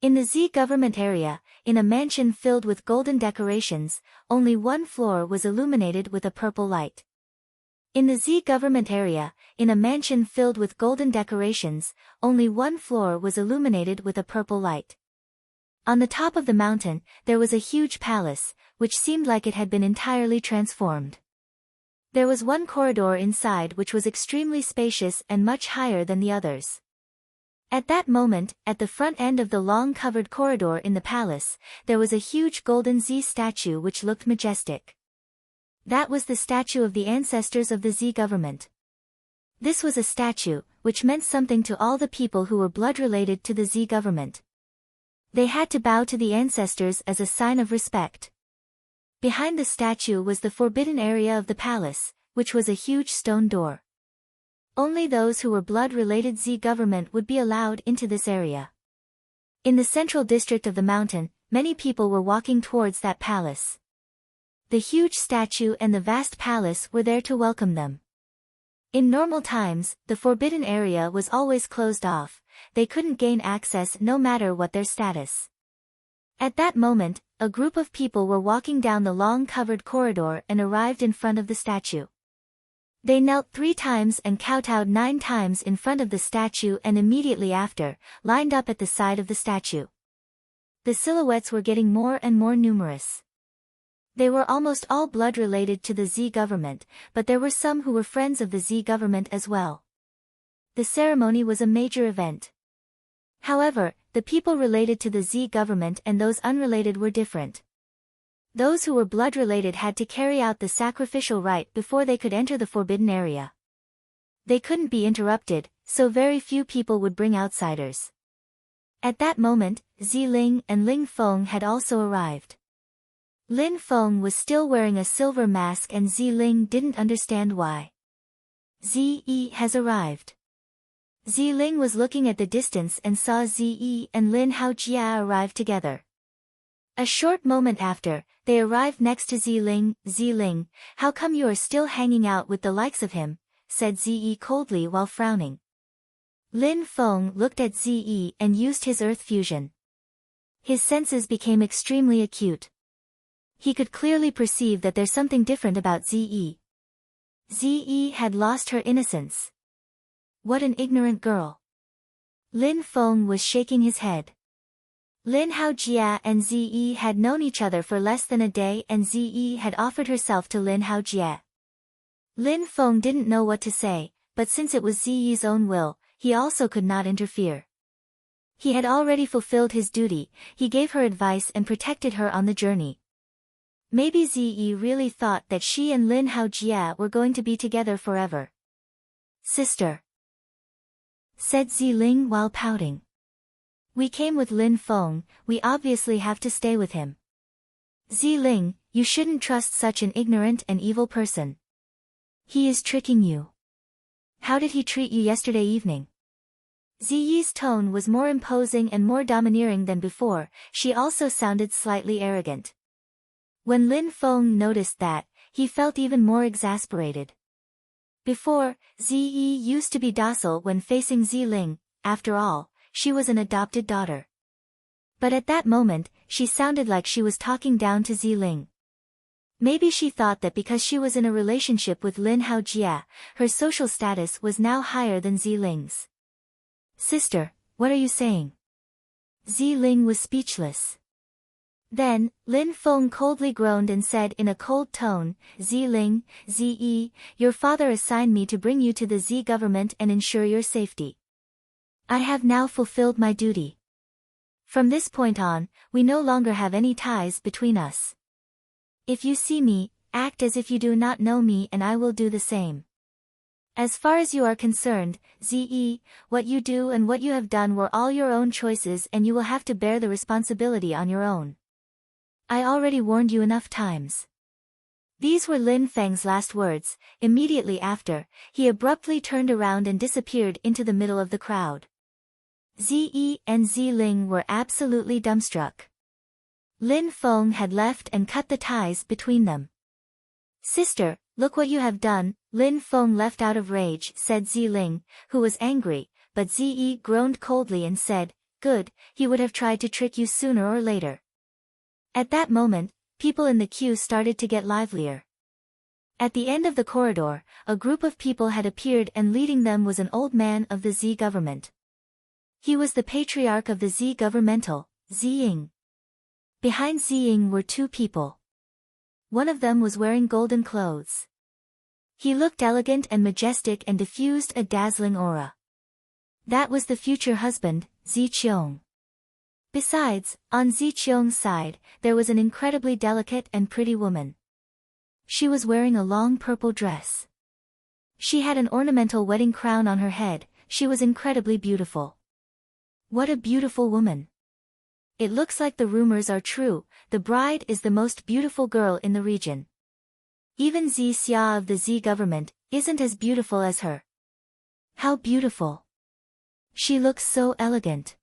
In the Z government area, in a mansion filled with golden decorations, only one floor was illuminated with a purple light. In the Z government area, in a mansion filled with golden decorations, only one floor was illuminated with a purple light. On the top of the mountain, there was a huge palace, which seemed like it had been entirely transformed. There was one corridor inside which was extremely spacious and much higher than the others. At that moment, at the front end of the long covered corridor in the palace, there was a huge golden Z statue which looked majestic. That was the statue of the ancestors of the Z government. This was a statue, which meant something to all the people who were blood related to the Z government. They had to bow to the ancestors as a sign of respect. Behind the statue was the forbidden area of the palace, which was a huge stone door. Only those who were blood-related Z government would be allowed into this area. In the central district of the mountain, many people were walking towards that palace. The huge statue and the vast palace were there to welcome them. In normal times, the forbidden area was always closed off. They couldn't gain access no matter what their status. At that moment, a group of people were walking down the long covered corridor and arrived in front of the statue. They knelt 3 times and kowtowed 9 times in front of the statue and immediately after, lined up at the side of the statue. The silhouettes were getting more and more numerous. They were almost all blood related to the Z government, but there were some who were friends of the Z government as well. The ceremony was a major event. However, the people related to the Z government and those unrelated were different. Those who were blood-related had to carry out the sacrificial rite before they could enter the forbidden area. They couldn't be interrupted, so very few people would bring outsiders. At that moment, Zi Ling and Ling Feng had also arrived. Lin Feng was still wearing a silver mask and Zi Ling didn't understand why. Zi Yi has arrived. Zi Ling was looking at the distance and saw Zi Yi and Lin Haojia arrive together. A short moment after, they arrived next to Zi Ling. Zi Ling, how come you are still hanging out with the likes of him? Said Zi Yi coldly while frowning. Lin Feng looked at Zi Yi and used his earth fusion. His senses became extremely acute. He could clearly perceive that there's something different about Zi Yi. Zi Yi had lost her innocence. What an ignorant girl. Lin Feng was shaking his head. Lin Haojia and Zi Yi had known each other for less than a day and Zi Yi had offered herself to Lin Haojia. Lin Feng didn't know what to say, but since it was Zi Yi's own will, he also could not interfere. He had already fulfilled his duty, he gave her advice and protected her on the journey. Maybe Zi Yi really thought that she and Lin Haojia were going to be together forever. Sister, said Zi Ling while pouting. We came with Lin Feng, we obviously have to stay with him. Zi Ling, you shouldn't trust such an ignorant and evil person. He is tricking you. How did he treat you yesterday evening? Zi Yi's tone was more imposing and more domineering than before, she also sounded slightly arrogant. When Lin Feng noticed that, he felt even more exasperated. Before, Zi Yi used to be docile when facing Zi Ling, after all, she was an adopted daughter. But at that moment, she sounded like she was talking down to Zi Ling. Maybe she thought that because she was in a relationship with Lin Haojia, her social status was now higher than Zi Ling's. Sister, what are you saying? Zi Ling was speechless. Then, Lin Feng coldly groaned and said in a cold tone, Zi Ling, Zi Yi, your father assigned me to bring you to the Z government and ensure your safety. I have now fulfilled my duty. From this point on, we no longer have any ties between us. If you see me, act as if you do not know me and I will do the same. As far as you are concerned, Zi Yi, what you do and what you have done were all your own choices and you will have to bear the responsibility on your own. I already warned you enough times. These were Lin Feng's last words. Immediately after, he abruptly turned around and disappeared into the middle of the crowd. Zi Yi and Zi Ling were absolutely dumbstruck. Lin Feng had left and cut the ties between them. Sister, look what you have done, Lin Feng left out of rage, said Zi Ling, who was angry, but Zi Yi groaned coldly and said, good, he would have tried to trick you sooner or later. At that moment, people in the queue started to get livelier. At the end of the corridor, a group of people had appeared and leading them was an old man of the Z government. He was the patriarch of the Z governmental, Ziying. Behind Ziying were two people. One of them was wearing golden clothes. He looked elegant and majestic and diffused a dazzling aura. That was the future husband, Zi Qiong. Besides, on Zi Qiong's side, there was an incredibly delicate and pretty woman. She was wearing a long purple dress. She had an ornamental wedding crown on her head. She was incredibly beautiful. What a beautiful woman. It looks like the rumors are true, the bride is the most beautiful girl in the region. Even Zi Xia of the Z government isn't as beautiful as her. How beautiful. She looks so elegant.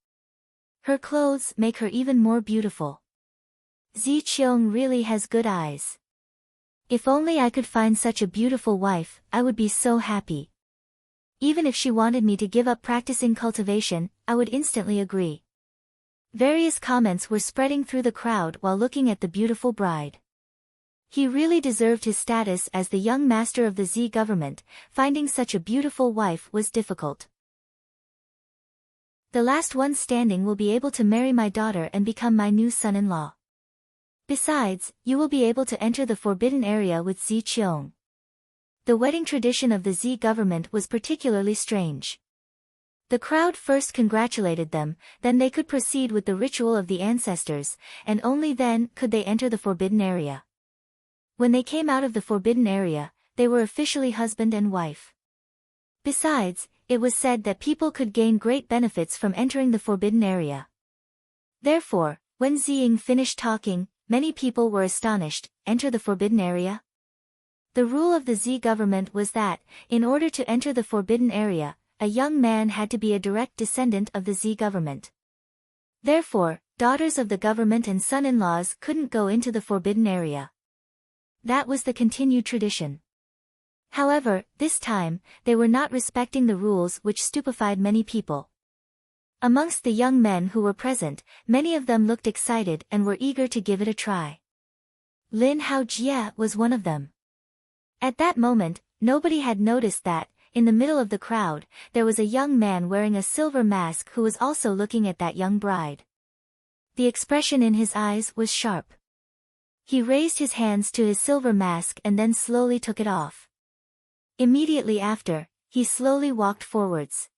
Her clothes make her even more beautiful. Zi Qiong really has good eyes. If only I could find such a beautiful wife, I would be so happy. Even if she wanted me to give up practicing cultivation, I would instantly agree. Various comments were spreading through the crowd while looking at the beautiful bride. He really deserved his status as the young master of the Z government. Finding such a beautiful wife was difficult. The last one standing will be able to marry my daughter and become my new son-in-law. Besides, you will be able to enter the forbidden area with Zi Qiong. The wedding tradition of the Z government was particularly strange. The crowd first congratulated them, then they could proceed with the ritual of the ancestors, and only then could they enter the forbidden area. When they came out of the forbidden area, they were officially husband and wife. Besides, it was said that people could gain great benefits from entering the forbidden area. Therefore, when Ziying finished talking, many people were astonished. Enter the forbidden area? The rule of the Z government was that, in order to enter the forbidden area, a young man had to be a direct descendant of the Z government. Therefore, daughters of the government and son-in-laws couldn't go into the forbidden area. That was the continued tradition. However, this time, they were not respecting the rules, which stupefied many people. Amongst the young men who were present, many of them looked excited and were eager to give it a try. Lin Haojie was one of them. At that moment, nobody had noticed that, in the middle of the crowd, there was a young man wearing a silver mask who was also looking at that young bride. The expression in his eyes was sharp. He raised his hands to his silver mask and then slowly took it off. Immediately after, he slowly walked forwards.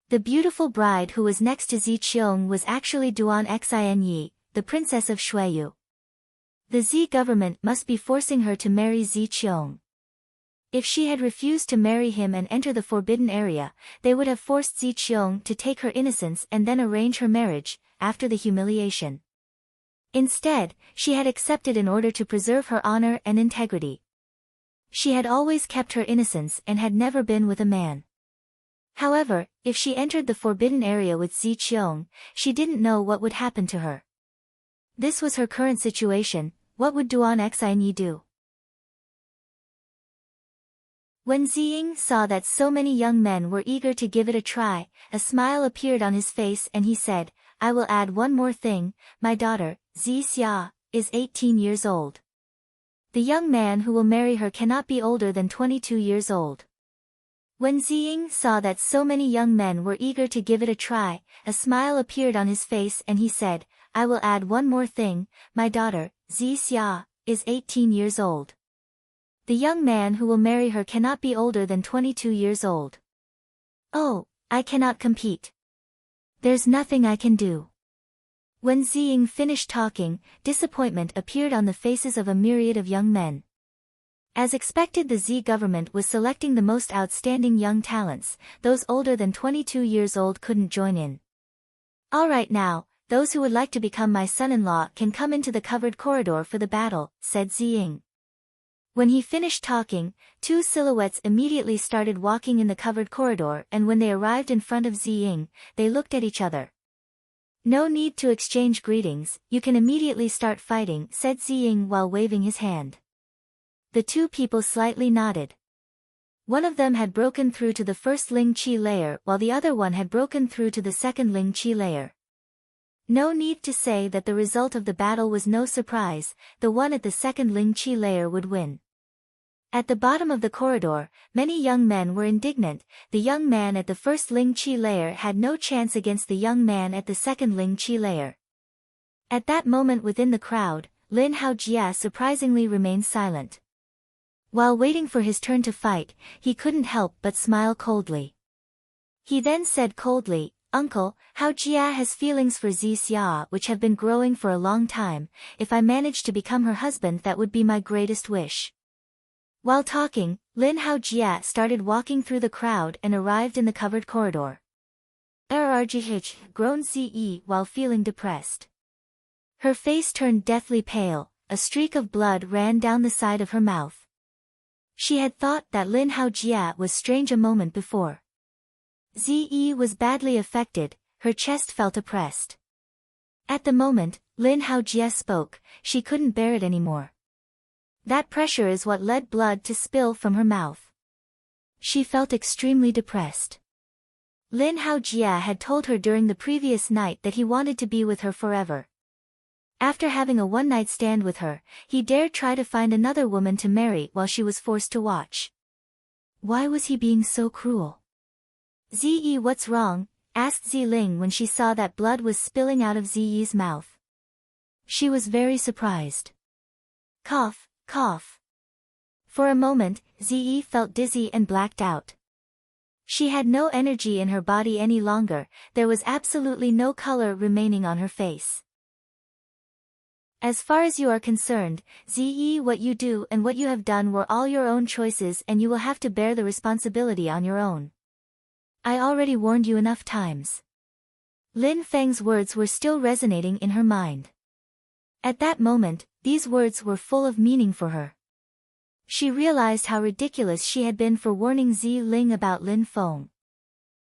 The beautiful bride who was next to Zi Qiong was actually Duan Xinyi, the princess of Shuiyu. The Z government must be forcing her to marry Zi Qiong. If she had refused to marry him and enter the forbidden area, they would have forced Zi Qiong to take her innocence and then arrange her marriage, after the humiliation. Instead, she had accepted in order to preserve her honor and integrity. She had always kept her innocence and had never been with a man. However, if she entered the forbidden area with Zi Qiong, she didn't know what would happen to her. This was her current situation. What would Duan Xinyi do? When Ziying saw that so many young men were eager to give it a try, a smile appeared on his face and he said, I will add one more thing. My daughter, Zi Xia, is 18 years old. The young man who will marry her cannot be older than 22 years old. When Ziying saw that so many young men were eager to give it a try, a smile appeared on his face and he said, I will add one more thing. My daughter, Zi Xia, is 18 years old. The young man who will marry her cannot be older than 22 years old. Oh, I cannot compete. There's nothing I can do. When Ziying finished talking, disappointment appeared on the faces of a myriad of young men. As expected, the Z government was selecting the most outstanding young talents. Those older than 22 years old couldn't join in. Alright now, those who would like to become my son-in-law can come into the covered corridor for the battle, said Ziying. When he finished talking, two silhouettes immediately started walking in the covered corridor, and when they arrived in front of Ziying, they looked at each other. No need to exchange greetings, you can immediately start fighting, said Ziying while waving his hand. The two people slightly nodded. One of them had broken through to the first Ling Qi layer while the other one had broken through to the second Ling Qi layer. No need to say that the result of the battle was no surprise, the one at the second Ling Qi layer would win. At the bottom of the corridor, many young men were indignant. The young man at the first Ling Qi layer had no chance against the young man at the second Ling Qi layer. At that moment within the crowd, Lin Haojia surprisingly remained silent. While waiting for his turn to fight, he couldn't help but smile coldly. He then said coldly, "Uncle, Haojia has feelings for Xia which have been growing for a long time. If I manage to become her husband, that would be my greatest wish." While talking, Lin Haojia started walking through the crowd and arrived in the covered corridor. "RRGH," groaned Ze while feeling depressed. Her face turned deathly pale, a streak of blood ran down the side of her mouth. She had thought that Lin Haojia was strange a moment before. Ze was badly affected, her chest felt oppressed. At the moment, Lin Haojia spoke, she couldn't bear it anymore. That pressure is what led blood to spill from her mouth. She felt extremely depressed. Lin Haojia had told her during the previous night that he wanted to be with her forever. After having a one-night stand with her, he dared try to find another woman to marry while she was forced to watch. Why was he being so cruel? "Ze, what's wrong?" asked Ziling when she saw that blood was spilling out of Ze's mouth. She was very surprised. Cough, cough. For a moment, Ze felt dizzy and blacked out. She had no energy in her body any longer, there was absolutely no color remaining on her face. "As far as you are concerned, Ze, what you do and what you have done were all your own choices and you will have to bear the responsibility on your own. I already warned you enough times." Lin Feng's words were still resonating in her mind. At that moment, these words were full of meaning for her. She realized how ridiculous she had been for warning Zi Ling about Lin Feng.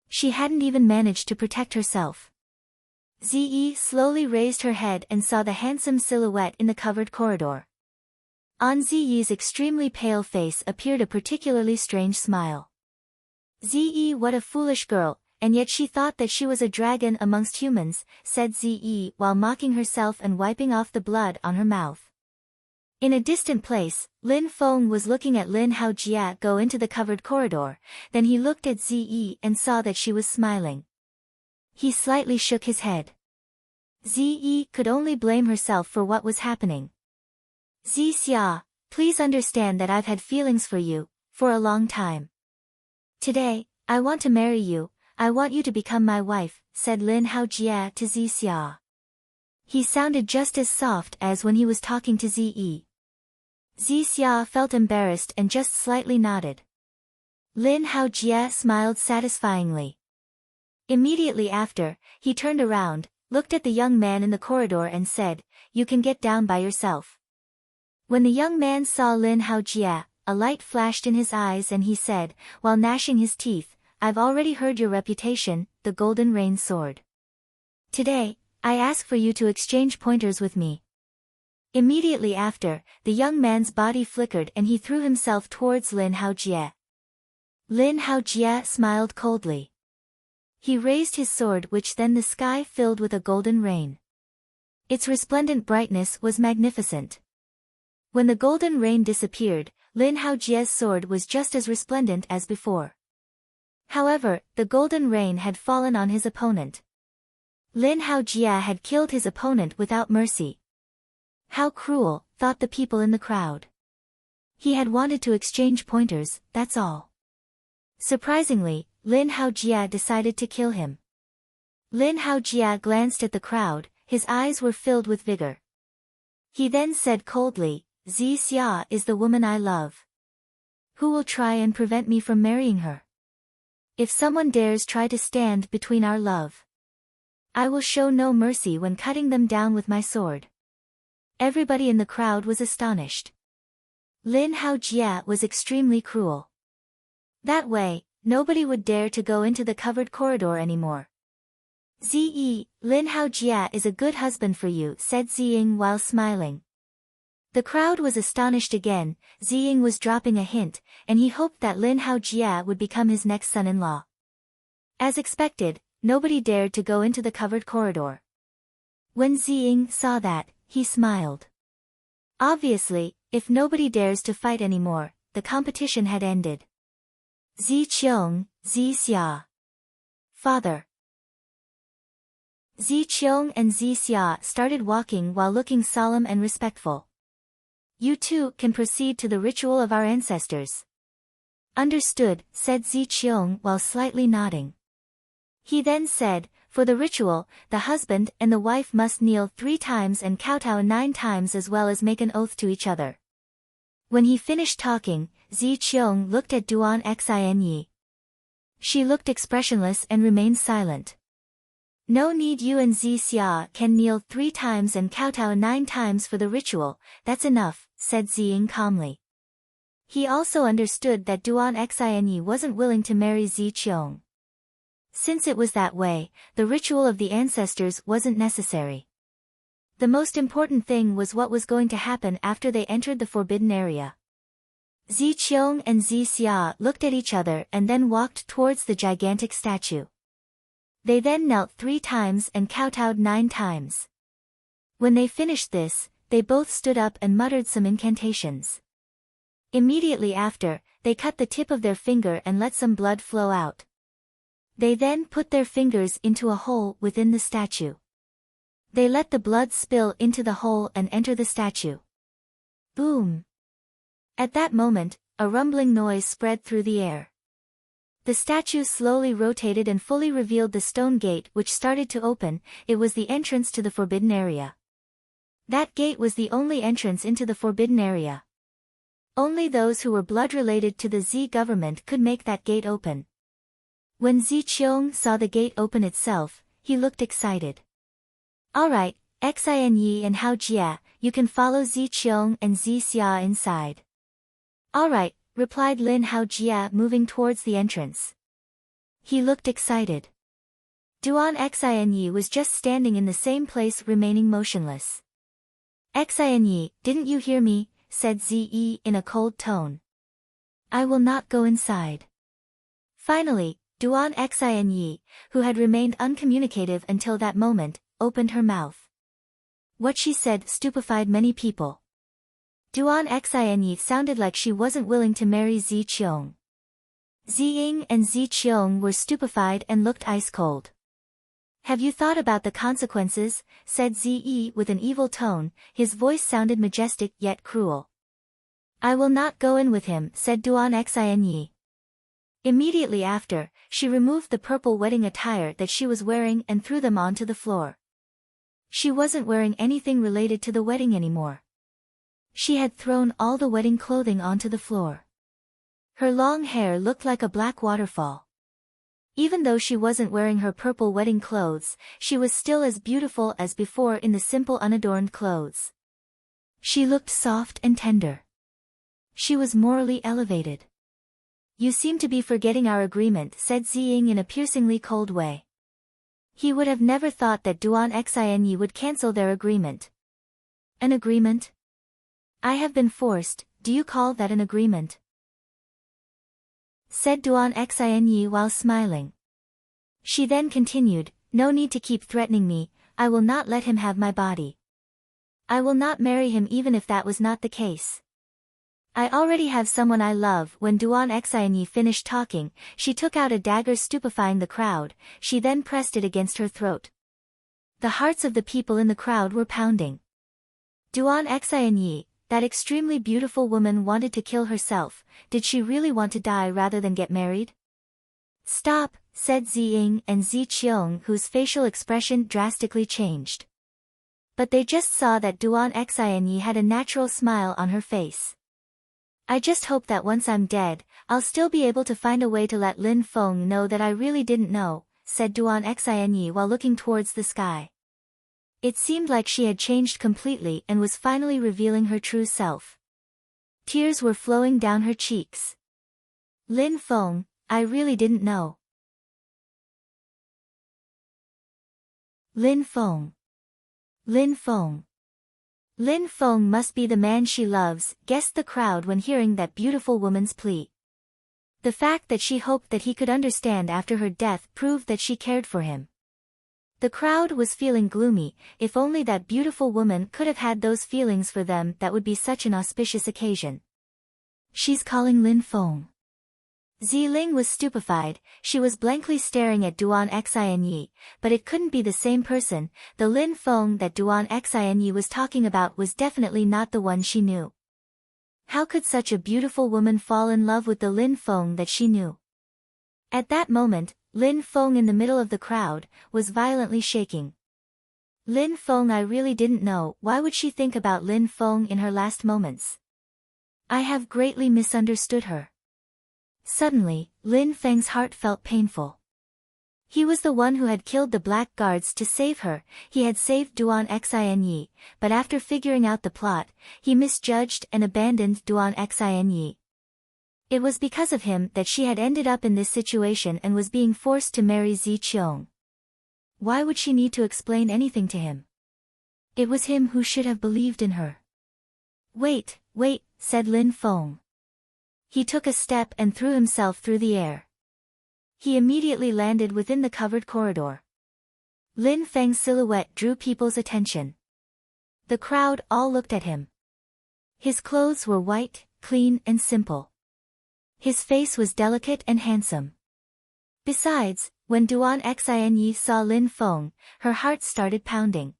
She hadn't even managed to protect herself. Zi slowly raised her head and saw the handsome silhouette in the covered corridor. On Zi's extremely pale face appeared a particularly strange smile. "Ze, what a foolish girl, and yet she thought that she was a dragon amongst humans," said Ze while mocking herself and wiping off the blood on her mouth. In a distant place, Lin Feng was looking at Lin Haojia go into the covered corridor, then he looked at Ze and saw that she was smiling. He slightly shook his head. Ze could only blame herself for what was happening. "Xia, please understand that I've had feelings for you, for a long time. Today, I want to marry you, I want you to become my wife," said Lin Haojia to Xia. He sounded just as soft as when he was talking to Ze. Xia felt embarrassed and just slightly nodded. Lin Haojia smiled satisfyingly. Immediately after, he turned around, looked at the young man in the corridor and said, "You can get down by yourself." When the young man saw Lin Haojia, a light flashed in his eyes and he said, while gnashing his teeth, "I've already heard your reputation, the Golden Rain Sword. Today, I ask for you to exchange pointers with me." Immediately after, the young man's body flickered and he threw himself towards Lin Haojia. Lin Haojia smiled coldly. He raised his sword, which then the sky filled with a golden rain. Its resplendent brightness was magnificent. When the golden rain disappeared, Lin Haojia's sword was just as resplendent as before. However, the golden rain had fallen on his opponent. Lin Haojia had killed his opponent without mercy. How cruel, thought the people in the crowd. He had wanted to exchange pointers, that's all. Surprisingly, Lin Haojia decided to kill him. Lin Haojia glanced at the crowd, his eyes were filled with vigor. He then said coldly, "Xia is the woman I love. Who will try and prevent me from marrying her? If someone dares try to stand between our love, I will show no mercy when cutting them down with my sword." Everybody in the crowd was astonished. Lin Haojia was extremely cruel. That way, nobody would dare to go into the covered corridor anymore. "Ze, Lin Haojia is a good husband for you," said Ziying while smiling. The crowd was astonished again. Ziying was dropping a hint, and he hoped that Lin Haojia would become his next son-in-law. As expected, nobody dared to go into the covered corridor. When Ziying saw that, he smiled. Obviously, if nobody dares to fight anymore, the competition had ended. Zi Qiong, Zi Xia. Father. Zi Qiong and Zi Xia started walking while looking solemn and respectful. You too can proceed to the ritual of our ancestors. Understood, said Zi Qiong while slightly nodding. He then said, for the ritual, the husband and the wife must kneel 3 times and kowtow 9 times as well as make an oath to each other. When he finished talking, Zi Qiong looked at Duan Xinyi. She looked expressionless and remained silent. No need, you and Zi Xia can kneel 3 times and kowtow 9 times for the ritual, that's enough, said Ziying calmly. He also understood that Duan Xinyi wasn't willing to marry Zi Qiong. Since it was that way, the ritual of the ancestors wasn't necessary. The most important thing was what was going to happen after they entered the forbidden area. Zi Qiong and Zi Xia looked at each other and then walked towards the gigantic statue. They then knelt 3 times and kowtowed 9 times. When they finished this, they both stood up and muttered some incantations. Immediately after, they cut the tip of their finger and let some blood flow out. They then put their fingers into a hole within the statue. They let the blood spill into the hole and enter the statue. Boom! At that moment, a rumbling noise spread through the air. The statue slowly rotated and fully revealed the stone gate which started to open. It was the entrance to the forbidden area. That gate was the only entrance into the forbidden area. Only those who were blood-related to the Zi government could make that gate open. When Zi Qiong saw the gate open itself, he looked excited. Alright, Xinyi and Haojia, you can follow Zi Qiong and Zi Xia inside. Alright, replied Lin Haojia moving towards the entrance. He looked excited. Duan Xinyi was just standing in the same place remaining motionless. Xinyi, didn't you hear me? Said Zi in a cold tone. I will not go inside. Finally, Duan Xinyi, who had remained uncommunicative until that moment, opened her mouth. What she said stupefied many people. Duan Xinyi sounded like she wasn't willing to marry Zi Qiong. Ziying and Zi Qiong were stupefied and looked ice-cold. Have you thought about the consequences? Said Zi with an evil tone, his voice sounded majestic yet cruel. I will not go in with him, said Duan Xinyi. Immediately after, she removed the purple wedding attire that she was wearing and threw them onto the floor. She wasn't wearing anything related to the wedding anymore. She had thrown all the wedding clothing onto the floor. Her long hair looked like a black waterfall. Even though she wasn't wearing her purple wedding clothes, she was still as beautiful as before in the simple unadorned clothes. She looked soft and tender. She was morally elevated. You seem to be forgetting our agreement, said Ziying in a piercingly cold way. He would have never thought that Duan Xinyi would cancel their agreement. An agreement? I have been forced, do you call that an agreement? Said Duan Xinyi while smiling. She then continued, no need to keep threatening me, I will not let him have my body. I will not marry him even if that was not the case. I already have someone I love. When Duan Xinyi finished talking, she took out a dagger stupefying the crowd, she then pressed it against her throat. The hearts of the people in the crowd were pounding. Duan Xinyi, that extremely beautiful woman wanted to kill herself, did she really want to die rather than get married? Stop, said Ziying and Zi Qiong, whose facial expression drastically changed. But they just saw that Duan Xinyi had a natural smile on her face. I just hope that once I'm dead, I'll still be able to find a way to let Lin Feng know that I really didn't know, said Duan Xinyi while looking towards the sky. It seemed like she had changed completely and was finally revealing her true self. Tears were flowing down her cheeks. Lin Feng, I really didn't know. Lin Feng. Lin Feng. Lin Feng must be the man she loves, guessed the crowd when hearing that beautiful woman's plea. The fact that she hoped that he could understand after her death proved that she cared for him. The crowd was feeling gloomy. If only that beautiful woman could have had those feelings for them, that would be such an auspicious occasion. She's calling Lin Feng. Ziling was stupefied. She was blankly staring at Duan Xinyi, but it couldn't be the same person. The Lin Feng that Duan Xinyi was talking about was definitely not the one she knew. How could such a beautiful woman fall in love with the Lin Feng that she knew? At that moment, Lin Feng in the middle of the crowd, was violently shaking. Lin Feng, I really didn't know. Why would she think about Lin Feng in her last moments? I have greatly misunderstood her. Suddenly, Lin Feng's heart felt painful. He was the one who had killed the black guards to save her. He had saved Duan Xinyi, but after figuring out the plot, he misjudged and abandoned Duan Xinyi. It was because of him that she had ended up in this situation and was being forced to marry Zi Qiong. Why would she need to explain anything to him? It was him who should have believed in her. Wait, said Lin Feng. He took a step and threw himself through the air. He immediately landed within the covered corridor. Lin Feng's silhouette drew people's attention. The crowd all looked at him. His clothes were white, clean and simple. His face was delicate and handsome. Besides, when Duan Xinyi saw Lin Feng, her heart started pounding.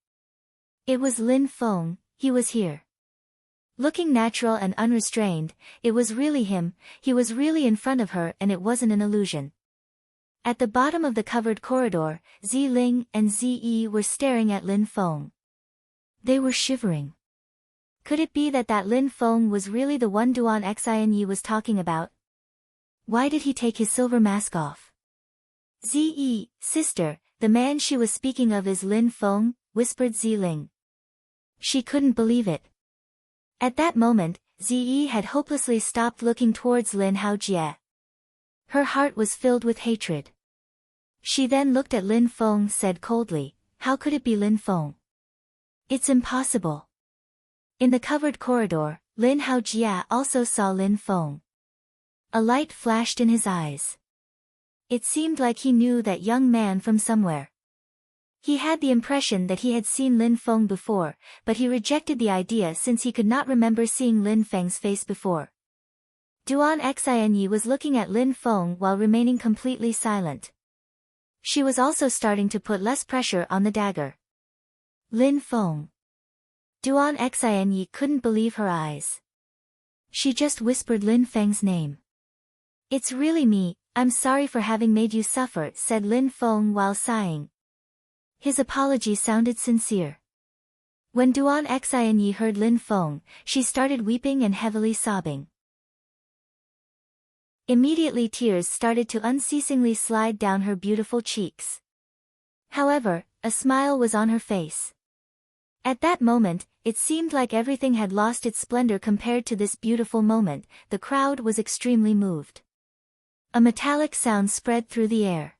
It was Lin Feng, he was here. Looking natural and unrestrained, it was really him. He was really in front of her and it wasn't an illusion. At the bottom of the covered corridor, Ziling and Zi were staring at Lin Feng. They were shivering. Could it be that Lin Feng was really the one Duan Xinyi was talking about? Why did he take his silver mask off? Zi, sister, the man she was speaking of is Lin Feng, whispered Ziling. She couldn't believe it. At that moment, Zi had hopelessly stopped looking towards Lin Haojie. Her heart was filled with hatred. She then looked at Lin Feng, said coldly, how could it be Lin Feng? It's impossible. In the covered corridor, Lin Haojie also saw Lin Feng. A light flashed in his eyes. It seemed like he knew that young man from somewhere. He had the impression that he had seen Lin Feng before, but he rejected the idea since he could not remember seeing Lin Feng's face before. Duan Xinyi was looking at Lin Feng while remaining completely silent. She was also starting to put less pressure on the dagger. Lin Feng. Duan Xinyi couldn't believe her eyes. She just whispered Lin Feng's name. It's really me, I'm sorry for having made you suffer, said Lin Feng while sighing. His apology sounded sincere. When Duan Xinyi heard Lin Feng, she started weeping and heavily sobbing. Immediately tears started to unceasingly slide down her beautiful cheeks. However, a smile was on her face. At that moment, it seemed like everything had lost its splendor compared to this beautiful moment. The crowd was extremely moved. A metallic sound spread through the air.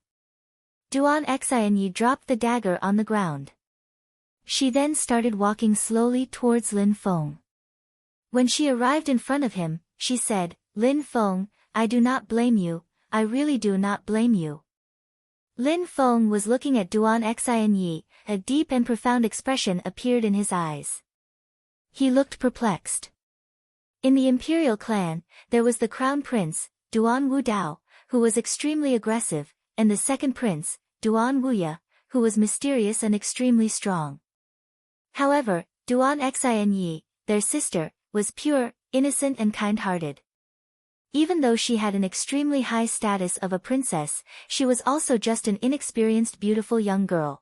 Duan Xinyi dropped the dagger on the ground. She then started walking slowly towards Lin Feng. When she arrived in front of him, she said, Lin Feng, I do not blame you, I really do not blame you. Lin Feng was looking at Duan Xinyi, a deep and profound expression appeared in his eyes. He looked perplexed. In the imperial clan, there was the crown prince, Duan Wudao, who was extremely aggressive, and the second prince, Duan Wuya, who was mysterious and extremely strong. However, Duan Xinyi, their sister, was pure, innocent and kind-hearted. Even though she had an extremely high status of a princess, she was also just an inexperienced beautiful young girl.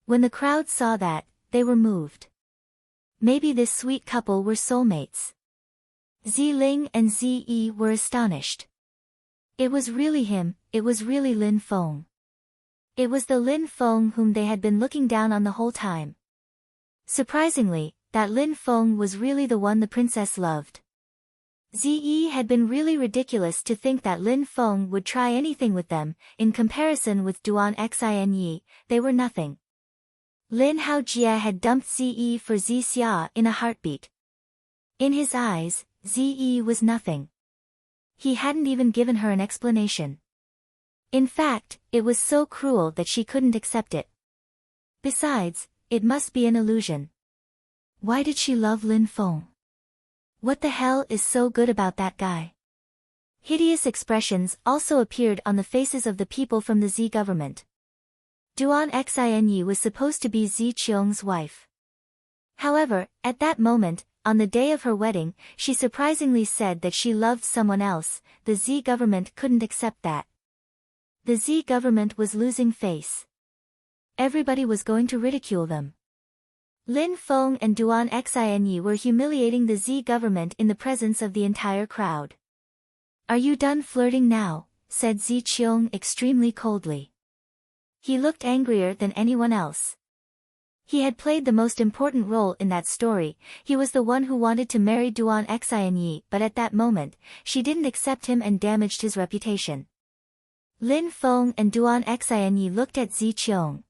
When the crowd saw that, they were moved. Maybe this sweet couple were soulmates. Ziling and Zi were astonished. It was really him, it was really Lin Feng. It was the Lin Feng whom they had been looking down on the whole time. Surprisingly, that Lin Feng was really the one the princess loved. Zi had been really ridiculous to think that Lin Feng would try anything with them. In comparison with Duan Xinyi, they were nothing. Lin Haojia had dumped Ze for Xia in a heartbeat. In his eyes, Ze was nothing. He hadn't even given her an explanation. In fact, it was so cruel that she couldn't accept it. Besides, it must be an illusion. Why did she love Lin Feng? What the hell is so good about that guy? Hideous expressions also appeared on the faces of the people from the Z government. Duan Xinyi was supposed to be Zi Qiong's wife. However, at that moment, on the day of her wedding, she surprisingly said that she loved someone else. The Z government couldn't accept that. The Z government was losing face. Everybody was going to ridicule them. Lin Feng and Duan Xinyi were humiliating the Z government in the presence of the entire crowd. "Are you done flirting now?" said Zi Qiong extremely coldly. He looked angrier than anyone else. He had played the most important role in that story. He was the one who wanted to marry Duan Xinyi, but at that moment, she didn't accept him and damaged his reputation. Lin Feng and Duan Xinyi looked at Zi Qiong.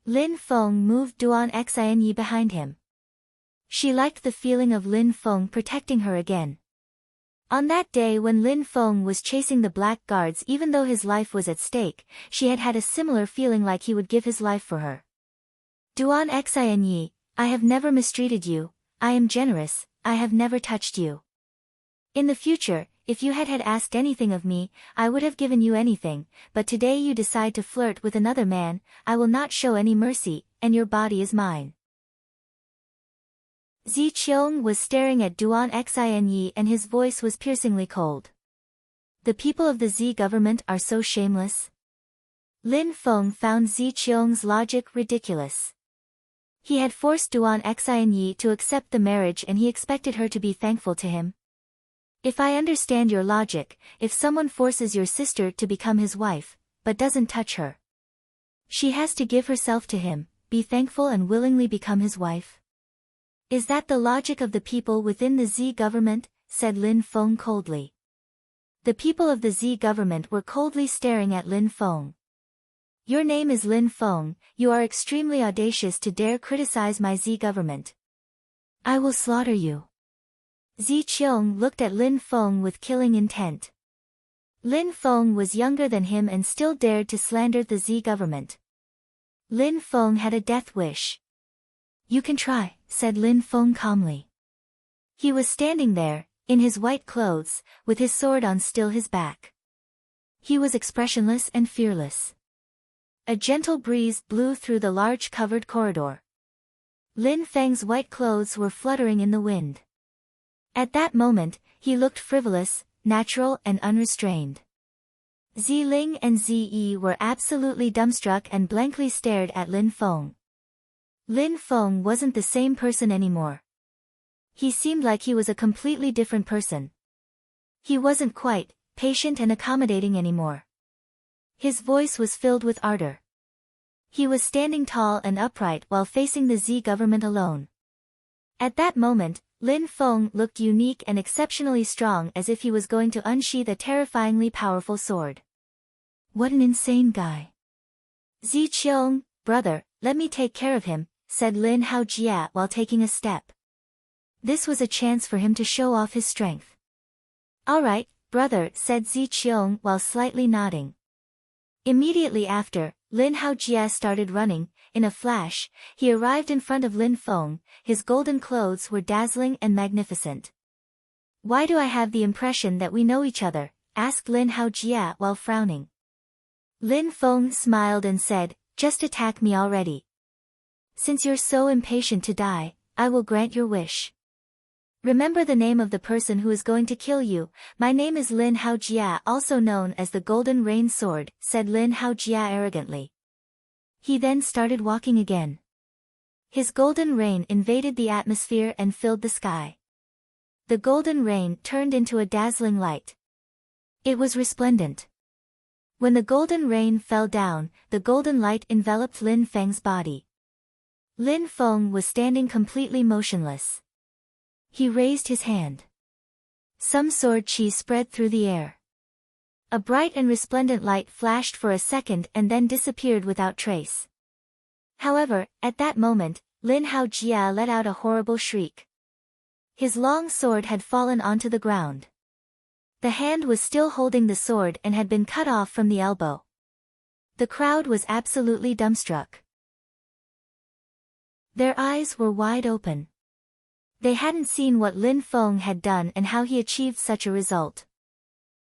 Lin Feng moved Duan Xinyi behind him. She liked the feeling of Lin Feng protecting her again. On that day when Lin Feng was chasing the black guards even though his life was at stake, she had had a similar feeling like he would give his life for her. "Duan Xinyi, I have never mistreated you, I am generous, I have never touched you. In the future, if you had asked anything of me, I would have given you anything, but today you decide to flirt with another man, I will not show any mercy, and your body is mine." Zi Qiong was staring at Duan Xinyi and his voice was piercingly cold. The people of the Z government are so shameless. Lin Feng found Zi Qiong's logic ridiculous. He had forced Duan Xinyi to accept the marriage and he expected her to be thankful to him. "If I understand your logic, if someone forces your sister to become his wife, but doesn't touch her, she has to give herself to him, be thankful and willingly become his wife? Is that the logic of the people within the Z government?" said Lin Feng coldly. The people of the Z government were coldly staring at Lin Feng. "Your name is Lin Feng, you are extremely audacious to dare criticize my Z government. I will slaughter you." Zi Qiong looked at Lin Feng with killing intent. Lin Feng was younger than him and still dared to slander the Z government. Lin Feng had a death wish. "You can try," said Lin Feng calmly. He was standing there, in his white clothes, with his sword on still his back. He was expressionless and fearless. A gentle breeze blew through the large covered corridor. Lin Feng's white clothes were fluttering in the wind. At that moment, he looked frivolous, natural and unrestrained. Ziling and Zi were absolutely dumbstruck and blankly stared at Lin Feng. Lin Feng wasn't the same person anymore. He seemed like he was a completely different person. He wasn't quite patient and accommodating anymore. His voice was filled with ardor. He was standing tall and upright while facing the Z government alone. At that moment, Lin Feng looked unique and exceptionally strong as if he was going to unsheath a terrifyingly powerful sword. What an insane guy. "Zi Qiong, brother, let me take care of him," said Lin Haojia while taking a step. This was a chance for him to show off his strength. "All right, brother," said Zi Qiong while slightly nodding. Immediately after, Lin Haojia started running. In a flash, he arrived in front of Lin Feng, his golden clothes were dazzling and magnificent. "Why do I have the impression that we know each other?" asked Lin Haojia while frowning. Lin Feng smiled and said, "Just attack me already. Since you're so impatient to die, I will grant your wish. Remember the name of the person who is going to kill you. My name is Lin Haojia, also known as the Golden Rain Sword," said Lin Haojia arrogantly. He then started walking again. His golden rain invaded the atmosphere and filled the sky. The golden rain turned into a dazzling light. It was resplendent. When the golden rain fell down, the golden light enveloped Lin Feng's body. Lin Feng was standing completely motionless. He raised his hand. Some sword qi spread through the air. A bright and resplendent light flashed for a second and then disappeared without trace. However, at that moment, Lin Haojia let out a horrible shriek. His long sword had fallen onto the ground. The hand was still holding the sword and had been cut off from the elbow. The crowd was absolutely dumbstruck. Their eyes were wide open. They hadn't seen what Lin Feng had done and how he achieved such a result.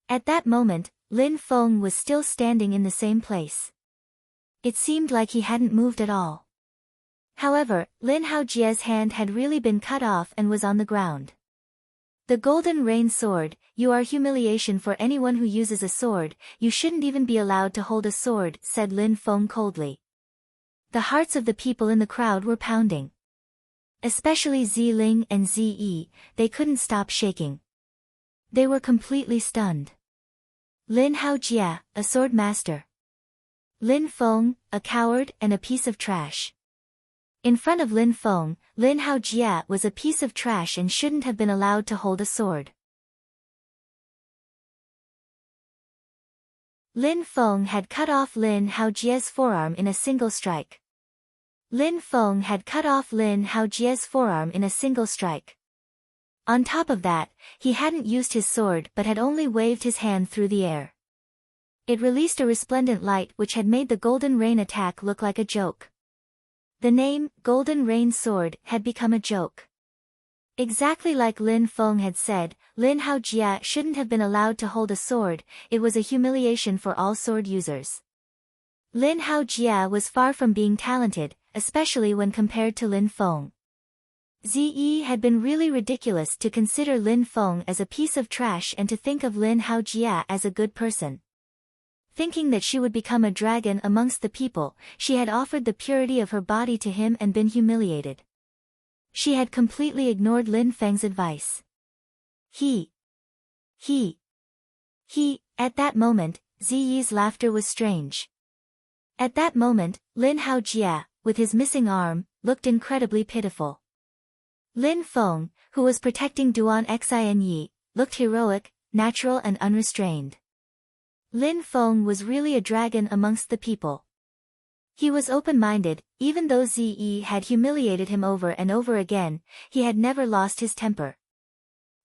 At that moment, Lin Feng was still standing in the same place. It seemed like he hadn't moved at all. However, Lin Haojia's hand had really been cut off and was on the ground. The Golden Rain Sword, you are humiliation for anyone who uses a sword, you shouldn't even be allowed to hold a sword, said Lin Feng coldly. The hearts of the people in the crowd were pounding. Especially Ziling and Zi, they couldn't stop shaking. They were completely stunned. Lin Haojia, a sword master. Lin Feng, a coward and a piece of trash. In front of Lin Feng, Lin Haojia was a piece of trash and shouldn't have been allowed to hold a sword. Lin Feng had cut off Lin Haojia's forearm in a single strike. Lin Feng had cut off Lin Haojia's forearm in a single strike. On top of that, he hadn't used his sword but had only waved his hand through the air. It released a resplendent light which had made the Golden Rain attack look like a joke. The name, Golden Rain Sword, had become a joke. Exactly like Lin Feng had said, Lin Haojia shouldn't have been allowed to hold a sword, it was a humiliation for all sword users. Lin Haojia was far from being talented, especially when compared to Lin Feng. Zi had been really ridiculous to consider Lin Feng as a piece of trash and to think of Lin Haojia as a good person. Thinking that she would become a dragon amongst the people, she had offered the purity of her body to him and been humiliated. She had completely ignored Lin Feng's advice. At that moment, Ziyi's laughter was strange. At that moment, Lin Haojia, with his missing arm, looked incredibly pitiful. Lin Feng, who was protecting Duan Xinyi, looked heroic, natural and unrestrained. Lin Feng was really a dragon amongst the people. He was open-minded, even though Zi had humiliated him over and over again, he had never lost his temper.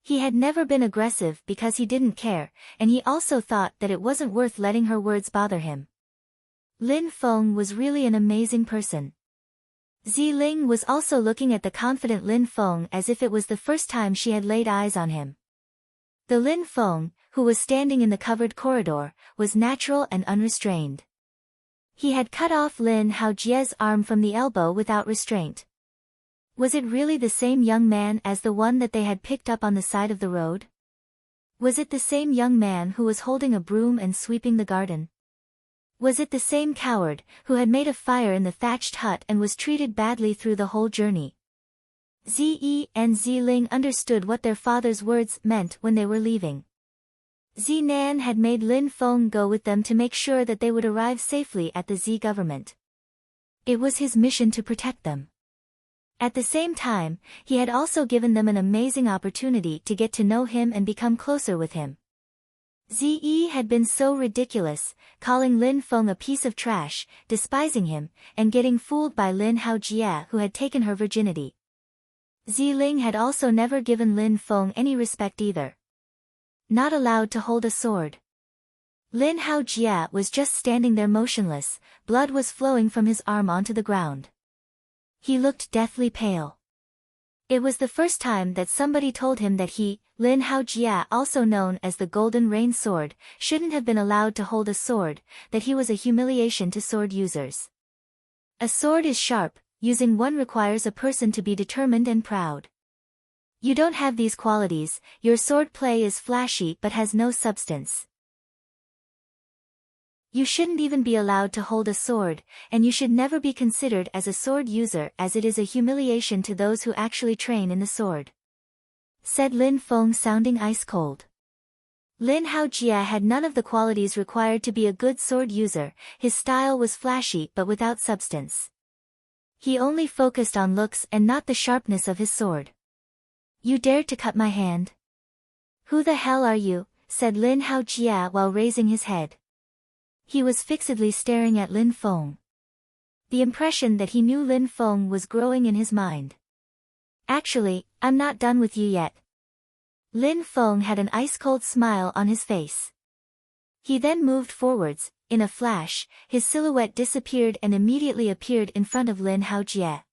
He had never been aggressive because he didn't care, and he also thought that it wasn't worth letting her words bother him. Lin Feng was really an amazing person. Ziling was also looking at the confident Lin Feng as if it was the first time she had laid eyes on him. The Lin Feng, who was standing in the covered corridor, was natural and unrestrained. He had cut off Lin Haojia's arm from the elbow without restraint. Was it really the same young man as the one that they had picked up on the side of the road? Was it the same young man who was holding a broom and sweeping the garden? Was it the same coward, who had made a fire in the thatched hut and was treated badly through the whole journey? Zi and Ziling understood what their father's words meant when they were leaving. Zinan had made Lin Feng go with them to make sure that they would arrive safely at the Zi government. It was his mission to protect them. At the same time, he had also given them an amazing opportunity to get to know him and become closer with him. Zi had been so ridiculous, calling Lin Feng a piece of trash, despising him, and getting fooled by Lin Haojia who had taken her virginity. Ziling had also never given Lin Feng any respect either. Not allowed to hold a sword. Lin Haojia was just standing there motionless, blood was flowing from his arm onto the ground. He looked deathly pale. It was the first time that somebody told him that he, Lin Haojia, also known as the Golden Rain Sword, shouldn't have been allowed to hold a sword, that he was a humiliation to sword users. A sword is sharp, using one requires a person to be determined and proud. You don't have these qualities, your sword play is flashy but has no substance. You shouldn't even be allowed to hold a sword, and you should never be considered as a sword user as it is a humiliation to those who actually train in the sword. Said Lin Feng sounding ice-cold. Lin Haojia had none of the qualities required to be a good sword user, his style was flashy but without substance. He only focused on looks and not the sharpness of his sword. You dared to cut my hand? Who the hell are you? Said Lin Haojia while raising his head. He was fixedly staring at Lin Feng. the impression that he knew Lin Feng was growing in his mind. Actually, I'm not done with you yet. Lin Feng had an ice-cold smile on his face. He then moved forwards. In a flash, his silhouette disappeared and immediately appeared in front of Lin Haojie.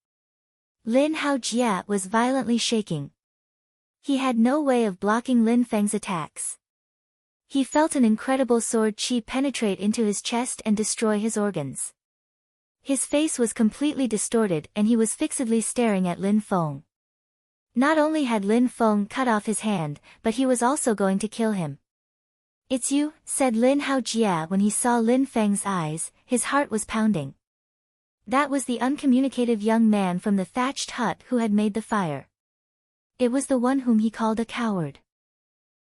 Lin Haojie was violently shaking. He had no way of blocking Lin Feng's attacks. He felt an incredible sword qi penetrate into his chest and destroy his organs. His face was completely distorted and he was fixedly staring at Lin Feng. Not only had Lin Feng cut off his hand, but he was also going to kill him. "It's you," said Lin Haojie when he saw Lin Feng's eyes. His heart was pounding. That was the uncommunicative young man from the thatched hut who had made the fire. It was the one whom he called a coward.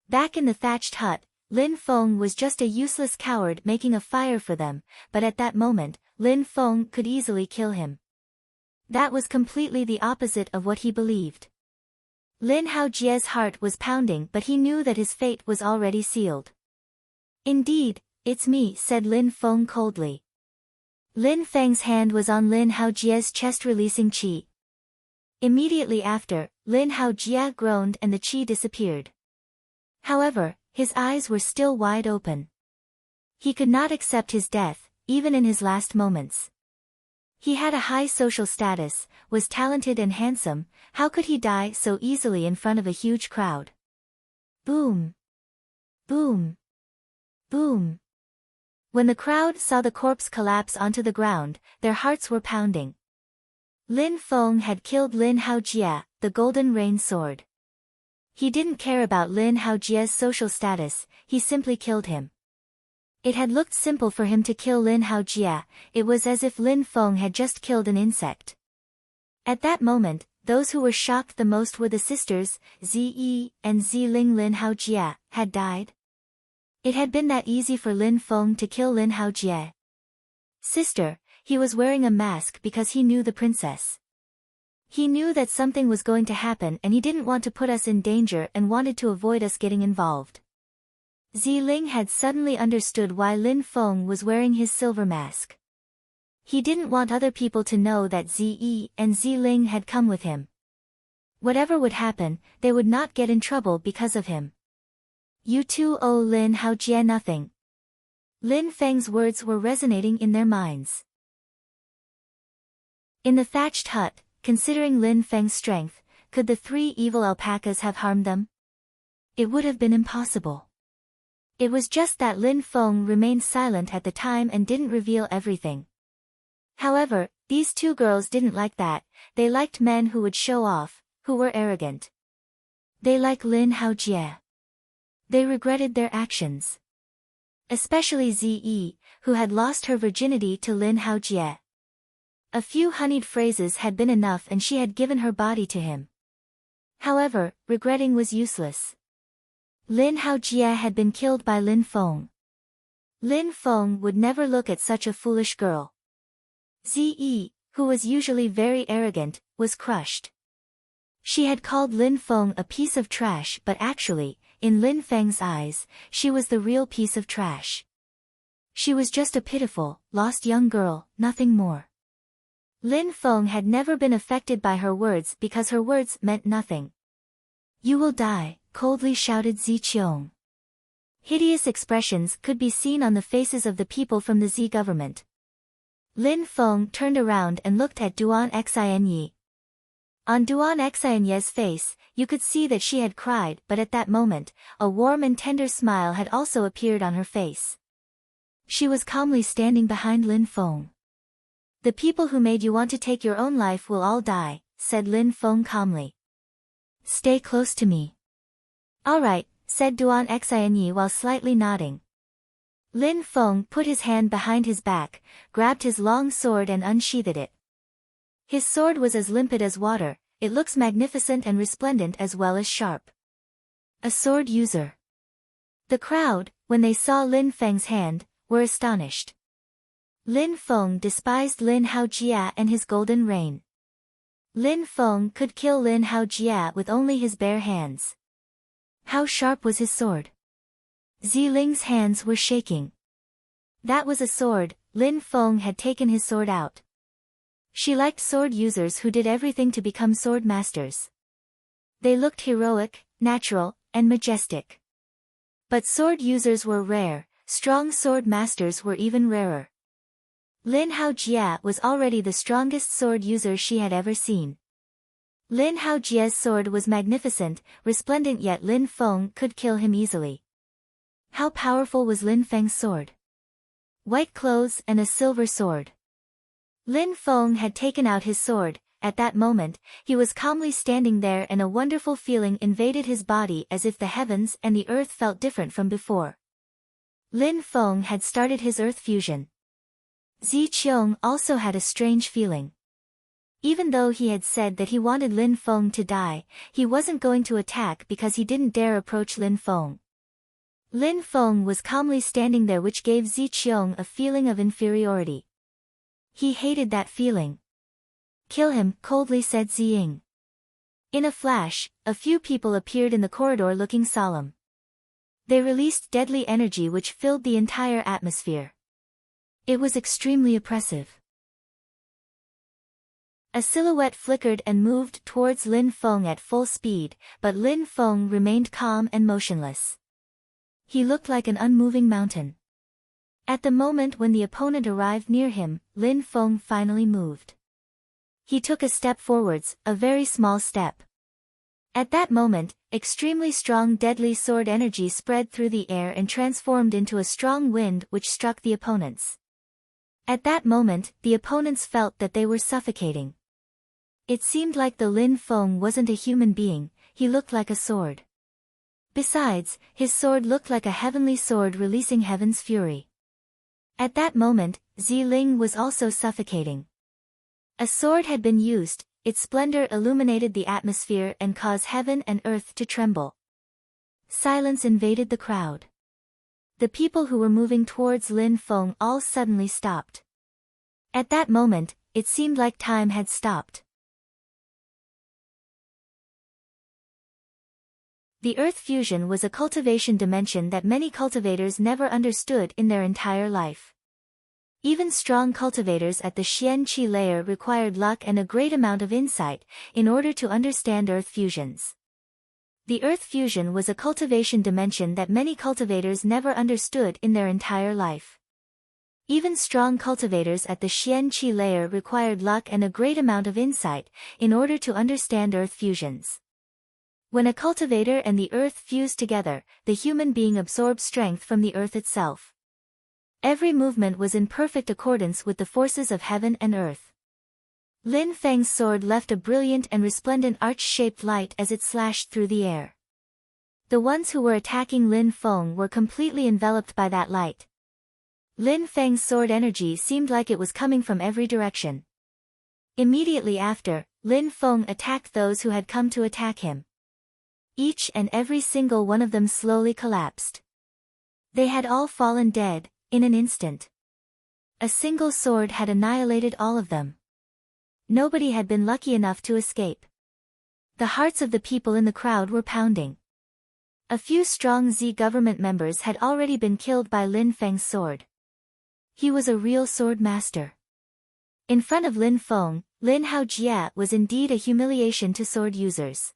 Back in the thatched hut, Lin Feng was just a useless coward making a fire for them, but at that moment, Lin Feng could easily kill him. That was completely the opposite of what he believed. Lin Haojie's heart was pounding, but he knew that his fate was already sealed. "Indeed, it's me," said Lin Feng coldly. Lin Feng's hand was on Lin Haojie's chest releasing qi. Immediately after, Lin Haojie groaned and the qi disappeared. However, his eyes were still wide open. He could not accept his death, even in his last moments. He had a high social status, was talented and handsome. How could he die so easily in front of a huge crowd? Boom! Boom! Boom! When the crowd saw the corpse collapse onto the ground, their hearts were pounding. Lin Feng had killed Lin Haojie, the Golden Rain Sword. He didn't care about Lin Haojie's social status, he simply killed him. It had looked simple for him to kill Lin Haojie, it was as if Lin Feng had just killed an insect. At that moment, those who were shocked the most were the sisters, Ziyi and Ziling. Lin Haojie had died. It had been that easy for Lin Feng to kill Lin Haojie. "Sister," he was wearing a mask because he knew the princess. He knew that something was going to happen and he didn't want to put us in danger and wanted to avoid us getting involved. Ziling had suddenly understood why Lin Feng was wearing his silver mask. He didn't want other people to know that Ziyi and Ziling had come with him. Whatever would happen, they would not get in trouble because of him. "You two owe Lin Haojie nothing." Lin Feng's words were resonating in their minds. In the thatched hut, considering Lin Feng's strength, could the three evil alpacas have harmed them? It would have been impossible. It was just that Lin Feng remained silent at the time and didn't reveal everything. However, these two girls didn't like that, they liked men who would show off, who were arrogant. They liked Lin Haojie. They regretted their actions. Especially Ziyi, who had lost her virginity to Lin Haojie. A few honeyed phrases had been enough and she had given her body to him. However, regretting was useless. Lin Haojie had been killed by Lin Feng. Lin Feng would never look at such a foolish girl. Ziyi, who was usually very arrogant, was crushed. She had called Lin Feng a piece of trash, but actually, in Lin Feng's eyes, she was the real piece of trash. She was just a pitiful, lost young girl, nothing more. Lin Feng had never been affected by her words because her words meant nothing. "You will die," coldly shouted Zi Qiong. Hideous expressions could be seen on the faces of the people from the Z government. Lin Feng turned around and looked at Duan Xinyi. On Duan Xinyi's face, you could see that she had cried, but at that moment, a warm and tender smile had also appeared on her face. She was calmly standing behind Lin Feng. "The people who made you want to take your own life will all die," said Lin Feng calmly. "Stay close to me." "All right," said Duan Xinyi while slightly nodding. Lin Feng put his hand behind his back, grabbed his long sword and unsheathed it. His sword was as limpid as water, it looks magnificent and resplendent as well as sharp. A sword user. The crowd, when they saw Lin Feng's hand, were astonished. Lin Feng despised Lin Haojie and his golden rain. Lin Feng could kill Lin Haojie with only his bare hands. How sharp was his sword? Ziling's hands were shaking. That was a sword. Lin Feng had taken his sword out. She liked sword users who did everything to become sword masters. They looked heroic, natural, and majestic. But sword users were rare, strong sword masters were even rarer. Lin Haojie was already the strongest sword user she had ever seen. Lin Haojie's sword was magnificent, resplendent, yet Lin Feng could kill him easily. How powerful was Lin Feng's sword? White clothes and a silver sword. Lin Feng had taken out his sword. At that moment, he was calmly standing there and a wonderful feeling invaded his body as if the heavens and the earth felt different from before. Lin Feng had started his earth fusion. Zi Qiong also had a strange feeling. Even though he had said that he wanted Lin Feng to die, he wasn't going to attack because he didn't dare approach Lin Feng. Lin Feng was calmly standing there, which gave Zi Qiong a feeling of inferiority. He hated that feeling. "Kill him," coldly said Ziying. In a flash, a few people appeared in the corridor looking solemn. They released deadly energy which filled the entire atmosphere. It was extremely oppressive. A silhouette flickered and moved towards Lin Feng at full speed, but Lin Feng remained calm and motionless. He looked like an unmoving mountain. At the moment when the opponent arrived near him, Lin Feng finally moved. He took a step forwards, a very small step. At that moment, extremely strong deadly sword energy spread through the air and transformed into a strong wind which struck the opponents. At that moment, the opponents felt that they were suffocating. It seemed like the Lin Feng wasn't a human being, he looked like a sword. Besides, his sword looked like a heavenly sword releasing heaven's fury. At that moment, Ziling was also suffocating. A sword had been used, its splendor illuminated the atmosphere and caused heaven and earth to tremble. Silence invaded the crowd. The people who were moving towards Lin Feng all suddenly stopped. At that moment, it seemed like time had stopped. The Earth fusion was a cultivation dimension that many cultivators never understood in their entire life. Even strong cultivators at the Zun Qi layer required luck and a great amount of insight in order to understand Earth fusions. The Earth fusion was a cultivation dimension that many cultivators never understood in their entire life. Even strong cultivators at the Zun Qi layer required luck and a great amount of insight in order to understand Earth fusions. When a cultivator and the Earth fuse together, the human being absorbs strength from the Earth itself. Every movement was in perfect accordance with the forces of heaven and earth. Lin Feng's sword left a brilliant and resplendent arch-shaped light as it slashed through the air. The ones who were attacking Lin Feng were completely enveloped by that light. Lin Feng's sword energy seemed like it was coming from every direction. Immediately after, Lin Feng attacked those who had come to attack him. Each and every single one of them slowly collapsed. They had all fallen dead, in an instant. A single sword had annihilated all of them. Nobody had been lucky enough to escape. The hearts of the people in the crowd were pounding. A few strong Z government members had already been killed by Lin Feng's sword. He was a real sword master. In front of Lin Feng, Lin Haojie was indeed a humiliation to sword users.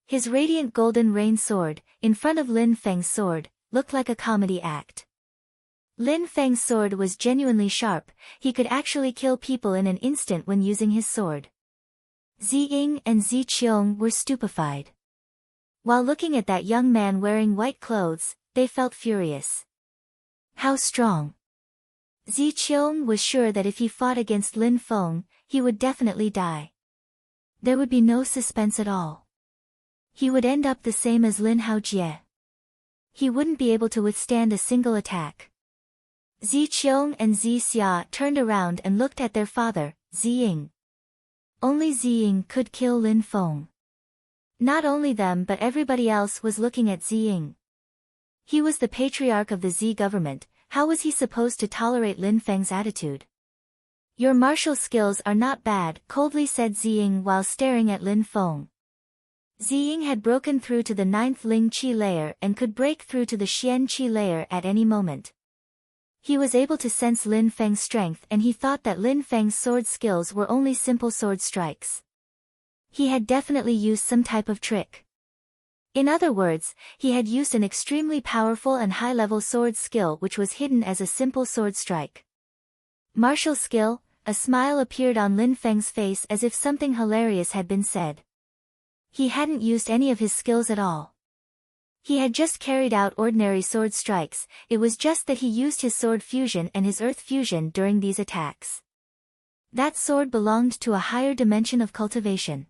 His radiant golden rain sword, in front of Lin Feng's sword, looked like a comedy act. Lin Feng's sword was genuinely sharp, he could actually kill people in an instant when using his sword. Zi Ying and Zi Qiong were stupefied. While looking at that young man wearing white clothes, they felt furious. How strong! Zi Qiong was sure that if he fought against Lin Feng, he would definitely die. There would be no suspense at all. He would end up the same as Lin Haojie. He wouldn't be able to withstand a single attack. Zi Qiong and Zi Xia turned around and looked at their father, Zi Ying. Only Zi Ying could kill Lin Feng. Not only them but everybody else was looking at Zi Ying. He was the patriarch of the Z government, how was he supposed to tolerate Lin Feng's attitude? Your martial skills are not bad, coldly said Zi Ying while staring at Lin Feng. Zi Ying had broken through to the 9th Ling Qi layer and could break through to the Zun Qi layer at any moment. He was able to sense Lin Feng's strength and he thought that Lin Feng's sword skills were only simple sword strikes. He had definitely used some type of trick. In other words, he had used an extremely powerful and high-level sword skill which was hidden as a simple sword strike. Martial skill. A smile appeared on Lin Feng's face as if something hilarious had been said. He hadn't used any of his skills at all. He had just carried out ordinary sword strikes, it was just that he used his sword fusion and his earth fusion during these attacks. That sword belonged to a higher dimension of cultivation.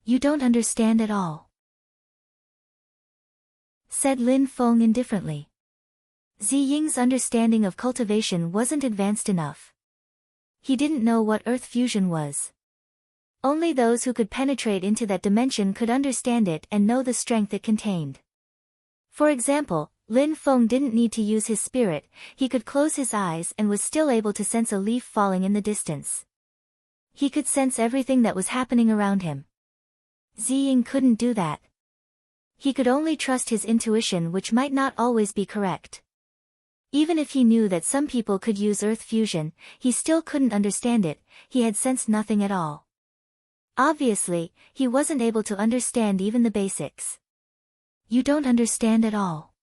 You don't understand at all, said Lin Feng indifferently. Ziying's understanding of cultivation wasn't advanced enough. He didn't know what earth fusion was. Only those who could penetrate into that dimension could understand it and know the strength it contained. For example, Lin Feng didn't need to use his spirit, he could close his eyes and was still able to sense a leaf falling in the distance. He could sense everything that was happening around him. Ziying couldn't do that. He could only trust his intuition, which might not always be correct. Even if he knew that some people could use earth fusion, he still couldn't understand it, he had sensed nothing at all. Obviously, he wasn't able to understand even the basics. You don't understand at all.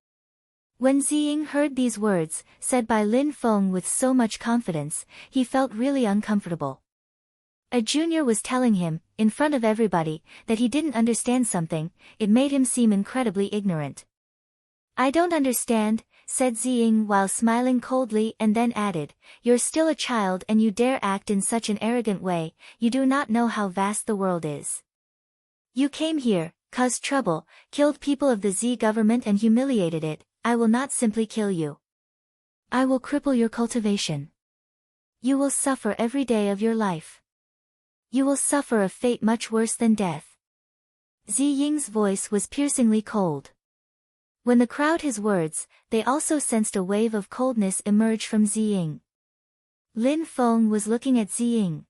When Ziying heard these words, said by Lin Feng with so much confidence, he felt really uncomfortable. A junior was telling him, in front of everybody, that he didn't understand something, it made him seem incredibly ignorant. I don't understand, said Ziying while smiling coldly and then added, you're still a child and you dare act in such an arrogant way, you do not know how vast the world is. You came here, caused trouble, killed people of the Z government and humiliated it, I will not simply kill you. I will cripple your cultivation. You will suffer every day of your life. You will suffer a fate much worse than death. Ziying's voice was piercingly cold. When the crowd his words, they also sensed a wave of coldness emerge from Ziying. Lin Feng was looking at Ziying.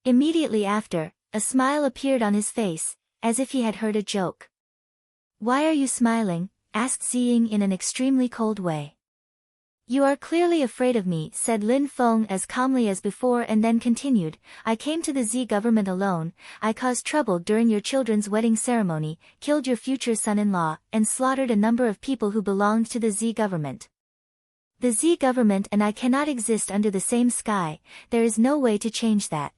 Immediately after, a smile appeared on his face, as if he had heard a joke. Why are you smiling? Asked Ziying in an extremely cold way. You are clearly afraid of me, said Lin Feng as calmly as before and then continued, I came to the Z government alone, I caused trouble during your children's wedding ceremony, killed your future son-in-law, and slaughtered a number of people who belonged to the Z government. The Z government and I cannot exist under the same sky, there is no way to change that.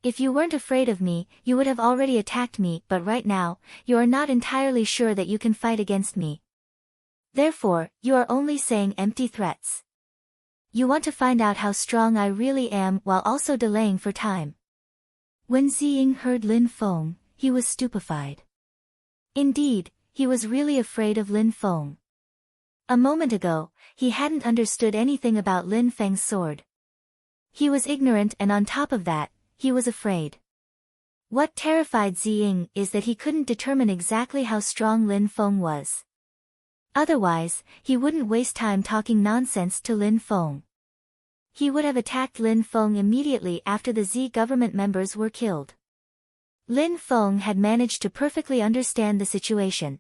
If you weren't afraid of me, you would have already attacked me, but right now, you are not entirely sure that you can fight against me. Therefore, you are only saying empty threats. You want to find out how strong I really am while also delaying for time. When Ziying heard Lin Feng, he was stupefied. Indeed, he was really afraid of Lin Feng. A moment ago, he hadn't understood anything about Lin Feng's sword. He was ignorant and on top of that, he was afraid. What terrified Ziying is that he couldn't determine exactly how strong Lin Feng was. Otherwise, he wouldn't waste time talking nonsense to Lin Feng. He would have attacked Lin Feng immediately after the Z government members were killed. Lin Feng had managed to perfectly understand the situation.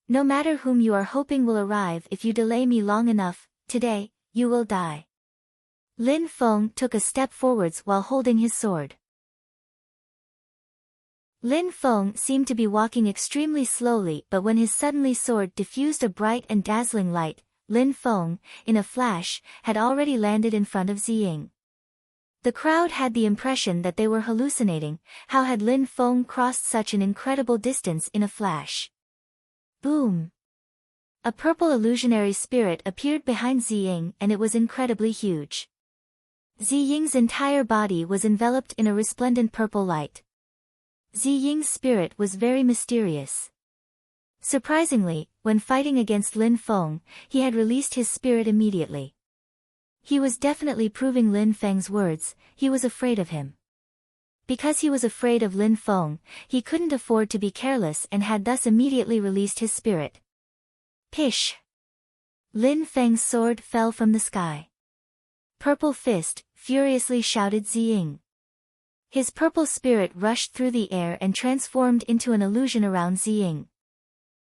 No matter whom you are hoping will arrive if you delay me long enough, today, you will die. Lin Feng took a step forwards while holding his sword. Lin Feng seemed to be walking extremely slowly, but when his suddenly sword diffused a bright and dazzling light, Lin Feng, in a flash, had already landed in front of Ziying. The crowd had the impression that they were hallucinating, how had Lin Feng crossed such an incredible distance in a flash? Boom! A purple illusionary spirit appeared behind Ziying and it was incredibly huge. Ziying's entire body was enveloped in a resplendent purple light. Ziying's spirit was very mysterious. Surprisingly, when fighting against Lin Feng, he had released his spirit immediately. He was definitely proving Lin Feng's words, he was afraid of him. Because he was afraid of Lin Feng, he couldn't afford to be careless and had thus immediately released his spirit. Pish! Lin Feng's sword fell from the sky. Purple Fist, furiously shouted Ziying. His purple spirit rushed through the air and transformed into an illusion around Ziying.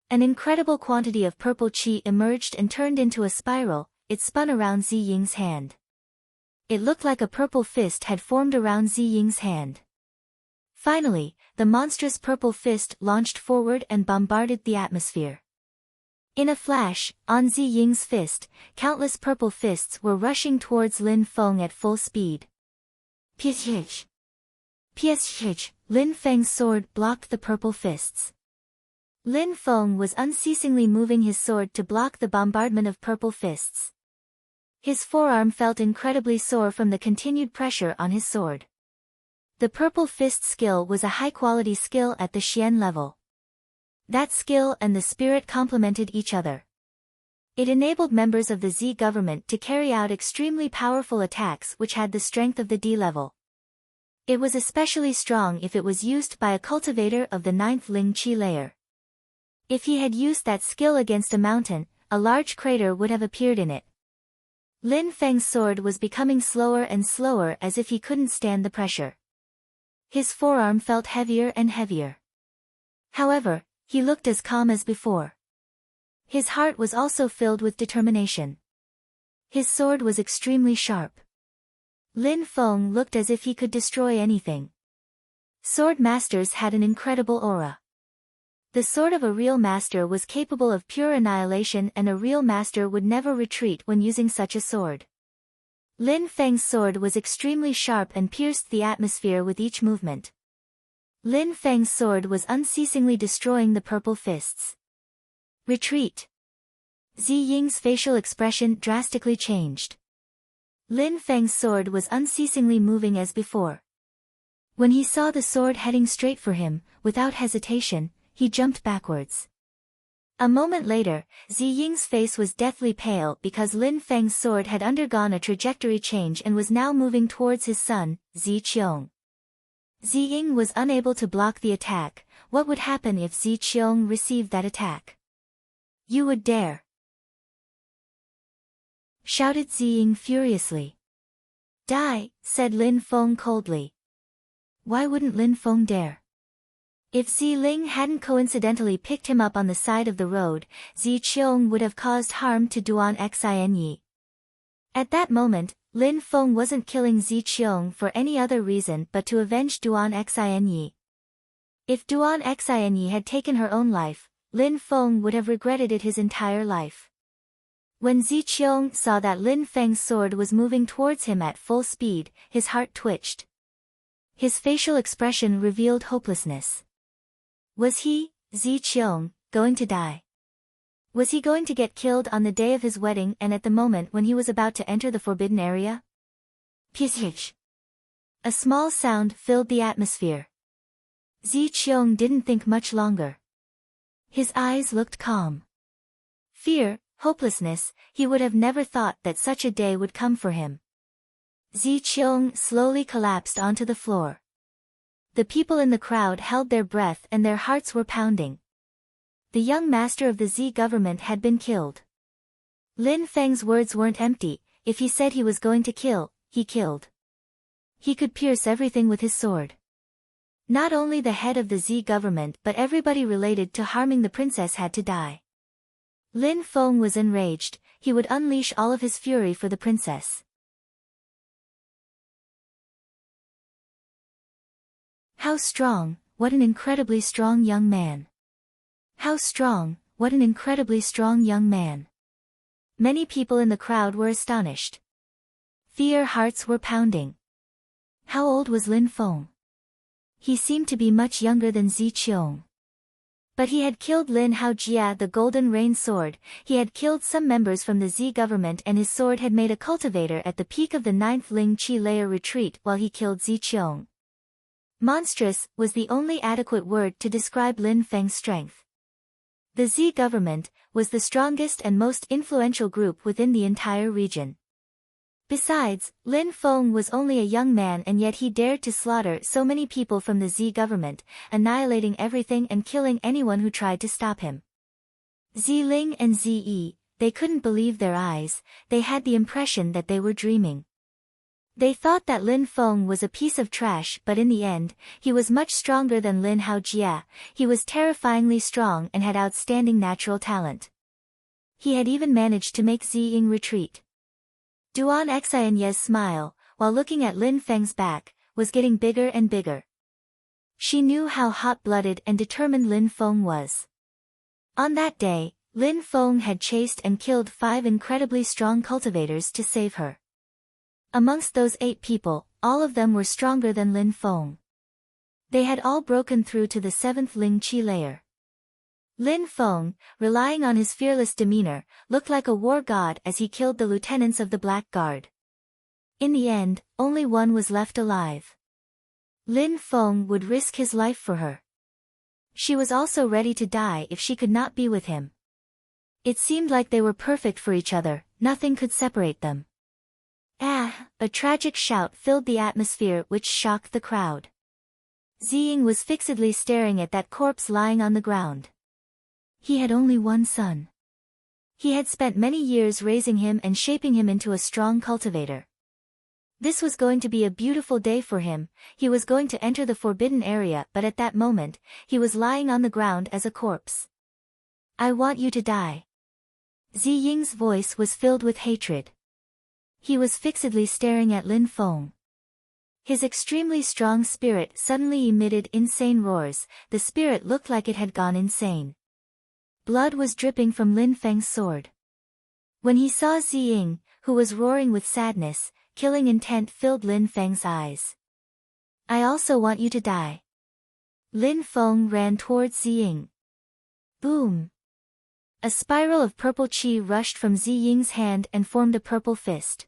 An incredible quantity of purple qi emerged and turned into a spiral, it spun around Zi Ying's hand. It looked like a purple fist had formed around Zi Ying's hand. Finally, the monstrous purple fist launched forward and bombarded the atmosphere. In a flash, on Zi Ying's fist, countless purple fists were rushing towards Lin Feng at full speed. Psh! Lin Feng's sword blocked the purple fists. Lin Feng was unceasingly moving his sword to block the bombardment of purple fists. His forearm felt incredibly sore from the continued pressure on his sword. The purple fist skill was a high-quality skill at the Xian level. That skill and the spirit complemented each other. It enabled members of the Z government to carry out extremely powerful attacks which had the strength of the D level. It was especially strong if it was used by a cultivator of the 9th Ling Qi layer. If he had used that skill against a mountain, a large crater would have appeared in it. Lin Feng's sword was becoming slower and slower as if he couldn't stand the pressure. His forearm felt heavier and heavier. However, he looked as calm as before. His heart was also filled with determination. His sword was extremely sharp. Lin Feng looked as if he could destroy anything. Sword masters had an incredible aura. The sword of a real master was capable of pure annihilation, and a real master would never retreat when using such a sword. Lin Feng's sword was extremely sharp and pierced the atmosphere with each movement. Lin Feng's sword was unceasingly destroying the purple fists. Retreat! Zi Ying's facial expression drastically changed. Lin Feng's sword was unceasingly moving as before. When he saw the sword heading straight for him, without hesitation, he jumped backwards. A moment later, Zi Ying's face was deathly pale because Lin Feng's sword had undergone a trajectory change and was now moving towards his son, Zi Qiong. Zi Ying was unable to block the attack. What would happen if Zi Qiong received that attack? You would dare! Shouted Zi Ying furiously. Die, said Lin Feng coldly. Why wouldn't Lin Feng dare? If Zi Ling hadn't coincidentally picked him up on the side of the road, Zi Qiong would have caused harm to Duan Xinyi. At that moment, Lin Feng wasn't killing Zi Qiong for any other reason but to avenge Duan Xinyi. If Duan Xinyi had taken her own life, Lin Feng would have regretted it his entire life. When Zi Qiong saw that Lin Feng's sword was moving towards him at full speed, his heart twitched. His facial expression revealed hopelessness. Was he, Zi Qiong, going to die? Was he going to get killed on the day of his wedding and at the moment when he was about to enter the forbidden area? Psh! A small sound filled the atmosphere. Zi Qiong didn't think much longer. His eyes looked calm. Fear, hopelessness, he would have never thought that such a day would come for him. Zi Qiong slowly collapsed onto the floor. The people in the crowd held their breath and their hearts were pounding. The young master of the Z government had been killed. Lin Feng's words weren't empty. If he said he was going to kill, he killed. He could pierce everything with his sword. Not only the head of the Z government but everybody related to harming the princess had to die. Lin Feng was enraged. He would unleash all of his fury for the princess. How strong, what an incredibly strong young man. How strong, what an incredibly strong young man. Many people in the crowd were astonished. Their hearts were pounding. How old was Lin Feng? He seemed to be much younger than Zi Qiong. But he had killed Lin Haojia, the Golden Rain Sword. He had killed some members from the Z government and his sword had made a cultivator at the peak of the 9th Ling Qi layer retreat while he killed Zi Qiong. Monstrous was the only adequate word to describe Lin Feng's strength. The Z government was the strongest and most influential group within the entire region. Besides, Lin Feng was only a young man and yet he dared to slaughter so many people from the Z government, annihilating everything and killing anyone who tried to stop him. Zi Ling and Zi Yi, they couldn't believe their eyes. They had the impression that they were dreaming. They thought that Lin Feng was a piece of trash, but in the end, he was much stronger than Lin Haojia. He was terrifyingly strong and had outstanding natural talent. He had even managed to make Ziying retreat. Duan Xinye's smile, while looking at Lin Feng's back, was getting bigger and bigger. She knew how hot-blooded and determined Lin Feng was. On that day, Lin Feng had chased and killed 5 incredibly strong cultivators to save her. Amongst those 8 people, all of them were stronger than Lin Feng. They had all broken through to the 7th Ling Qi layer. Lin Feng, relying on his fearless demeanor, looked like a war god as he killed the lieutenants of the Black Guard. In the end, only one was left alive. Lin Feng would risk his life for her. She was also ready to die if she could not be with him. It seemed like they were perfect for each other, nothing could separate them. Ah! A tragic shout filled the atmosphere which shocked the crowd. Ziying was fixedly staring at that corpse lying on the ground. He had only one son. He had spent many years raising him and shaping him into a strong cultivator. This was going to be a beautiful day for him. He was going to enter the forbidden area, but at that moment, he was lying on the ground as a corpse. I want you to die. Ziying's voice was filled with hatred. He was fixedly staring at Lin Feng. His extremely strong spirit suddenly emitted insane roars. The spirit looked like it had gone insane. Blood was dripping from Lin Feng's sword. When he saw Ziying, who was roaring with sadness, killing intent filled Lin Feng's eyes. I also want you to die. Lin Feng ran towards Ziying. Boom! A spiral of purple qi rushed from Ziying's hand and formed a purple fist.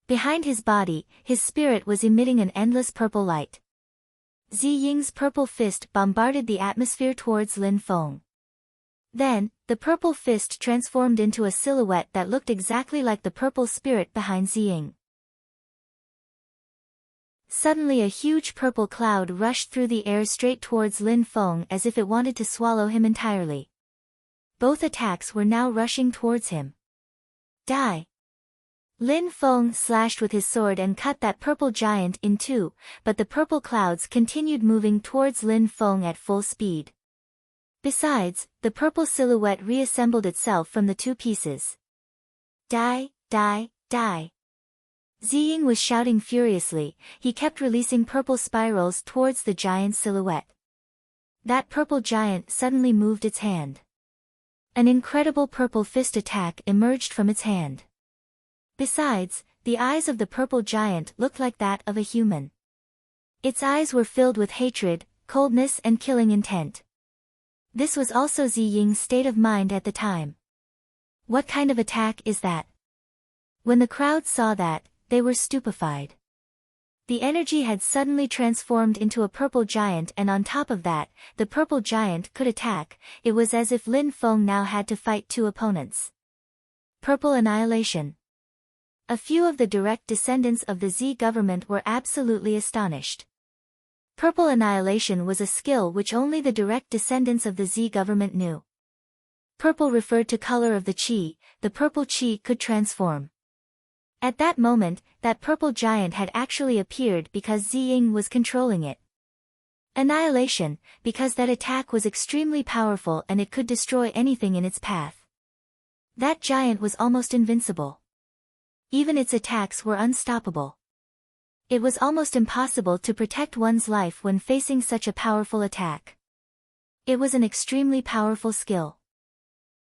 Behind his body, his spirit was emitting an endless purple light. Ziying's purple fist bombarded the atmosphere towards Lin Feng. Then, the purple fist transformed into a silhouette that looked exactly like the purple spirit behind Ziying. Suddenly a huge purple cloud rushed through the air straight towards Lin Feng as if it wanted to swallow him entirely. Both attacks were now rushing towards him. Die! Lin Feng slashed with his sword and cut that purple giant in two, but the purple clouds continued moving towards Lin Feng at full speed. Besides, the purple silhouette reassembled itself from the 2 pieces. Die, die, die. Ziying was shouting furiously. He kept releasing purple spirals towards the giant silhouette. That purple giant suddenly moved its hand. An incredible purple fist attack emerged from its hand. Besides, the eyes of the purple giant looked like that of a human. Its eyes were filled with hatred, coldness and killing intent. This was also Ziying's state of mind at the time. What kind of attack is that? When the crowd saw that, they were stupefied. The energy had suddenly transformed into a purple giant, and on top of that, the purple giant could attack. It was as if Lin Feng now had to fight 2 opponents. Purple Annihilation. A few of the direct descendants of the Z government were absolutely astonished. Purple Annihilation was a skill which only the direct descendants of the Z government knew. Purple referred to color of the qi. The purple qi could transform. At that moment, that purple giant had actually appeared because Ziying was controlling it. Annihilation, because that attack was extremely powerful and it could destroy anything in its path. That giant was almost invincible. Even its attacks were unstoppable. It was almost impossible to protect one's life when facing such a powerful attack. It was an extremely powerful skill.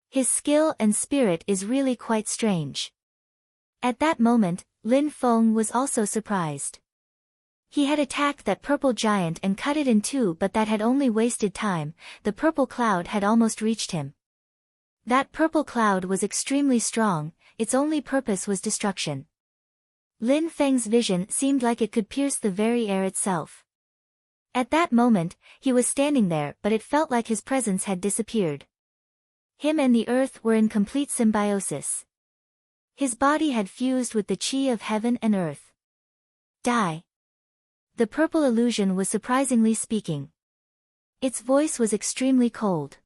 His skill and spirit is really quite strange. At that moment, Lin Feng was also surprised. He had attacked that purple giant and cut it in 2, but that had only wasted time. The purple cloud had almost reached him. That purple cloud was extremely strong, its only purpose was destruction. Lin Feng's vision seemed like it could pierce the very air itself. At that moment, he was standing there, but it felt like his presence had disappeared. Him and the earth were in complete symbiosis. His body had fused with the qi of heaven and earth. Die! The purple illusion was surprisingly speaking. Its voice was extremely cold.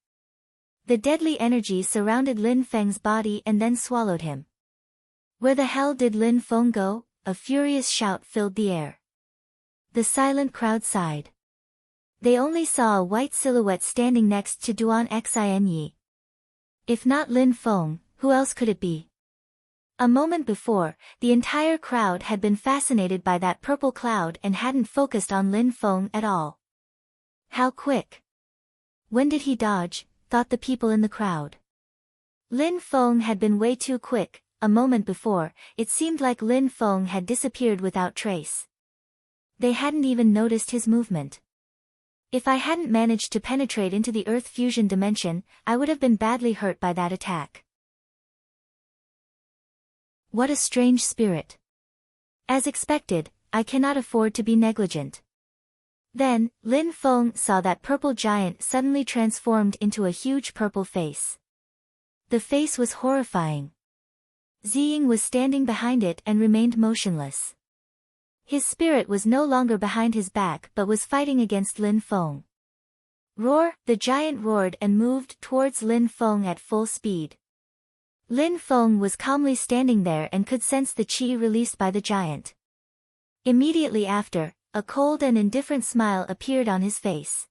The deadly energy surrounded Lin Feng's body and then swallowed him. Where the hell did Lin Feng go? A furious shout filled the air. The silent crowd sighed. They only saw a white silhouette standing next to Duan Xinye. If not Lin Feng, Who else could it be? A moment before, the entire crowd had been fascinated by that purple cloud and hadn't focused on Lin Feng at all. How quick! When did he dodge? Thought the people in the crowd. Lin Feng had been way too quick. A moment before, it seemed like Lin Feng had disappeared without trace. They hadn't even noticed his movement. If I hadn't managed to penetrate into the Earth fusion dimension, I would have been badly hurt by that attack. What a strange spirit. As expected, I cannot afford to be negligent. Then, Lin Feng saw that purple giant suddenly transformed into a huge purple face. The face was horrifying. Ziying was standing behind it and remained motionless. His spirit was no longer behind his back but was fighting against Lin Feng. Roar! The giant roared and moved towards Lin Feng at full speed. Lin Feng was calmly standing there and could sense the qi released by the giant. Immediately after, a cold and indifferent smile appeared on his face.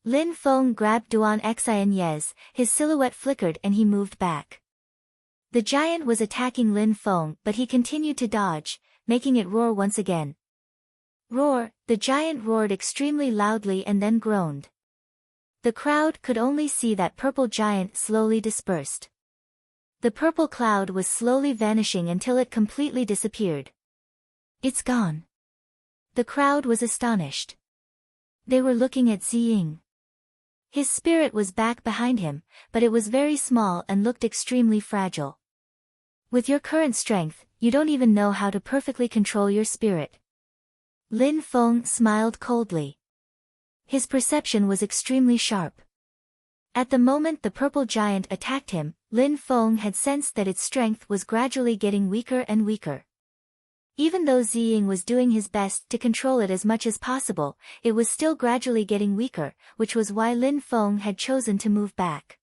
Lin Feng grabbed Duan Xianyes, his silhouette flickered and he moved back. The giant was attacking Lin Feng but he continued to dodge, making it roar once again. Roar! The giant roared extremely loudly and then groaned. The crowd could only see that purple giant slowly dispersed. The purple cloud was slowly vanishing until it completely disappeared. It's gone. The crowd was astonished. They were looking at Ziying. His spirit was back behind him, but it was very small and looked extremely fragile. With your current strength, you don't even know how to perfectly control your spirit. Lin Feng smiled coldly. His perception was extremely sharp. At the moment the purple giant attacked him, Lin Feng had sensed that its strength was gradually getting weaker and weaker. Even though Ziying was doing his best to control it as much as possible, it was still gradually getting weaker, which was why Lin Feng had chosen to move back.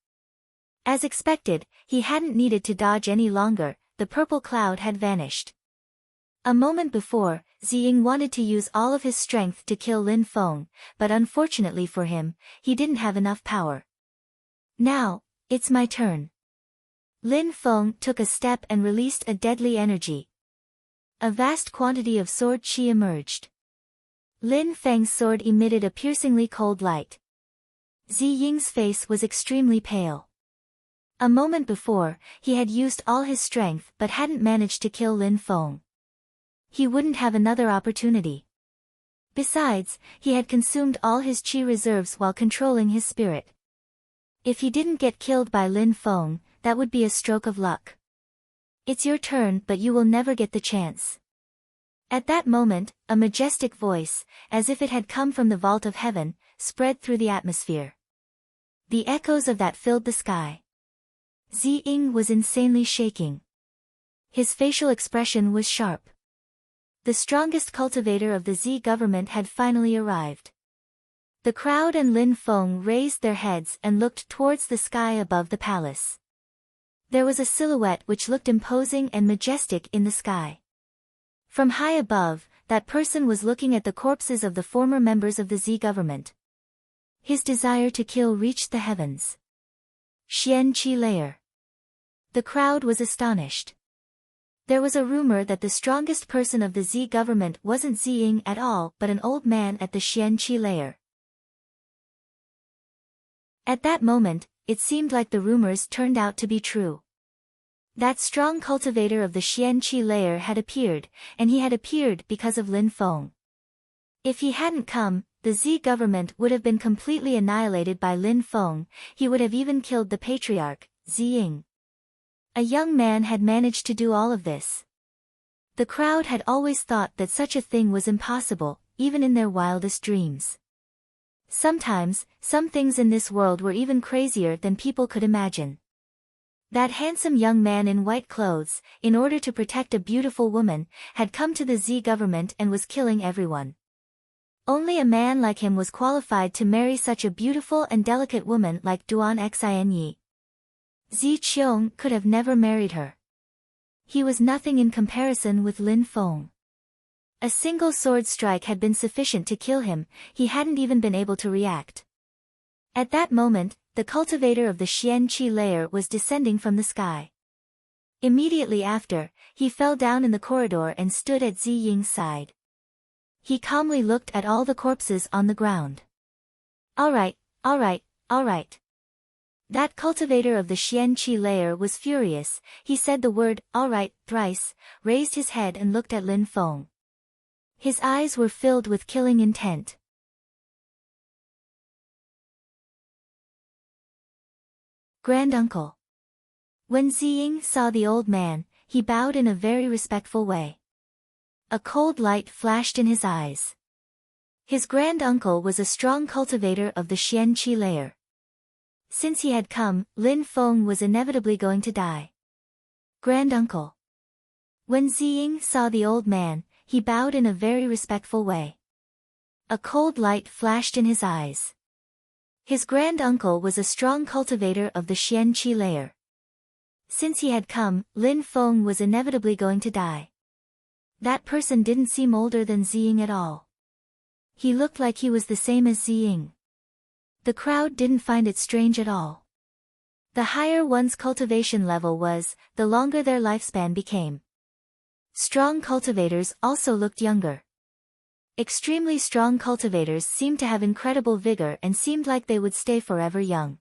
As expected, he hadn't needed to dodge any longer, the purple cloud had vanished. A moment before, Ziying wanted to use all of his strength to kill Lin Feng, but unfortunately for him, he didn't have enough power. Now, it's my turn. Lin Feng took a step and released a deadly energy. A vast quantity of sword qi emerged. Lin Feng's sword emitted a piercingly cold light. Ziying's face was extremely pale. A moment before, he had used all his strength but hadn't managed to kill Lin Feng. He wouldn't have another opportunity. Besides, he had consumed all his qi reserves while controlling his spirit. If he didn't get killed by Lin Feng, that would be a stroke of luck. It's your turn but you will never get the chance. At that moment, a majestic voice, as if it had come from the vault of heaven, spread through the atmosphere. The echoes of that filled the sky. Ziying was insanely shaking. His facial expression was sharp. The strongest cultivator of the Z government had finally arrived. The crowd and Lin Feng raised their heads and looked towards the sky above the palace. There was a silhouette which looked imposing and majestic in the sky. From high above, that person was looking at the corpses of the former members of the Z government. His desire to kill reached the heavens. Zun Qi layer. The crowd was astonished. There was a rumor that the strongest person of the Z government wasn't Ziying at all but an old man at the Zun Qi layer. At that moment, it seemed like the rumors turned out to be true. That strong cultivator of the Zun Qi layer had appeared, and he had appeared because of Lin Feng. If he hadn't come, the Z government would have been completely annihilated by Lin Feng, he would have even killed the patriarch, Ziying. A young man had managed to do all of this. The crowd had always thought that such a thing was impossible, even in their wildest dreams. Sometimes, some things in this world were even crazier than people could imagine. That handsome young man in white clothes, in order to protect a beautiful woman, had come to the Z government and was killing everyone. Only a man like him was qualified to marry such a beautiful and delicate woman like Duan Xinyi. Zi Qiong could have never married her. He was nothing in comparison with Lin Feng. A single sword strike had been sufficient to kill him, he hadn't even been able to react. At that moment, the cultivator of the Zun Qi layer was descending from the sky. Immediately after, he fell down in the corridor and stood at Zhi Ying's side. He calmly looked at all the corpses on the ground. Alright, alright, alright. That cultivator of the Zun Qi layer was furious. He said the word, alright, thrice, raised his head and looked at Lin Feng. His eyes were filled with killing intent. Granduncle. When Ziying saw the old man, he bowed in a very respectful way. A cold light flashed in his eyes. His granduncle was a strong cultivator of the Zun Qi layer. Since he had come, Lin Feng was inevitably going to die. Granduncle. When Ziying saw the old man, he bowed in a very respectful way. A cold light flashed in his eyes. His granduncle was a strong cultivator of the Zun Qi layer. Since he had come, Lin Feng was inevitably going to die. That person didn't seem older than Ziying at all. He looked like he was the same as Ziying. The crowd didn't find it strange at all. The higher one's cultivation level was, the longer their lifespan became. Strong cultivators also looked younger. Extremely strong cultivators seemed to have incredible vigor and seemed like they would stay forever young.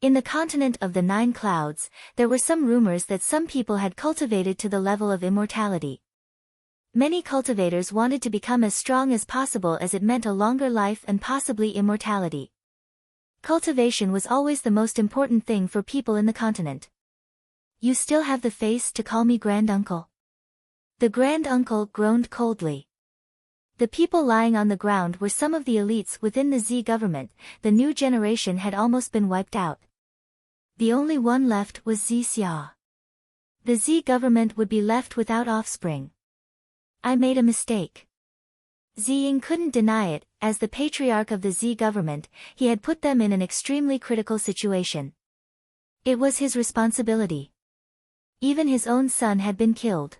In the continent of the 9 clouds, there were some rumors that some people had cultivated to the level of immortality. Many cultivators wanted to become as strong as possible as it meant a longer life and possibly immortality. Cultivation was always the most important thing for people in the continent. You still have the face to call me granduncle? The granduncle groaned coldly. The people lying on the ground were some of the elites within the Z government. The new generation had almost been wiped out. The only one left was Z Xia. The Z government would be left without offspring. I made a mistake. Ziying couldn't deny it. As the patriarch of the Z government, he had put them in an extremely critical situation. It was his responsibility. Even his own son had been killed.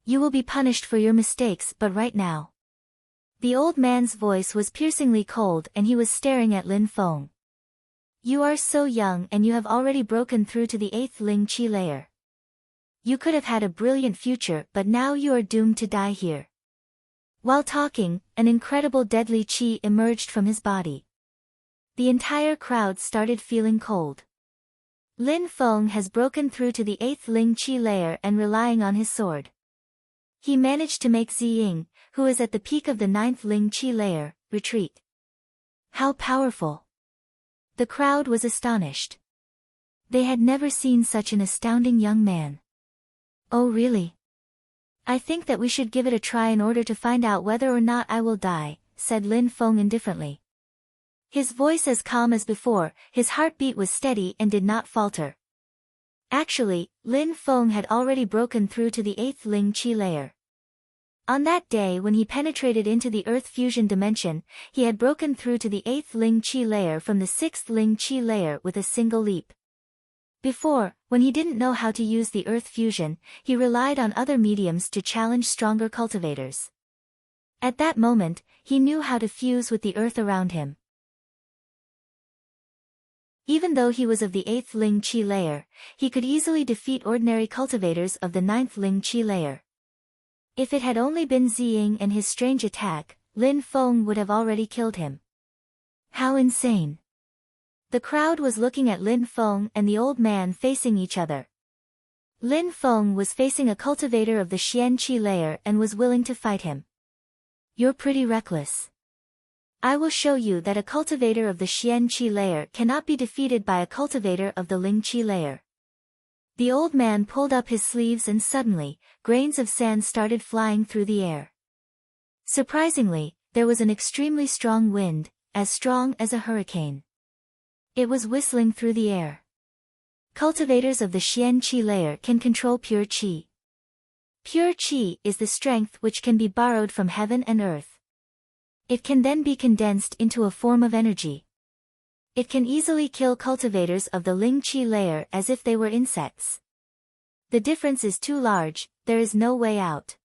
You will be punished for your mistakes, but right now. The old man's voice was piercingly cold and he was staring at Lin Feng. You are so young and you have already broken through to the 8th Ling Qi layer. You could have had a brilliant future, but now you are doomed to die here. While talking, an incredible deadly qi emerged from his body. The entire crowd started feeling cold. Lin Feng has broken through to the 8th Ling Qi layer and relying on his sword. He managed to make Ziying, who is at the peak of the 9th Ling Qi layer, retreat. How powerful! The crowd was astonished. They had never seen such an astounding young man. Oh really? I think that we should give it a try in order to find out whether or not I will die, said Lin Feng indifferently. His voice as calm as before, his heartbeat was steady and did not falter. Actually, Lin Feng had already broken through to the 8th Ling Qi layer. On that day when he penetrated into the Earth fusion dimension, he had broken through to the 8th Ling Qi layer from the 6th Ling Qi layer with a single leap. Before, when he didn't know how to use the Earth fusion, he relied on other mediums to challenge stronger cultivators. At that moment, he knew how to fuse with the Earth around him. Even though he was of the 8th Ling Qi layer, he could easily defeat ordinary cultivators of the 9th Ling Qi layer. If it had only been Ziying and his strange attack, Lin Feng would have already killed him. How insane! The crowd was looking at Lin Feng and the old man facing each other. Lin Feng was facing a cultivator of the Zun Qi layer and was willing to fight him. You're pretty reckless. I will show you that a cultivator of the Zun Qi layer cannot be defeated by a cultivator of the Ling Qi layer. The old man pulled up his sleeves and suddenly, grains of sand started flying through the air. Surprisingly, there was an extremely strong wind, as strong as a hurricane. It was whistling through the air. Cultivators of the Zun Qi layer can control pure qi. Pure qi is the strength which can be borrowed from heaven and earth. It can then be condensed into a form of energy. It can easily kill cultivators of the Ling Qi layer as if they were insects. The difference is too large, there is no way out.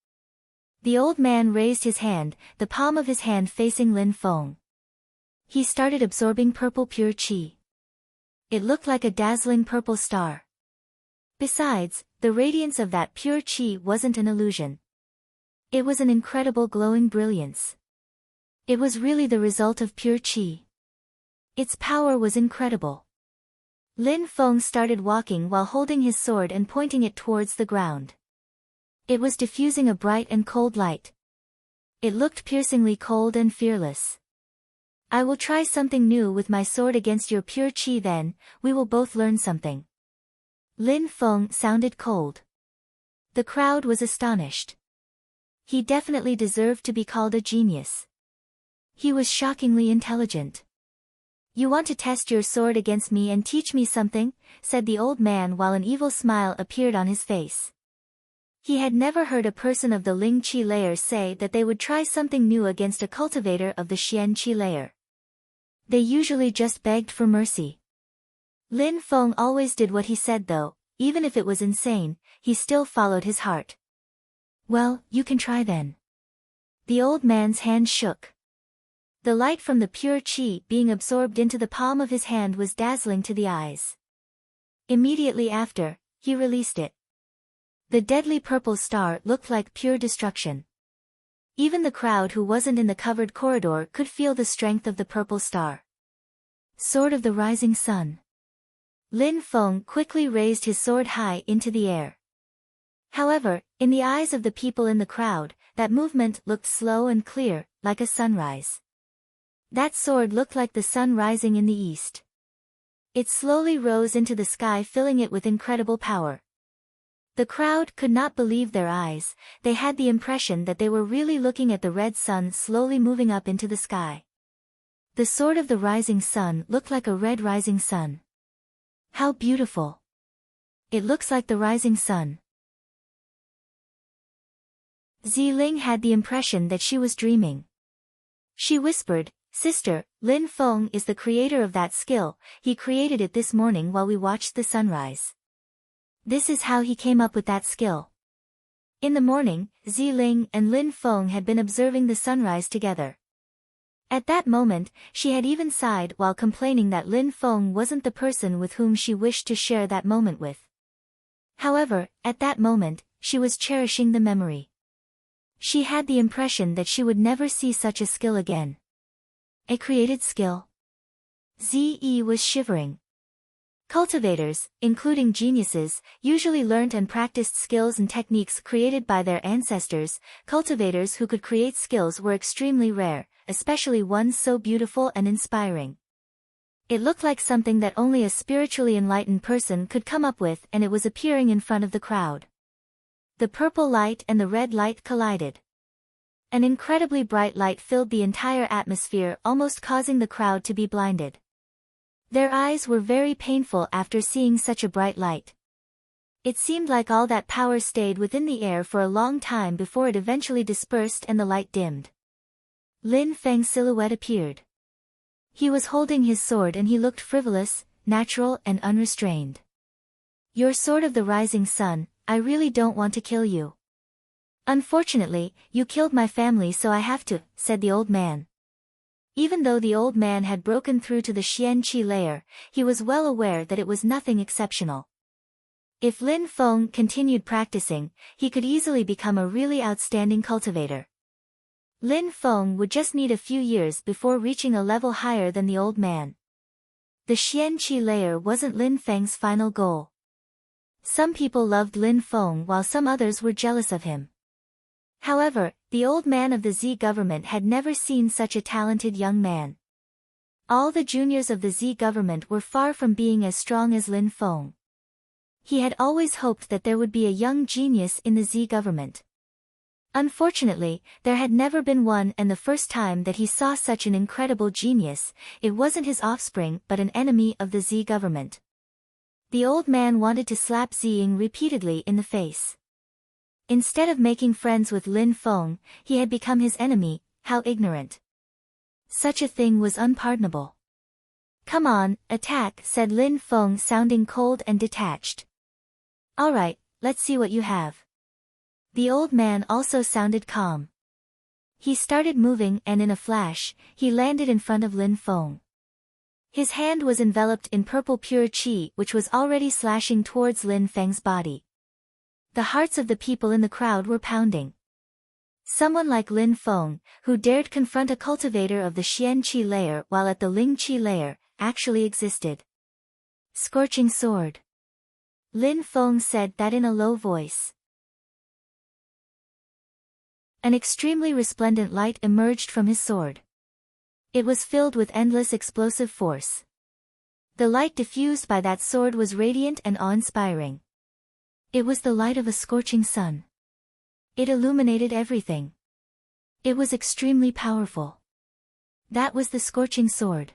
The old man raised his hand, the palm of his hand facing Lin Feng. He started absorbing purple pure qi. It looked like a dazzling purple star. Besides, the radiance of that pure qi wasn't an illusion. It was an incredible glowing brilliance. It was really the result of pure qi. Its power was incredible. Lin Feng started walking while holding his sword and pointing it towards the ground. It was diffusing a bright and cold light. It looked piercingly cold and fearless. I will try something new with my sword against your pure qi, then we will both learn something. Lin Feng sounded cold. The crowd was astonished. He definitely deserved to be called a genius. He was shockingly intelligent. You want to test your sword against me and teach me something? Said the old man while an evil smile appeared on his face. He had never heard a person of the Ling Qi layer say that they would try something new against a cultivator of the Xian Qi layer. They usually just begged for mercy. Lin Feng always did what he said though, even if it was insane, he still followed his heart. Well, you can try then. The old man's hand shook. The light from the pure qi being absorbed into the palm of his hand was dazzling to the eyes. Immediately after, he released it. The deadly purple star looked like pure destruction. Even the crowd who wasn't in the covered corridor could feel the strength of the purple star. Sword of the Rising Sun. Lin Feng quickly raised his sword high into the air. However, in the eyes of the people in the crowd, that movement looked slow and clear, like a sunrise. That sword looked like the sun rising in the east. It slowly rose into the sky, filling it with incredible power. The crowd could not believe their eyes. They had the impression that they were really looking at the red sun slowly moving up into the sky. The sword of the rising sun looked like a red rising sun. How beautiful! It looks like the rising sun. Ziling had the impression that she was dreaming. She whispered, "Sister, Lin Feng is the creator of that skill. He created it this morning while we watched the sunrise. This is how he came up with that skill." In the morning, Ziling and Lin Feng had been observing the sunrise together. At that moment, she had even sighed while complaining that Lin Feng wasn't the person with whom she wished to share that moment with. However, at that moment, she was cherishing the memory. She had the impression that she would never see such a skill again. A created skill? Zi was shivering. Cultivators, including geniuses, usually learnt and practiced skills and techniques created by their ancestors. Cultivators who could create skills were extremely rare, especially ones so beautiful and inspiring. It looked like something that only a spiritually enlightened person could come up with, and it was appearing in front of the crowd. The purple light and the red light collided. An incredibly bright light filled the entire atmosphere, almost causing the crowd to be blinded. Their eyes were very painful after seeing such a bright light. It seemed like all that power stayed within the air for a long time before it eventually dispersed and the light dimmed. Lin Feng's silhouette appeared. He was holding his sword and he looked frivolous, natural and unrestrained. "Your sword of the rising sun, I really don't want to kill you. Unfortunately, you killed my family, so I have to," said the old man. Even though the old man had broken through to the Xian Qi layer, he was well aware that it was nothing exceptional. If Lin Feng continued practicing, he could easily become a really outstanding cultivator. Lin Feng would just need a few years before reaching a level higher than the old man. The Xian Qi layer wasn't Lin Feng's final goal. Some people loved Lin Feng while some others were jealous of him. However, the old man of the Z government had never seen such a talented young man. All the juniors of the Z government were far from being as strong as Lin Feng. He had always hoped that there would be a young genius in the Z government. Unfortunately, there had never been one, and the first time that he saw such an incredible genius, it wasn't his offspring but an enemy of the Z government. The old man wanted to slap Ziying repeatedly in the face. Instead of making friends with Lin Feng, he had become his enemy. How ignorant. Such a thing was unpardonable. "Come on, attack," said Lin Feng, sounding cold and detached. "Alright, let's see what you have." The old man also sounded calm. He started moving and in a flash, he landed in front of Lin Feng. His hand was enveloped in purple pure qi which was already slashing towards Lin Feng's body. The hearts of the people in the crowd were pounding. Someone like Lin Feng, who dared confront a cultivator of the Zun Qi layer while at the Ling Qi layer, actually existed. Scorching sword. Lin Feng said that in a low voice. An extremely resplendent light emerged from his sword. It was filled with endless explosive force. The light diffused by that sword was radiant and awe-inspiring. It was the light of a scorching sun. It illuminated everything. It was extremely powerful. That was the scorching sword.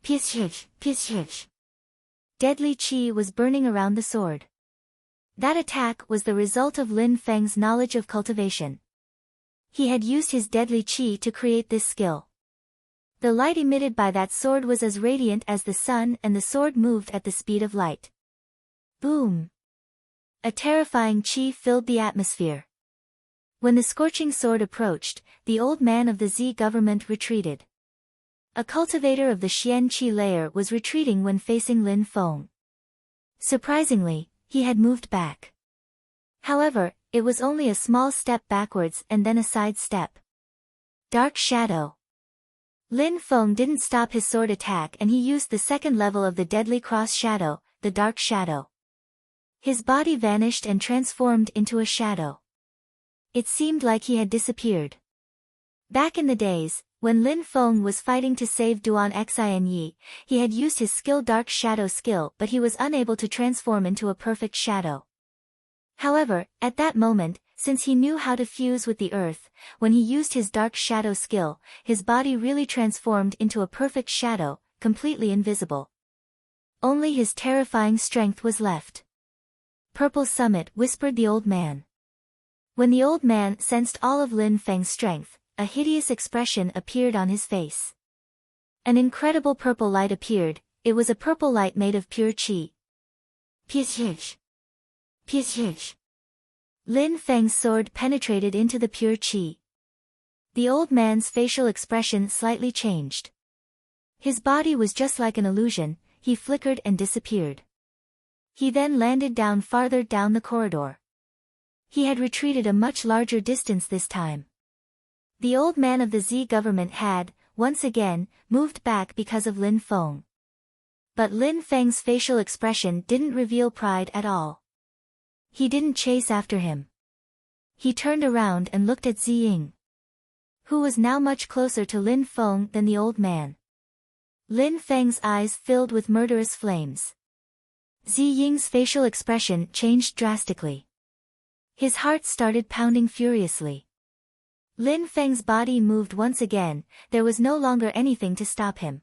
Pish, pish. Deadly qi was burning around the sword. That attack was the result of Lin Feng's knowledge of cultivation. He had used his deadly qi to create this skill. The light emitted by that sword was as radiant as the sun, and the sword moved at the speed of light. Boom! A terrifying qi filled the atmosphere. When the scorching sword approached, the old man of the Z government retreated. A cultivator of the Zun Qi layer was retreating when facing Lin Feng. Surprisingly, he had moved back. However, it was only a small step backwards and then a side step. Dark Shadow. Lin Feng didn't stop his sword attack and he used the second level of the deadly cross shadow, the Dark Shadow. His body vanished and transformed into a shadow. It seemed like he had disappeared. Back in the days, when Lin Feng was fighting to save Duan Xinyi, he had used his skill Dark Shadow skill, but he was unable to transform into a perfect shadow. However, at that moment, since he knew how to fuse with the earth, when he used his Dark Shadow skill, his body really transformed into a perfect shadow, completely invisible. Only his terrifying strength was left. Purple Summit, whispered the old man. When the old man sensed all of Lin Feng's strength, a hideous expression appeared on his face. An incredible purple light appeared. It was a purple light made of pure qi. Pish. Lin Feng's sword penetrated into the pure qi. The old man's facial expression slightly changed. His body was just like an illusion, he flickered and disappeared. He then landed down farther down the corridor. He had retreated a much larger distance this time. The old man of the Z government had, once again, moved back because of Lin Feng. But Lin Feng's facial expression didn't reveal pride at all. He didn't chase after him. He turned around and looked at Ziying, who was now much closer to Lin Feng than the old man. Lin Feng's eyes filled with murderous flames. Ziying's facial expression changed drastically. His heart started pounding furiously. Lin Feng's body moved once again, there was no longer anything to stop him.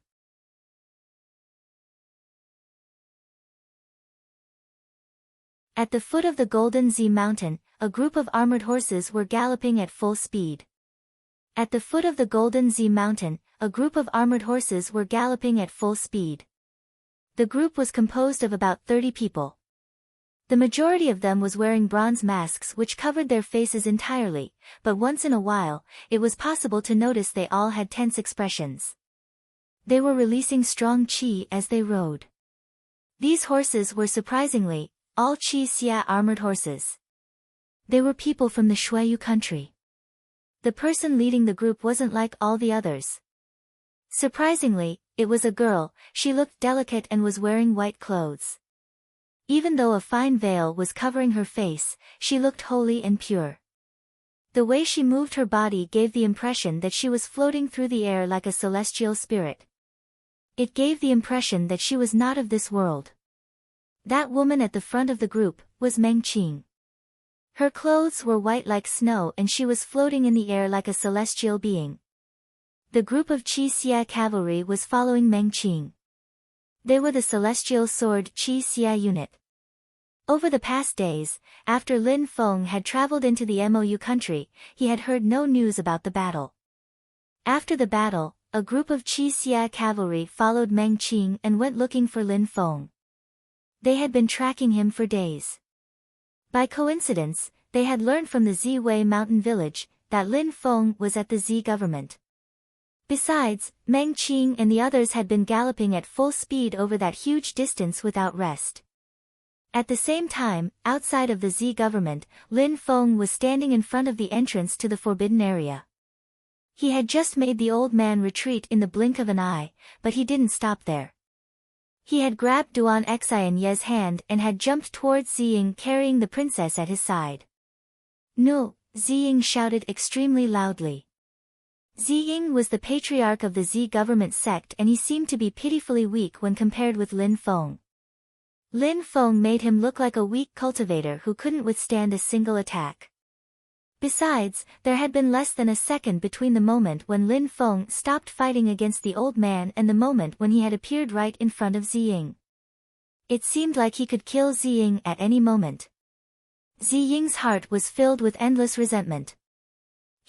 At the foot of the Golden Z Mountain, a group of armored horses were galloping at full speed. At the foot of the Golden Z Mountain, a group of armored horses were galloping at full speed. The group was composed of about 30 people. The majority of them was wearing bronze masks which covered their faces entirely, but once in a while, it was possible to notice they all had tense expressions. They were releasing strong qi as they rode. These horses were surprisingly, all Qi Xia armored horses. They were people from the Shuiyu country. The person leading the group wasn't like all the others. Surprisingly, it was a girl, she looked delicate and was wearing white clothes. Even though a fine veil was covering her face, she looked holy and pure. The way she moved her body gave the impression that she was floating through the air like a celestial spirit. It gave the impression that she was not of this world. That woman at the front of the group was Meng Qing. Her clothes were white like snow and she was floating in the air like a celestial being. The group of Qi Xia cavalry was following Meng Qing. They were the celestial sword Qi Xia unit. Over the past days, after Lin Feng had traveled into the Mou country, he had heard no news about the battle. After the battle, a group of Qi Xia cavalry followed Meng Qing and went looking for Lin Feng. They had been tracking him for days. By coincidence, they had learned from the Ziwei mountain village that Lin Feng was at the Z government. Besides, Meng Qing and the others had been galloping at full speed over that huge distance without rest. At the same time, outside of the Z government, Feng was standing in front of the entrance to the forbidden area. He had just made the old man retreat in the blink of an eye, but he didn't stop there. He had grabbed Duan Xianye's hand and had jumped towards Ziying carrying the princess at his side. "No!" Ziying shouted extremely loudly. Ziying was the patriarch of the Z government sect and he seemed to be pitifully weak when compared with Feng. Feng made him look like a weak cultivator who couldn't withstand a single attack. Besides, there had been less than a second between the moment when Feng stopped fighting against the old man and the moment when he had appeared right in front of Ziying. It seemed like he could kill Ziying at any moment. Ziying's heart was filled with endless resentment.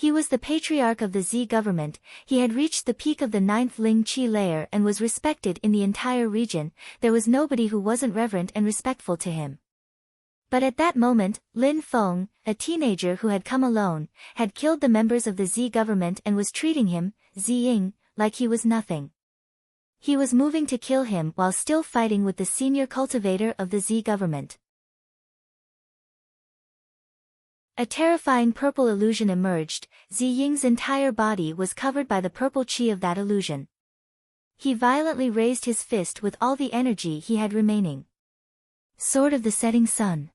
He was the patriarch of the Z government, he had reached the peak of the 9th Zun Qi layer and was respected in the entire region, there was nobody who wasn't reverent and respectful to him. But at that moment, Feng, a teenager who had come alone, had killed the members of the Z government and was treating him, Ziying, like he was nothing. He was moving to kill him while still fighting with the senior cultivator of the Z government. A terrifying purple illusion emerged, Ziying's entire body was covered by the purple qi of that illusion. He violently raised his fist with all the energy he had remaining. Sword of the setting sun.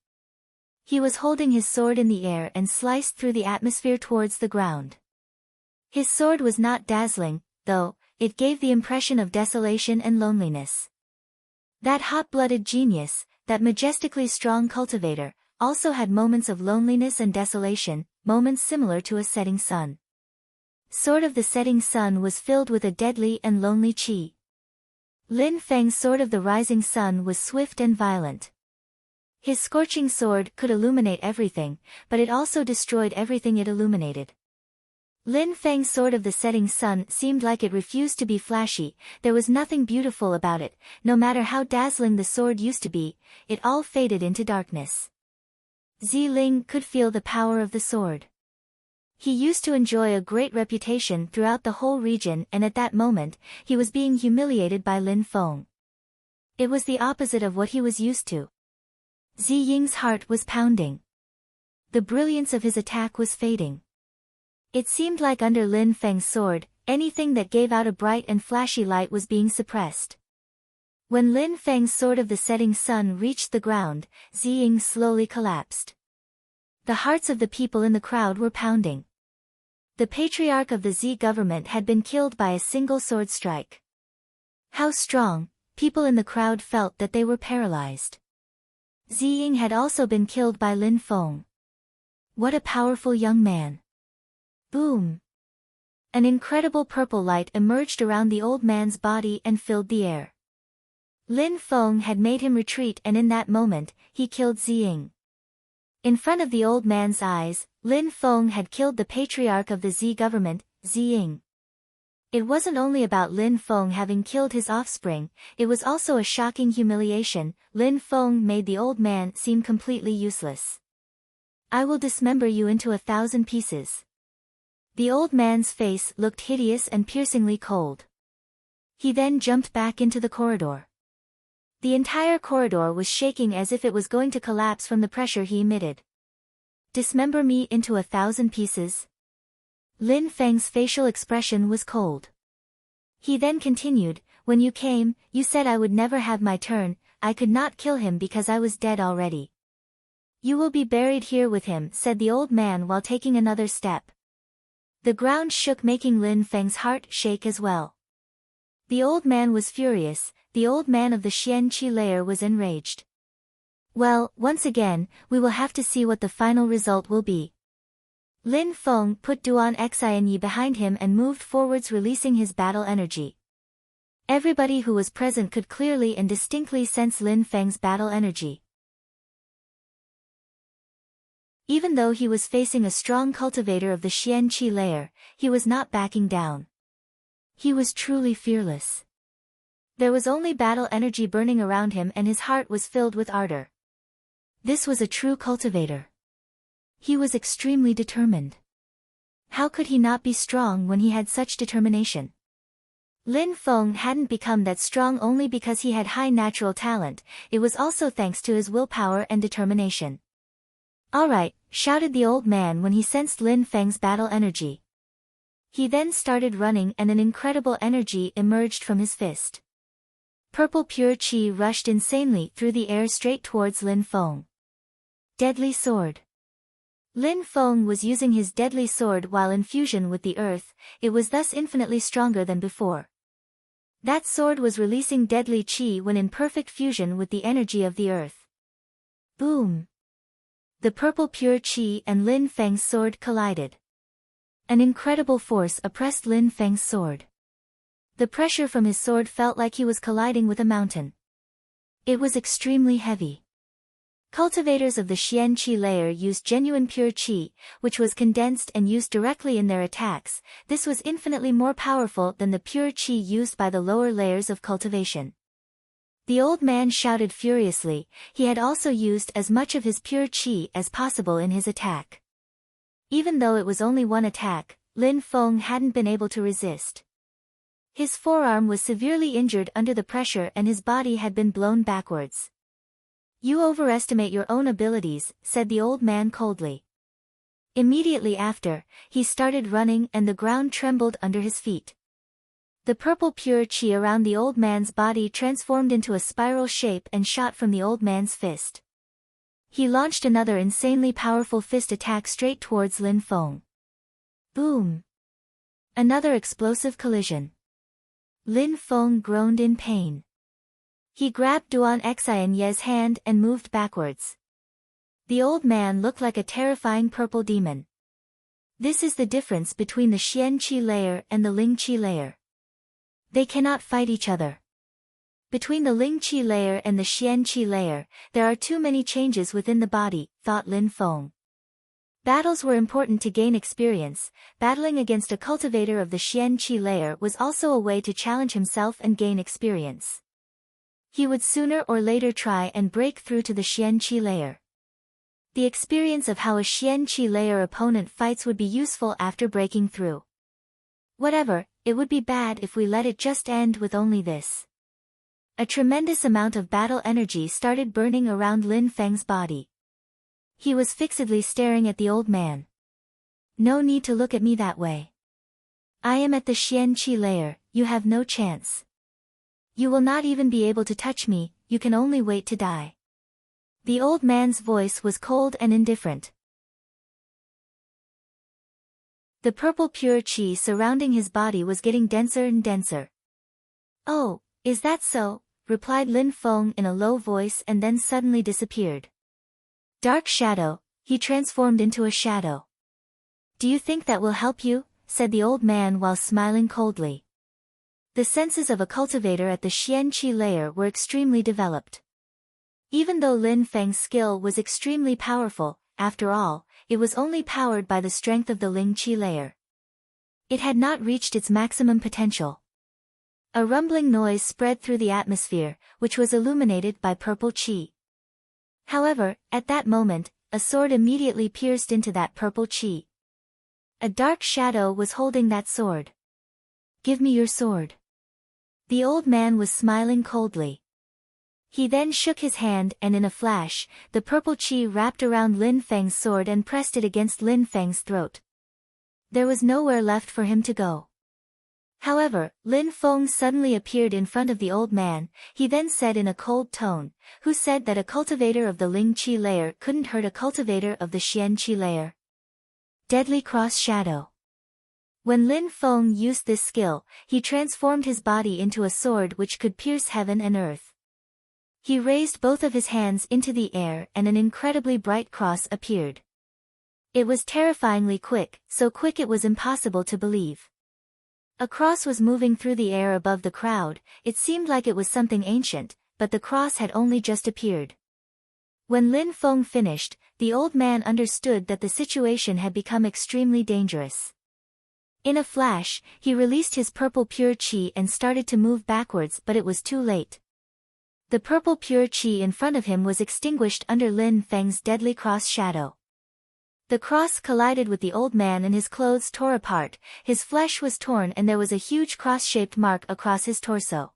He was holding his sword in the air and sliced through the atmosphere towards the ground. His sword was not dazzling, though, it gave the impression of desolation and loneliness. That hot-blooded genius, that majestically strong cultivator, also had moments of loneliness and desolation, moments similar to a setting sun. Sword of the setting sun was filled with a deadly and lonely qi. Feng's sword of the rising sun was swift and violent. His scorching sword could illuminate everything, but it also destroyed everything it illuminated. Feng's sword of the setting sun seemed like it refused to be flashy, there was nothing beautiful about it, no matter how dazzling the sword used to be, it all faded into darkness. Ziling could feel the power of the sword. He used to enjoy a great reputation throughout the whole region and at that moment, he was being humiliated by Feng. It was the opposite of what he was used to. Ziying's heart was pounding. The brilliance of his attack was fading. It seemed like under Feng's sword, anything that gave out a bright and flashy light was being suppressed. When Feng's sword of the setting sun reached the ground, Ziying slowly collapsed. The hearts of the people in the crowd were pounding. The patriarch of the Z government had been killed by a single sword strike. How strong, people in the crowd felt that they were paralyzed. Ziying had also been killed by Feng. What a powerful young man. Boom! An incredible purple light emerged around the old man's body and filled the air. Feng had made him retreat and in that moment, he killed Ziying. In front of the old man's eyes, Feng had killed the patriarch of the Z government, Ziying. It wasn't only about Feng having killed his offspring, it was also a shocking humiliation, Feng made the old man seem completely useless. I will dismember you into 1,000 pieces. The old man's face looked hideous and piercingly cold. He then jumped back into the corridor. The entire corridor was shaking as if it was going to collapse from the pressure he emitted. Dismember me into 1,000 pieces? Feng's facial expression was cold. He then continued, when you came, you said I would never have my turn, I could not kill him because I was dead already. You will be buried here with him, said the old man while taking another step. The ground shook making Feng's heart shake as well. The old man was furious, the old man of the Zun Qi layer was enraged. Well, once again, we will have to see what the final result will be. Feng put Duan Xianyi behind him and moved forwards releasing his battle energy. Everybody who was present could clearly and distinctly sense Feng's battle energy. Even though he was facing a strong cultivator of the Zun Qi layer, he was not backing down. He was truly fearless. There was only battle energy burning around him and his heart was filled with ardor. This was a true cultivator. He was extremely determined. How could he not be strong when he had such determination? Lin Feng hadn't become that strong only because he had high natural talent, it was also thanks to his willpower and determination. "Alright," shouted the old man when he sensed Lin Feng's battle energy. He then started running and an incredible energy emerged from his fist. Purple pure qi rushed insanely through the air straight towards Lin Feng. Deadly sword. Lin Feng was using his deadly sword while in fusion with the earth, it was thus infinitely stronger than before. That sword was releasing deadly qi when in perfect fusion with the energy of the earth. Boom! The purple pure qi and Lin Feng's sword collided. An incredible force oppressed Lin Feng's sword. The pressure from his sword felt like he was colliding with a mountain. It was extremely heavy. Cultivators of the Zun Qi layer used genuine pure qi, which was condensed and used directly in their attacks. This was infinitely more powerful than the pure qi used by the lower layers of cultivation. The old man shouted furiously, he had also used as much of his pure qi as possible in his attack. Even though it was only one attack, Lin Feng hadn't been able to resist. His forearm was severely injured under the pressure and his body had been blown backwards. "You overestimate your own abilities," said the old man coldly. Immediately after, he started running and the ground trembled under his feet. The purple pure qi around the old man's body transformed into a spiral shape and shot from the old man's fist. He launched another insanely powerful fist attack straight towards Lin Feng. Boom! Another explosive collision. Lin Feng groaned in pain. He grabbed Duan Xianye's hand and moved backwards. The old man looked like a terrifying purple demon. This is the difference between the Zun Qi layer and the Ling Qi layer. They cannot fight each other. Between the Ling Qi layer and the Zun Qi layer, there are too many changes within the body, thought Lin Feng. Battles were important to gain experience. Battling against a cultivator of the Zun Qi layer was also a way to challenge himself and gain experience. He would sooner or later try and break through to the Zun Qi layer. The experience of how a Zun Qi layer opponent fights would be useful after breaking through. Whatever, it would be bad if we let it just end with only this. A tremendous amount of battle energy started burning around Lin Feng's body. He was fixedly staring at the old man. "No need to look at me that way. I am at the Zun Qi layer, you have no chance. You will not even be able to touch me, you can only wait to die." The old man's voice was cold and indifferent. The purple pure qi surrounding his body was getting denser and denser. "Oh, is that so?" replied Lin Feng in a low voice and then suddenly disappeared. "Dark shadow," he transformed into a shadow. "Do you think that will help you?" said the old man while smiling coldly. The senses of a cultivator at the Zun Qi layer were extremely developed. Even though Lin Feng's skill was extremely powerful, after all, it was only powered by the strength of the Ling Qi layer. It had not reached its maximum potential. A rumbling noise spread through the atmosphere, which was illuminated by purple qi. However, at that moment, a sword immediately pierced into that purple qi. A dark shadow was holding that sword. "Give me your sword." The old man was smiling coldly. He then shook his hand and in a flash, the purple qi wrapped around Lin Feng's sword and pressed it against Lin Feng's throat. There was nowhere left for him to go. However, Lin Feng suddenly appeared in front of the old man. He then said in a cold tone, "Who said that a cultivator of the Ling Qi layer couldn't hurt a cultivator of the Zun Qi layer?" Deadly Cross Shadow. When Lin Feng used this skill, he transformed his body into a sword which could pierce heaven and earth. He raised both of his hands into the air and an incredibly bright cross appeared. It was terrifyingly quick, so quick it was impossible to believe. A cross was moving through the air above the crowd. It seemed like it was something ancient, but the cross had only just appeared. When Lin Feng finished, the old man understood that the situation had become extremely dangerous. In a flash, he released his purple pure qi and started to move backwards, but it was too late. The purple pure qi in front of him was extinguished under Lin Feng's deadly cross shadow. The cross collided with the old man and his clothes tore apart, his flesh was torn and there was a huge cross-shaped mark across his torso.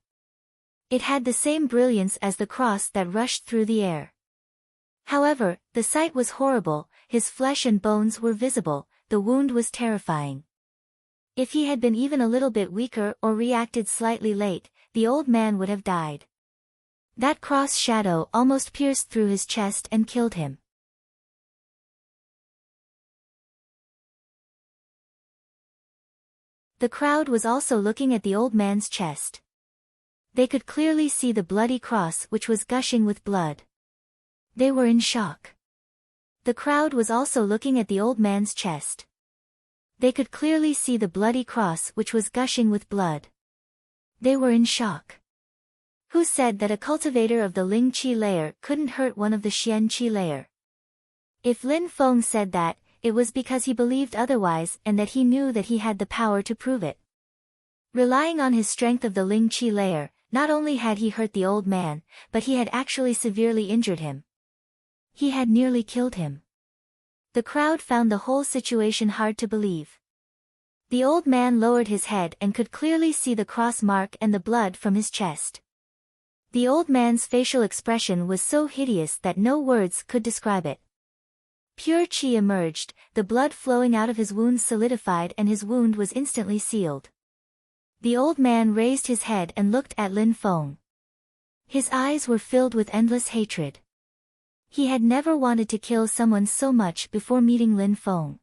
It had the same brilliance as the cross that rushed through the air. However, the sight was horrible, his flesh and bones were visible, the wound was terrifying. If he had been even a little bit weaker or reacted slightly late, the old man would have died. That cross shadow almost pierced through his chest and killed him. The crowd was also looking at the old man's chest. They could clearly see the bloody cross which was gushing with blood. They were in shock. The crowd was also looking at the old man's chest. They could clearly see the bloody cross which was gushing with blood. They were in shock. Who said that a cultivator of the Ling Qi layer couldn't hurt one of the Xian Qi layer? If Lin Feng said that, it was because he believed otherwise and that he knew that he had the power to prove it. Relying on his strength of the Ling Qi layer, not only had he hurt the old man, but he had actually severely injured him. He had nearly killed him. The crowd found the whole situation hard to believe. The old man lowered his head and could clearly see the cross mark and the blood from his chest. The old man's facial expression was so hideous that no words could describe it. Pure qi emerged, the blood flowing out of his wounds solidified and his wound was instantly sealed. The old man raised his head and looked at Lin Feng. His eyes were filled with endless hatred. He had never wanted to kill someone so much before meeting Lin Feng.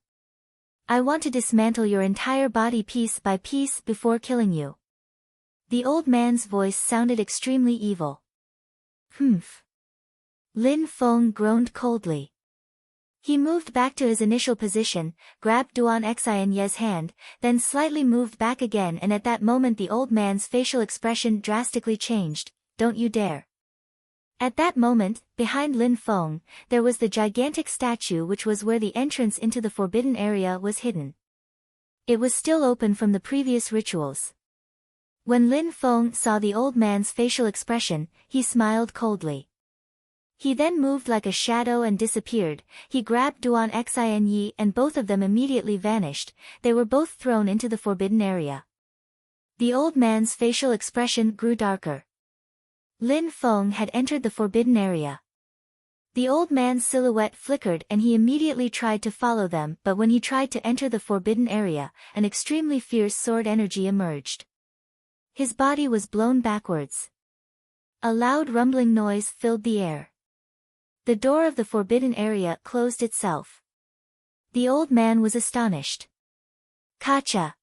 I want to dismantle your entire body piece by piece before killing you. The old man's voice sounded extremely evil. Humph. Lin Feng groaned coldly. He moved back to his initial position, grabbed Duan Xianye's hand, then slightly moved back again and at that moment the old man's facial expression drastically changed. Don't you dare. At that moment, behind Lin Feng, there was the gigantic statue which was where the entrance into the forbidden area was hidden. It was still open from the previous rituals. When Lin Feng saw the old man's facial expression, he smiled coldly. He then moved like a shadow and disappeared. He grabbed Duan Xianye and both of them immediately vanished. They were both thrown into the forbidden area. The old man's facial expression grew darker. Lin Feng had entered the forbidden area. The old man's silhouette flickered and he immediately tried to follow them, but when he tried to enter the forbidden area, an extremely fierce sword energy emerged. His body was blown backwards. A loud rumbling noise filled the air. The door of the forbidden area closed itself. The old man was astonished. Kacha!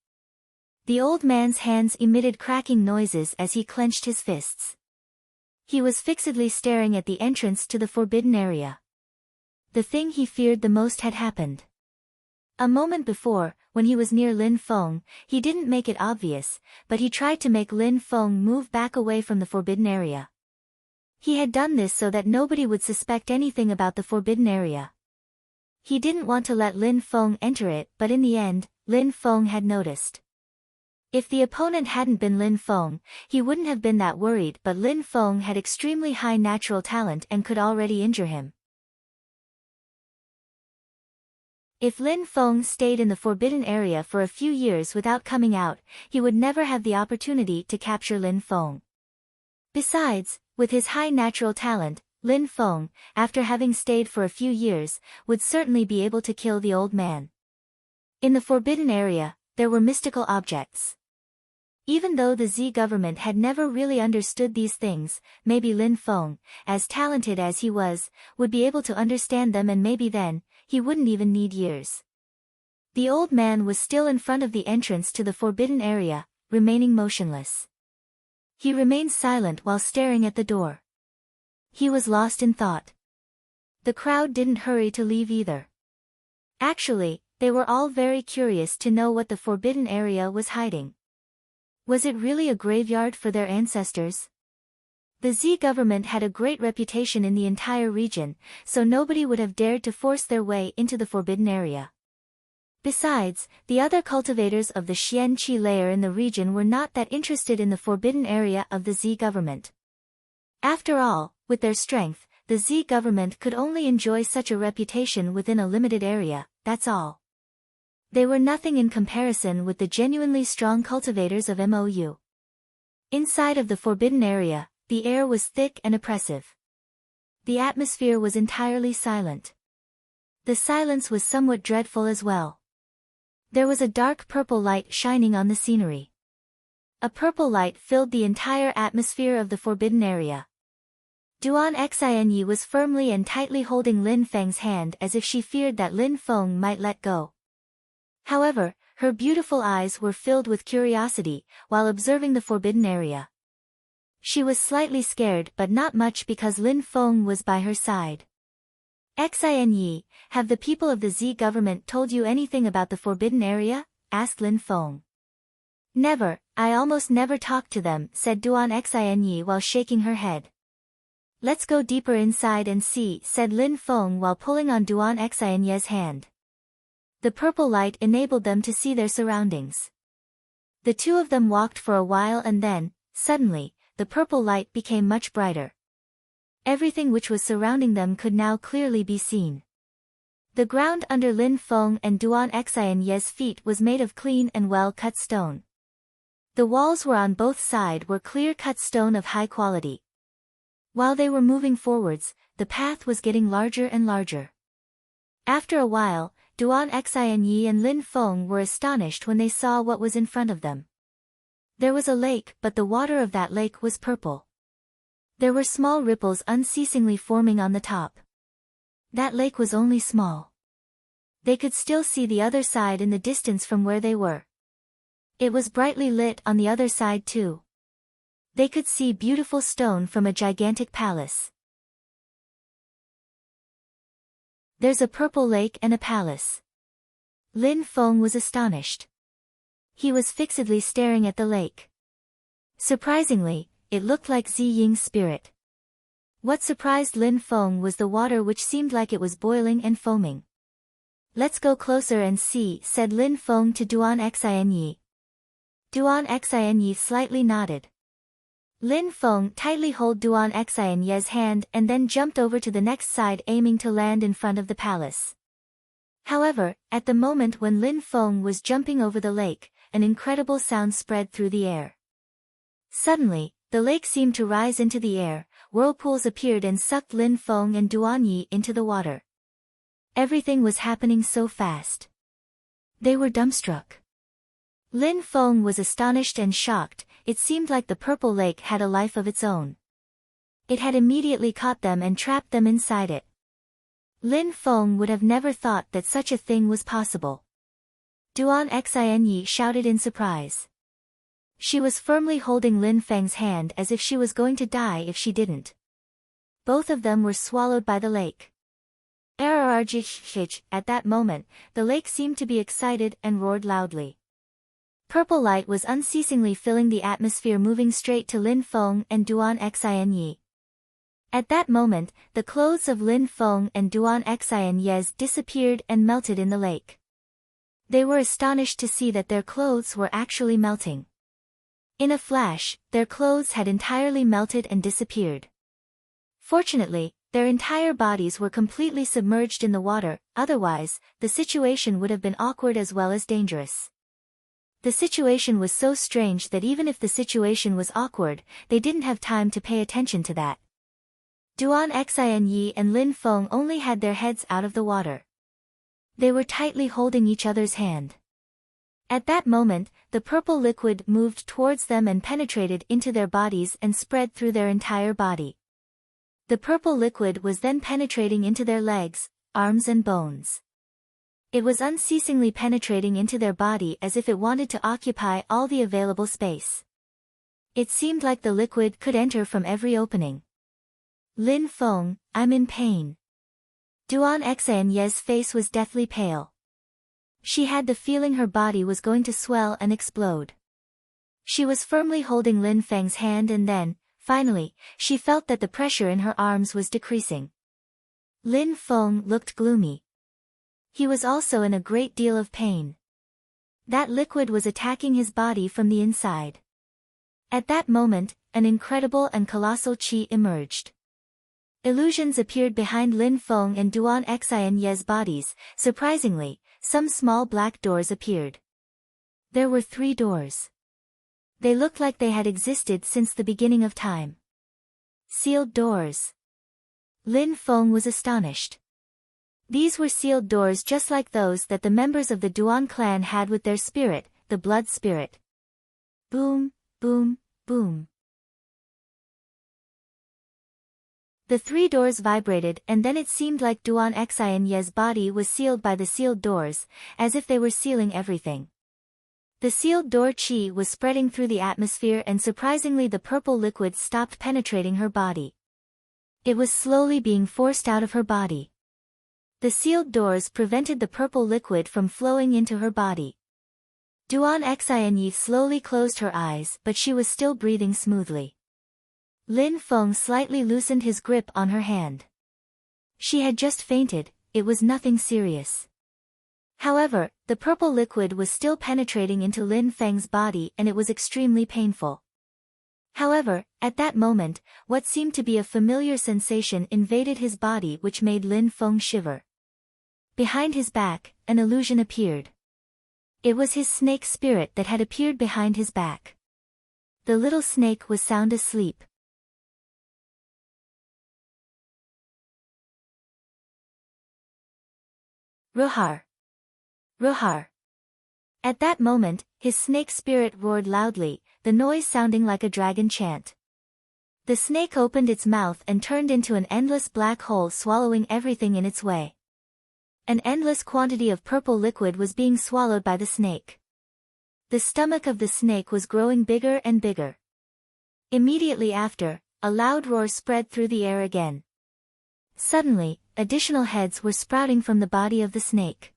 The old man's hands emitted cracking noises as he clenched his fists. He was fixedly staring at the entrance to the forbidden area. The thing he feared the most had happened. A moment before, when he was near Lin Feng, he didn't make it obvious, but he tried to make Lin Feng move back away from the forbidden area. He had done this so that nobody would suspect anything about the forbidden area. He didn't want to let Lin Feng enter it, but in the end, Lin Feng had noticed. If the opponent hadn't been Lin Feng, he wouldn't have been that worried, but Lin Feng had extremely high natural talent and could already injure him. If Lin Feng stayed in the forbidden area for a few years without coming out, he would never have the opportunity to capture Lin Feng. Besides, with his high natural talent, Lin Feng, after having stayed for a few years, would certainly be able to kill the old man. In the forbidden area, there were mystical objects. Even though the Z government had never really understood these things, maybe Lin Feng, as talented as he was, would be able to understand them and maybe then, he wouldn't even need years. The old man was still in front of the entrance to the forbidden area, remaining motionless. He remained silent while staring at the door. He was lost in thought. The crowd didn't hurry to leave either. Actually, they were all very curious to know what the forbidden area was hiding. Was it really a graveyard for their ancestors? The Z government had a great reputation in the entire region, so nobody would have dared to force their way into the forbidden area. Besides, the other cultivators of the Xian Qi layer in the region were not that interested in the forbidden area of the Z government. After all, with their strength, the Z government could only enjoy such a reputation within a limited area, that's all. They were nothing in comparison with the genuinely strong cultivators of MOU. Inside of the forbidden area, the air was thick and oppressive. The atmosphere was entirely silent. The silence was somewhat dreadful as well. There was a dark purple light shining on the scenery. A purple light filled the entire atmosphere of the forbidden area. Duan Xinyi was firmly and tightly holding Lin Feng's hand as if she feared that Lin Feng might let go. However, her beautiful eyes were filled with curiosity while observing the forbidden area. She was slightly scared but not much because Lin Feng was by her side. Xinyi, have the people of the Z government told you anything about the forbidden area? Asked Lin Feng. Never, I almost never talk to them, said Duan Xinyi while shaking her head. Let's go deeper inside and see, said Lin Feng while pulling on Duan Xinyi's hand. The purple light enabled them to see their surroundings. The two of them walked for a while and then, suddenly, the purple light became much brighter. Everything which was surrounding them could now clearly be seen. The ground under Lin Feng and Duan Xinyi's feet was made of clean and well-cut stone. The walls were on both sides were clear-cut stone of high quality. While they were moving forwards, the path was getting larger and larger. After a while, Duan Xinyi and Lin Feng were astonished when they saw what was in front of them. There was a lake, but the water of that lake was purple. There were small ripples unceasingly forming on the top. That lake was only small. They could still see the other side in the distance from where they were. It was brightly lit on the other side too. They could see beautiful stone from a gigantic palace. There's a purple lake and a palace. Lin Feng was astonished. He was fixedly staring at the lake. Surprisingly, it looked like Zi Ying's spirit. What surprised Lin Feng was the water which seemed like it was boiling and foaming. Let's go closer and see, said Lin Feng to Duan Xinyi. Duan Xinyi slightly nodded. Lin Feng tightly held Duan Xinyi's hand and then jumped over to the next side aiming to land in front of the palace. However, at the moment when Lin Feng was jumping over the lake, an incredible sound spread through the air. Suddenly, the lake seemed to rise into the air, whirlpools appeared and sucked Lin Feng and Duan Yi into the water. Everything was happening so fast. They were dumbstruck. Lin Feng was astonished and shocked. It seemed like the purple lake had a life of its own. It had immediately caught them and trapped them inside it. Lin Feng would have never thought that such a thing was possible. Duan Xinyi shouted in surprise. She was firmly holding Lin Feng's hand as if she was going to die if she didn't. Both of them were swallowed by the lake. At that moment, the lake seemed to be excited and roared loudly. Purple light was unceasingly filling the atmosphere, moving straight to Lin Feng and Duan Xinyi. At that moment, the clothes of Lin Feng and Duan Xinyi disappeared and melted in the lake. They were astonished to see that their clothes were actually melting. In a flash, their clothes had entirely melted and disappeared. Fortunately, their entire bodies were completely submerged in the water, otherwise, the situation would have been awkward as well as dangerous. The situation was so strange that even if the situation was awkward, they didn't have time to pay attention to that. Duan Xinyi and Lin Feng only had their heads out of the water. They were tightly holding each other's hand. At that moment, the purple liquid moved towards them and penetrated into their bodies and spread through their entire body. The purple liquid was then penetrating into their legs, arms and bones. It was unceasingly penetrating into their body as if it wanted to occupy all the available space. It seemed like the liquid could enter from every opening. Lin Feng, I'm in pain. Duan Xinyi's face was deathly pale. She had the feeling her body was going to swell and explode. She was firmly holding Lin Feng's hand and then, finally, she felt that the pressure in her arms was decreasing. Lin Feng looked gloomy. He was also in a great deal of pain. That liquid was attacking his body from the inside. At that moment, an incredible and colossal qi emerged. Illusions appeared behind Lin Feng and Duan Xinye's bodies. Surprisingly, some small black doors appeared. There were 3 doors. They looked like they had existed since the beginning of time. Sealed doors. Lin Feng was astonished. These were sealed doors just like those that the members of the Duan clan had with their spirit, the blood spirit. Boom, boom, boom. The 3 doors vibrated and then it seemed like Duan Xinye's body was sealed by the sealed doors, as if they were sealing everything. The sealed door Qi was spreading through the atmosphere and surprisingly the purple liquid stopped penetrating her body. It was slowly being forced out of her body. The sealed doors prevented the purple liquid from flowing into her body. Duan Xinye slowly closed her eyes but she was still breathing smoothly. Lin Feng slightly loosened his grip on her hand. She had just fainted, it was nothing serious. However, the purple liquid was still penetrating into Lin Feng's body and it was extremely painful. However, at that moment, what seemed to be a familiar sensation invaded his body which made Lin Feng shiver. Behind his back, an illusion appeared. It was his snake spirit that had appeared behind his back. The little snake was sound asleep. Ruhar. Ruhar. At that moment, his snake spirit roared loudly, the noise sounding like a dragon chant. The snake opened its mouth and turned into an endless black hole swallowing everything in its way. An endless quantity of purple liquid was being swallowed by the snake. The stomach of the snake was growing bigger and bigger. Immediately after, a loud roar spread through the air again. Suddenly, additional heads were sprouting from the body of the snake.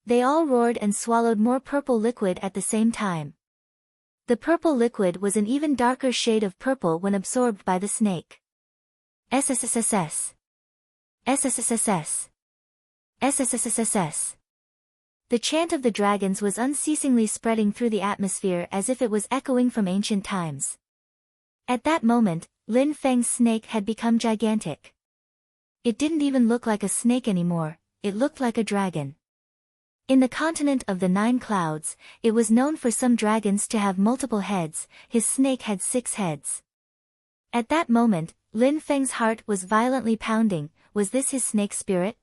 They all roared and swallowed more purple liquid at the same time. The purple liquid was an even darker shade of purple when absorbed by the snake. SSSSS. SSSSS. SSSSS. The chant of the dragons was unceasingly spreading through the atmosphere as if it was echoing from ancient times. At that moment, Lin Feng's snake had become gigantic. It didn't even look like a snake anymore, it looked like a dragon. In the continent of the 9 clouds, it was known for some dragons to have multiple heads, his snake had 6 heads. At that moment, Lin Feng's heart was violently pounding, was this his snake spirit?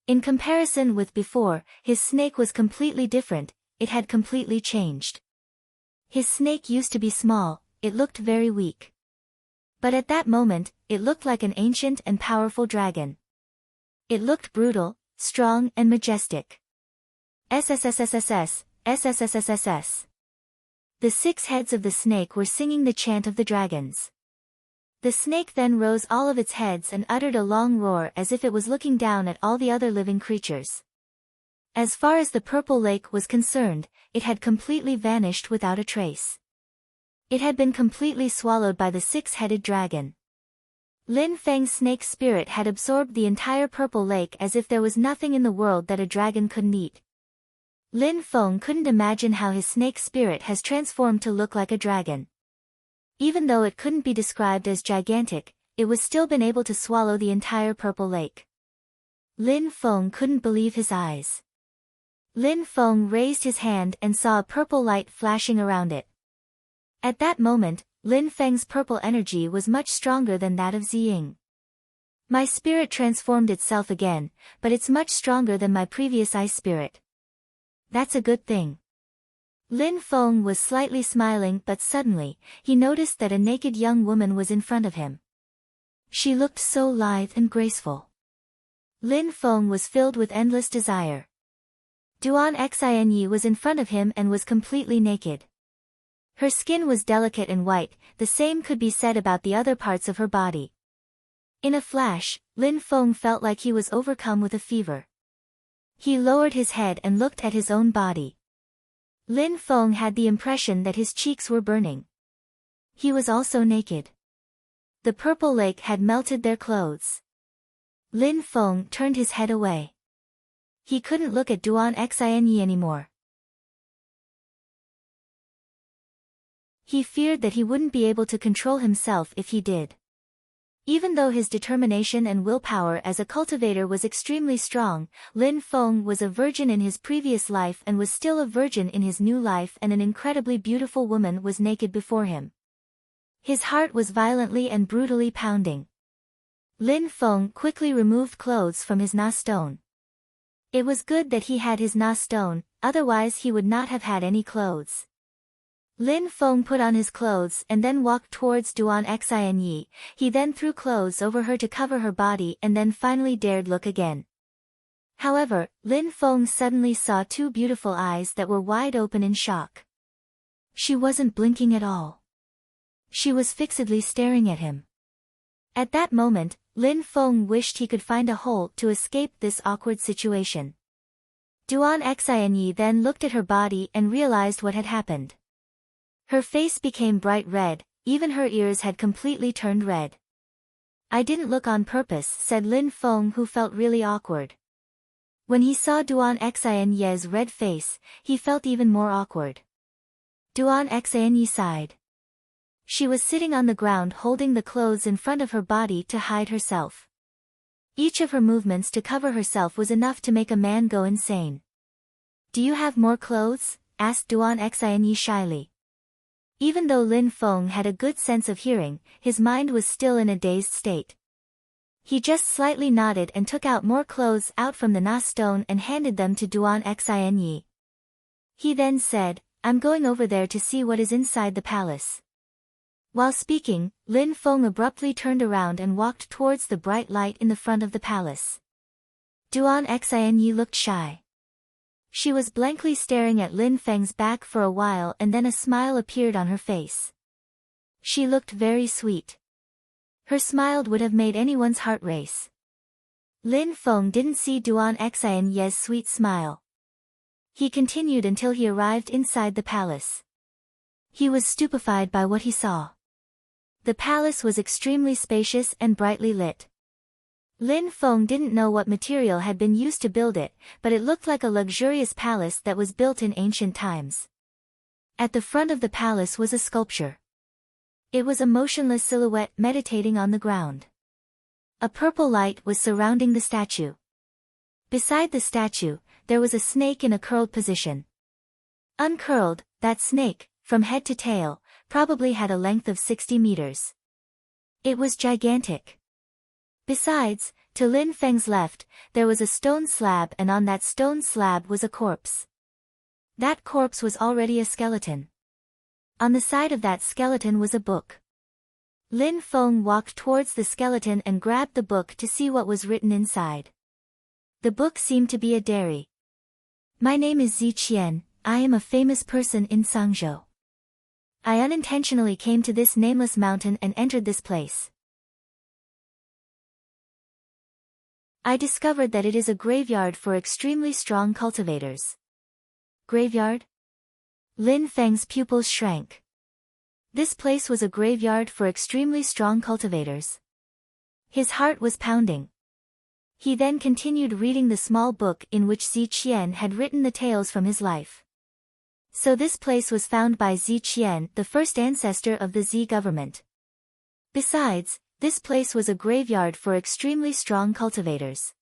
In comparison with before, his snake was completely different, it had completely changed. His snake used to be small, it looked very weak. But at that moment, it looked like an ancient and powerful dragon. It looked brutal, strong and majestic. SSSSSS, SSSSSS. The 6 heads of the snake were singing the chant of the dragons. The snake then rose all of its heads and uttered a long roar as if it was looking down at all the other living creatures. As far as the purple lake was concerned, it had completely vanished without a trace. It had been completely swallowed by the 6-headed dragon. Lin Feng's snake spirit had absorbed the entire purple lake as if there was nothing in the world that a dragon couldn't eat. Lin Feng couldn't imagine how his snake spirit has transformed to look like a dragon. Even though it couldn't be described as gigantic, it was still been able to swallow the entire purple lake. Lin Feng couldn't believe his eyes. Lin Feng raised his hand and saw a purple light flashing around it. At that moment, Lin Feng's purple energy was much stronger than that of Ziying. My spirit transformed itself again, but it's much stronger than my previous ice spirit. That's a good thing. Lin Feng was slightly smiling but suddenly, he noticed that a naked young woman was in front of him. She looked so lithe and graceful. Lin Feng was filled with endless desire. Duan Xinye was in front of him and was completely naked. Her skin was delicate and white, the same could be said about the other parts of her body. In a flash, Lin Feng felt like he was overcome with a fever. He lowered his head and looked at his own body. Lin Feng had the impression that his cheeks were burning. He was also naked. The purple lake had melted their clothes. Lin Feng turned his head away. He couldn't look at Duan Xinye anymore. He feared that he wouldn't be able to control himself if he did. Even though his determination and willpower as a cultivator was extremely strong, Lin Feng was a virgin in his previous life and was still a virgin in his new life, and an incredibly beautiful woman was naked before him. His heart was violently and brutally pounding. Lin Feng quickly removed clothes from his Na stone. It was good that he had his Na stone, otherwise he would not have had any clothes. Lin Feng put on his clothes and then walked towards Duan Xinyi. He then threw clothes over her to cover her body and then finally dared look again. However, Lin Feng suddenly saw two beautiful eyes that were wide open in shock. She wasn't blinking at all. She was fixedly staring at him. At that moment, Lin Feng wished he could find a hole to escape this awkward situation. Duan Xinyi then looked at her body and realized what had happened. Her face became bright red, even her ears had completely turned red. "I didn't look on purpose," said Lin Feng, who felt really awkward. When he saw Duan Xinyi's red face, he felt even more awkward. Duan Xinyi sighed. She was sitting on the ground holding the clothes in front of her body to hide herself. Each of her movements to cover herself was enough to make a man go insane. "Do you have more clothes?" asked Duan Xinyi shyly. Even though Lin Feng had a good sense of hearing, his mind was still in a dazed state. He just slightly nodded and took out more clothes out from the Na stone and handed them to Duan Xinyi. He then said, "I'm going over there to see what is inside the palace." While speaking, Lin Feng abruptly turned around and walked towards the bright light in the front of the palace. Duan Xinyi looked shy. She was blankly staring at Lin Feng's back for a while and then a smile appeared on her face. She looked very sweet. Her smile would have made anyone's heart race. Lin Feng didn't see Duan Xinyi's sweet smile. He continued until he arrived inside the palace. He was stupefied by what he saw. The palace was extremely spacious and brightly lit. Lin Feng didn't know what material had been used to build it, but it looked like a luxurious palace that was built in ancient times. At the front of the palace was a sculpture. It was a motionless silhouette meditating on the ground. A purple light was surrounding the statue. Beside the statue, there was a snake in a curled position. Uncurled, that snake, from head to tail, probably had a length of 60 meters. It was gigantic. Besides, to Lin Feng's left, there was a stone slab and on that stone slab was a corpse. That corpse was already a skeleton. On the side of that skeleton was a book. Lin Feng walked towards the skeleton and grabbed the book to see what was written inside. The book seemed to be a diary. "My name is Zun Qi. I am a famous person in Sangzhou. I unintentionally came to this nameless mountain and entered this place. I discovered that it is a graveyard for extremely strong cultivators." Graveyard? Lin Feng's pupils shrank. This place was a graveyard for extremely strong cultivators. His heart was pounding. He then continued reading the small book in which Zun Qi had written the tales from his life. So this place was found by Zun Qi, the first ancestor of the Z government. Besides, this place was a graveyard for extremely strong cultivators.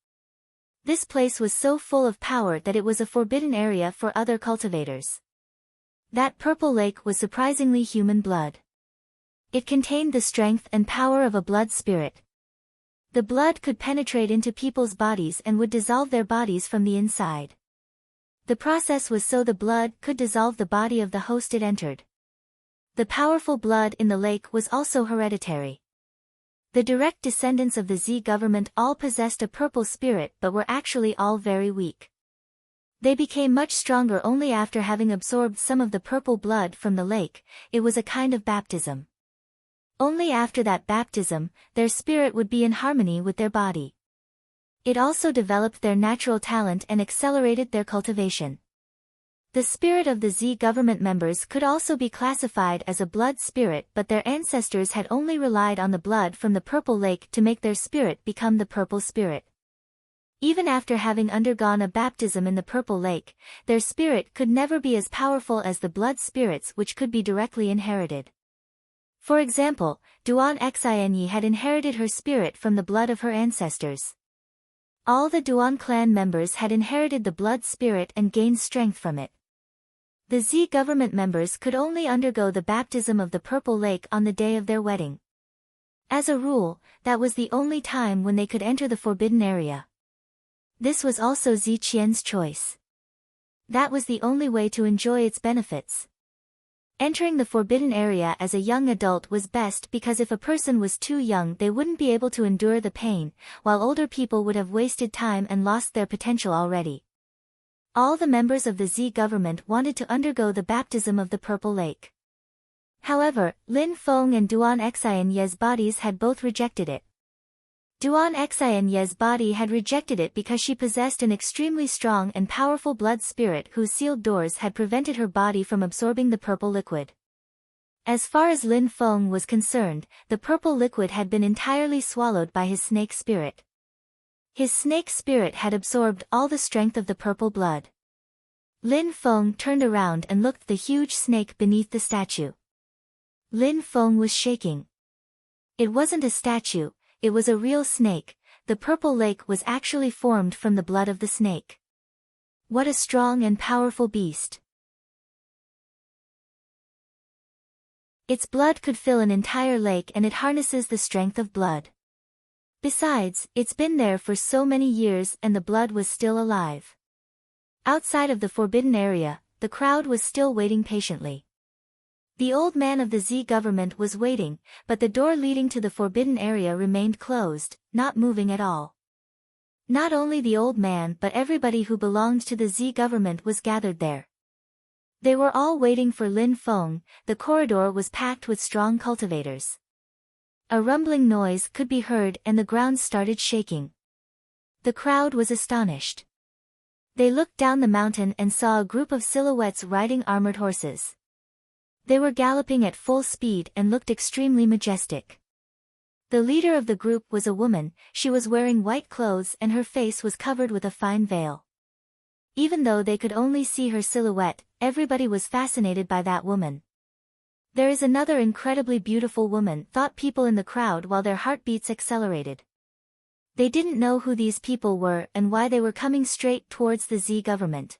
This place was so full of power that it was a forbidden area for other cultivators. That purple lake was surprisingly human blood. It contained the strength and power of a blood spirit. The blood could penetrate into people's bodies and would dissolve their bodies from the inside. The process was so the blood could dissolve the body of the host it entered. The powerful blood in the lake was also hereditary. The direct descendants of the Z government all possessed a purple spirit but were actually all very weak. They became much stronger only after having absorbed some of the purple blood from the lake. It was a kind of baptism. Only after that baptism, their spirit would be in harmony with their body. It also developed their natural talent and accelerated their cultivation. The spirit of the Z government members could also be classified as a blood spirit, but their ancestors had only relied on the blood from the purple lake to make their spirit become the purple spirit. Even after having undergone a baptism in the purple lake, their spirit could never be as powerful as the blood spirits which could be directly inherited. For example, Duan Xinyi had inherited her spirit from the blood of her ancestors. All the Duan clan members had inherited the blood spirit and gained strength from it. The Z government members could only undergo the baptism of the Purple Lake on the day of their wedding. As a rule, that was the only time when they could enter the forbidden area. This was also Zi Qian's choice. That was the only way to enjoy its benefits. Entering the forbidden area as a young adult was best because if a person was too young they wouldn't be able to endure the pain, while older people would have wasted time and lost their potential already. All the members of the Z government wanted to undergo the baptism of the Purple Lake. However, Lin Feng and Duan Xinye's bodies had both rejected it. Duan Xinye's body had rejected it because she possessed an extremely strong and powerful blood spirit whose sealed doors had prevented her body from absorbing the purple liquid. As far as Lin Feng was concerned, the purple liquid had been entirely swallowed by his snake spirit. His snake spirit had absorbed all the strength of the purple blood. Lin Feng turned around and looked at the huge snake beneath the statue. Lin Feng was shaking. It wasn't a statue. It was a real snake. The purple lake was actually formed from the blood of the snake. What a strong and powerful beast. Its blood could fill an entire lake and it harnesses the strength of blood. Besides, it's been there for so many years and the blood was still alive. Outside of the forbidden area, the crowd was still waiting patiently. The old man of the Z government was waiting, but the door leading to the forbidden area remained closed, not moving at all. Not only the old man but everybody who belonged to the Z government was gathered there. They were all waiting for Lin Feng. The corridor was packed with strong cultivators. A rumbling noise could be heard and the ground started shaking. The crowd was astonished. They looked down the mountain and saw a group of silhouettes riding armored horses. They were galloping at full speed and looked extremely majestic. The leader of the group was a woman. She was wearing white clothes and her face was covered with a fine veil. Even though they could only see her silhouette, everybody was fascinated by that woman. There is another incredibly beautiful woman, thought people in the crowd while their heartbeats accelerated. They didn't know who these people were and why they were coming straight towards the Z government.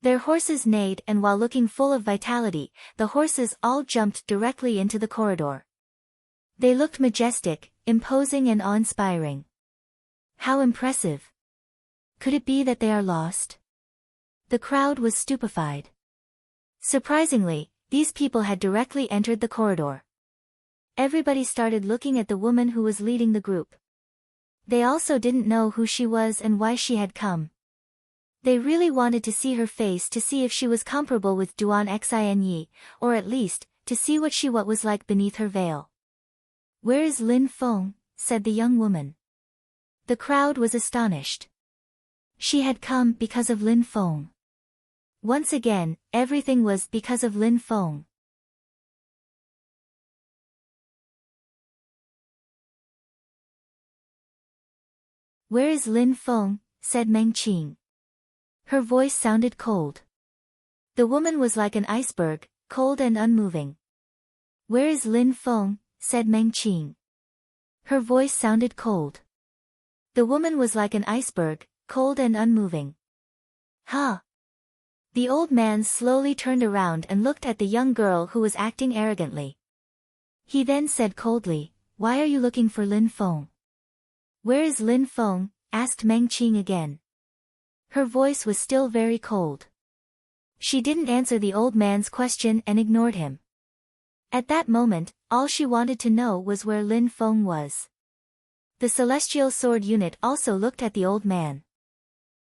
Their horses neighed and while looking full of vitality, the horses all jumped directly into the corridor. They looked majestic, imposing and awe-inspiring. How impressive! Could it be that they are lost? The crowd was stupefied. Surprisingly, these people had directly entered the corridor. Everybody started looking at the woman who was leading the group. They also didn't know who she was and why she had come. They really wanted to see her face to see if she was comparable with Duan Xinyi, or at least, to see what she was like beneath her veil. "Where is Lin Feng?" said the young woman. The crowd was astonished. She had come because of Lin Feng. Once again, everything was because of Lin Feng. "Where is Lin Feng?" said Meng Qing. Her voice sounded cold. The woman was like an iceberg, cold and unmoving. "Where is Lin Feng?" said Meng Qing. Her voice sounded cold. The woman was like an iceberg, cold and unmoving. "Huh?" The old man slowly turned around and looked at the young girl who was acting arrogantly. He then said coldly, "Why are you looking for Lin Feng?" "Where is Lin Feng?" asked Meng Qing again. Her voice was still very cold. She didn't answer the old man's question and ignored him. At that moment, all she wanted to know was where Lin Feng was. The Celestial Sword unit also looked at the old man.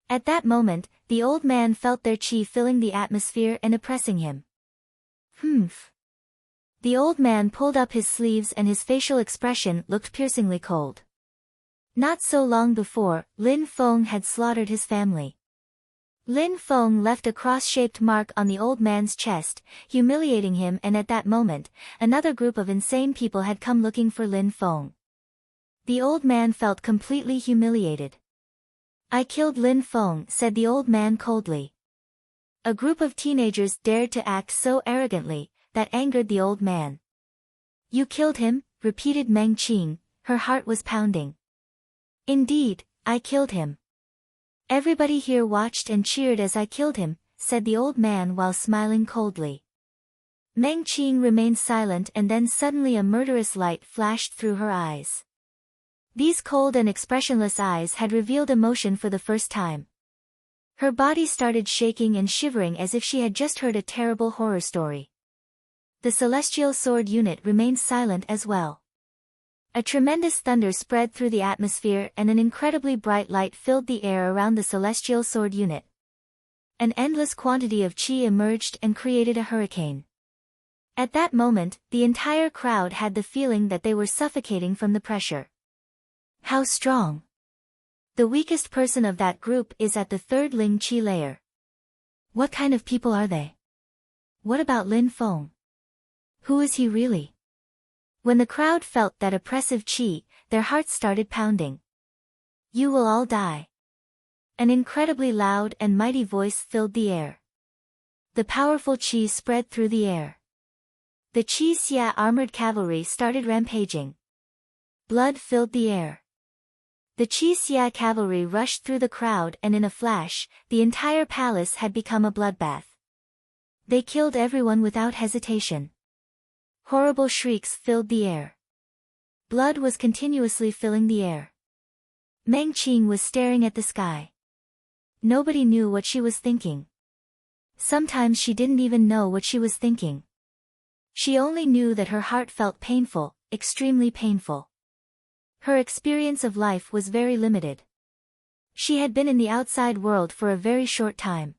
At that moment, the old man felt their qi filling the atmosphere and oppressing him. Humph. The old man pulled up his sleeves and his facial expression looked piercingly cold. Not so long before, Lin Feng had slaughtered his family. Lin Feng left a cross-shaped mark on the old man's chest, humiliating him, and at that moment, another group of insane people had come looking for Lin Feng. The old man felt completely humiliated. "I killed Lin Feng," said the old man coldly. A group of teenagers dared to act so arrogantly, that angered the old man. You killed him, repeated Meng Qing, her heart was pounding. Indeed, I killed him. Everybody here watched and cheered as I killed him, said the old man while smiling coldly. Meng Qing remained silent, and then suddenly a murderous light flashed through her eyes. These cold and expressionless eyes had revealed emotion for the first time. Her body started shaking and shivering as if she had just heard a terrible horror story. The celestial sword unit remained silent as well. A tremendous thunder spread through the atmosphere and an incredibly bright light filled the air around the celestial sword unit. An endless quantity of qi emerged and created a hurricane. At that moment, the entire crowd had the feeling that they were suffocating from the pressure. How strong! The weakest person of that group is at the third Ling Qi layer. What kind of people are they? What about Lin Feng? Who is he really? When the crowd felt that oppressive qi, their hearts started pounding. You will all die. An incredibly loud and mighty voice filled the air. The powerful qi spread through the air. The Qi Xia armored cavalry started rampaging. Blood filled the air. The Qi Xia cavalry rushed through the crowd, and in a flash, the entire palace had become a bloodbath. They killed everyone without hesitation. Horrible shrieks filled the air. Blood was continuously filling the air. Meng Qing was staring at the sky. Nobody knew what she was thinking. Sometimes she didn't even know what she was thinking. She only knew that her heart felt painful, extremely painful. Her experience of life was very limited. She had been in the outside world for a very short time.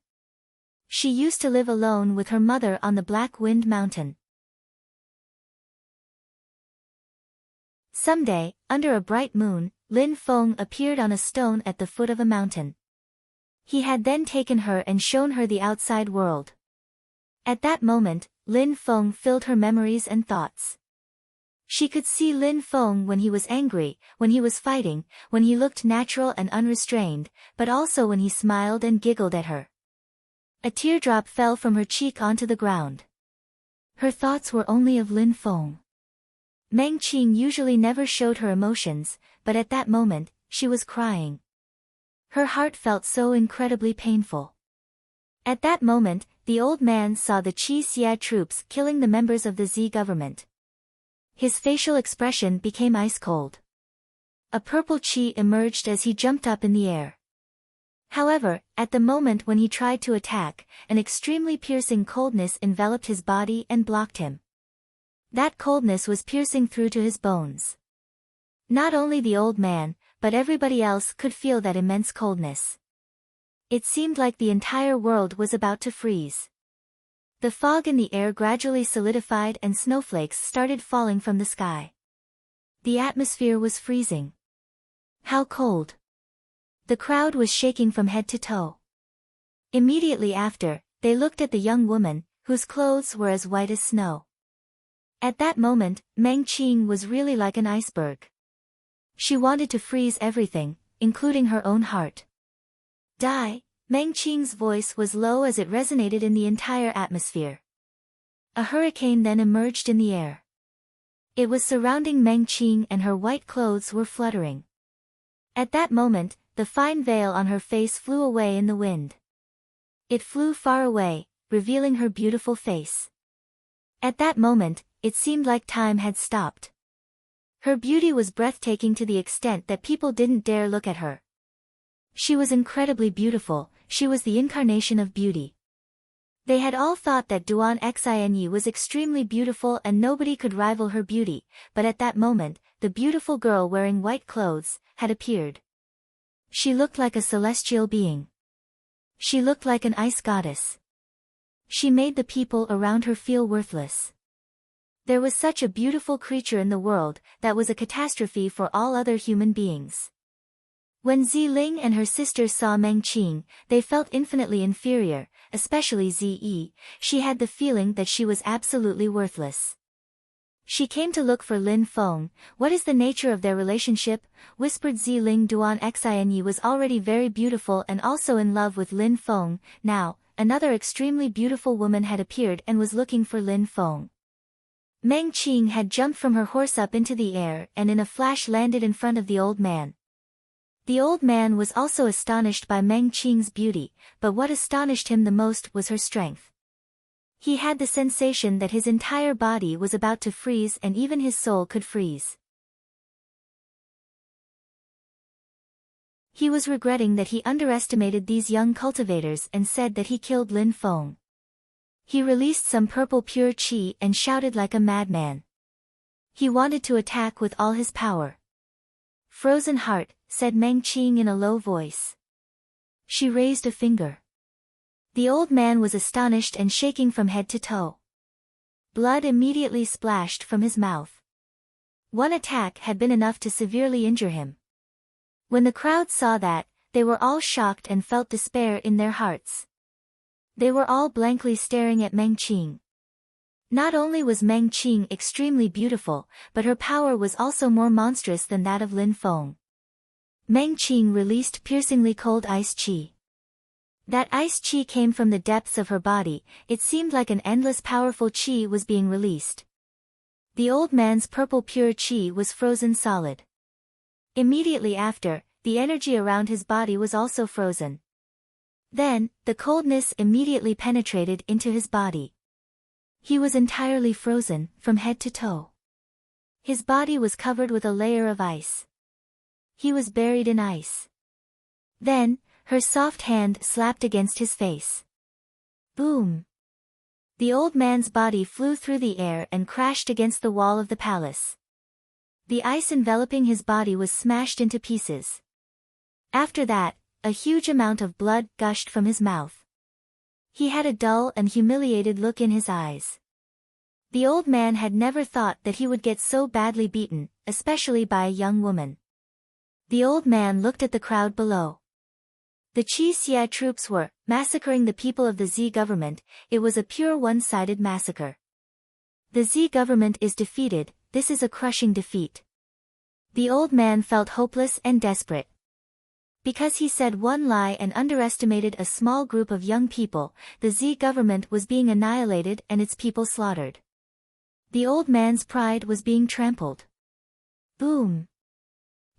She used to live alone with her mother on the Black Wind Mountain. Someday, under a bright moon, Lin Feng appeared on a stone at the foot of a mountain. He had then taken her and shown her the outside world. At that moment, Lin Feng filled her memories and thoughts. She could see Lin Feng when he was angry, when he was fighting, when he looked natural and unrestrained, but also when he smiled and giggled at her. A teardrop fell from her cheek onto the ground. Her thoughts were only of Lin Feng. Meng Qing usually never showed her emotions, but at that moment, she was crying. Her heart felt so incredibly painful. At that moment, the old man saw the Qi Xia troops killing the members of the Z government. His facial expression became ice cold. A purple qi emerged as he jumped up in the air. However, at the moment when he tried to attack, an extremely piercing coldness enveloped his body and blocked him. That coldness was piercing through to his bones. Not only the old man, but everybody else could feel that immense coldness. It seemed like the entire world was about to freeze. The fog in the air gradually solidified and snowflakes started falling from the sky. The atmosphere was freezing. How cold! The crowd was shaking from head to toe. Immediately after, they looked at the young woman, whose clothes were as white as snow. At that moment, Meng Qing was really like an iceberg. She wanted to freeze everything, including her own heart. Die! Meng Qing's voice was low as it resonated in the entire atmosphere. A hurricane then emerged in the air. It was surrounding Meng Qing and her white clothes were fluttering. At that moment, the fine veil on her face flew away in the wind. It flew far away, revealing her beautiful face. At that moment, it seemed like time had stopped. Her beauty was breathtaking to the extent that people didn't dare look at her. She was incredibly beautiful, she was the incarnation of beauty. They had all thought that Duan Xinyi was extremely beautiful and nobody could rival her beauty, but at that moment, the beautiful girl wearing white clothes had appeared. She looked like a celestial being. She looked like an ice goddess. She made the people around her feel worthless. There was such a beautiful creature in the world that was a catastrophe for all other human beings. When Ziling and her sister saw Meng Qing, they felt infinitely inferior, especially Zi. She had the feeling that she was absolutely worthless. She came to look for Lin Feng. What is the nature of their relationship? Whispered Ziling. Duan Xinyi was already very beautiful and also in love with Lin Feng. Now, another extremely beautiful woman had appeared and was looking for Lin Feng. Meng Qing had jumped from her horse up into the air and in a flash landed in front of the old man. The old man was also astonished by Meng Qing's beauty, but what astonished him the most was her strength. He had the sensation that his entire body was about to freeze and even his soul could freeze. He was regretting that he underestimated these young cultivators and said that he killed Feng. He released some purple pure qi and shouted like a madman. He wanted to attack with all his power. "Frozen heart," said Meng Qing in a low voice. She raised a finger. The old man was astonished and shaking from head to toe. Blood immediately splashed from his mouth. One attack had been enough to severely injure him. When the crowd saw that, they were all shocked and felt despair in their hearts. They were all blankly staring at Meng Qing. Not only was Meng Qing extremely beautiful, but her power was also more monstrous than that of Feng. Meng Qing released piercingly cold ice qi. That ice qi came from the depths of her body, it seemed like an endless powerful qi was being released. The old man's purple pure qi was frozen solid. Immediately after, the energy around his body was also frozen. Then, the coldness immediately penetrated into his body. He was entirely frozen, from head to toe. His body was covered with a layer of ice. He was buried in ice. Then, her soft hand slapped against his face. Boom! The old man's body flew through the air and crashed against the wall of the palace. The ice enveloping his body was smashed into pieces. After that, a huge amount of blood gushed from his mouth. He had a dull and humiliated look in his eyes. The old man had never thought that he would get so badly beaten, especially by a young woman. The old man looked at the crowd below. The Qi Xie troops were massacring the people of the Z government. It was a pure one-sided massacre. The Z government is defeated. This is a crushing defeat. The old man felt hopeless and desperate. Because he said one lie and underestimated a small group of young people, the Z government was being annihilated and its people slaughtered. The old man's pride was being trampled. Boom!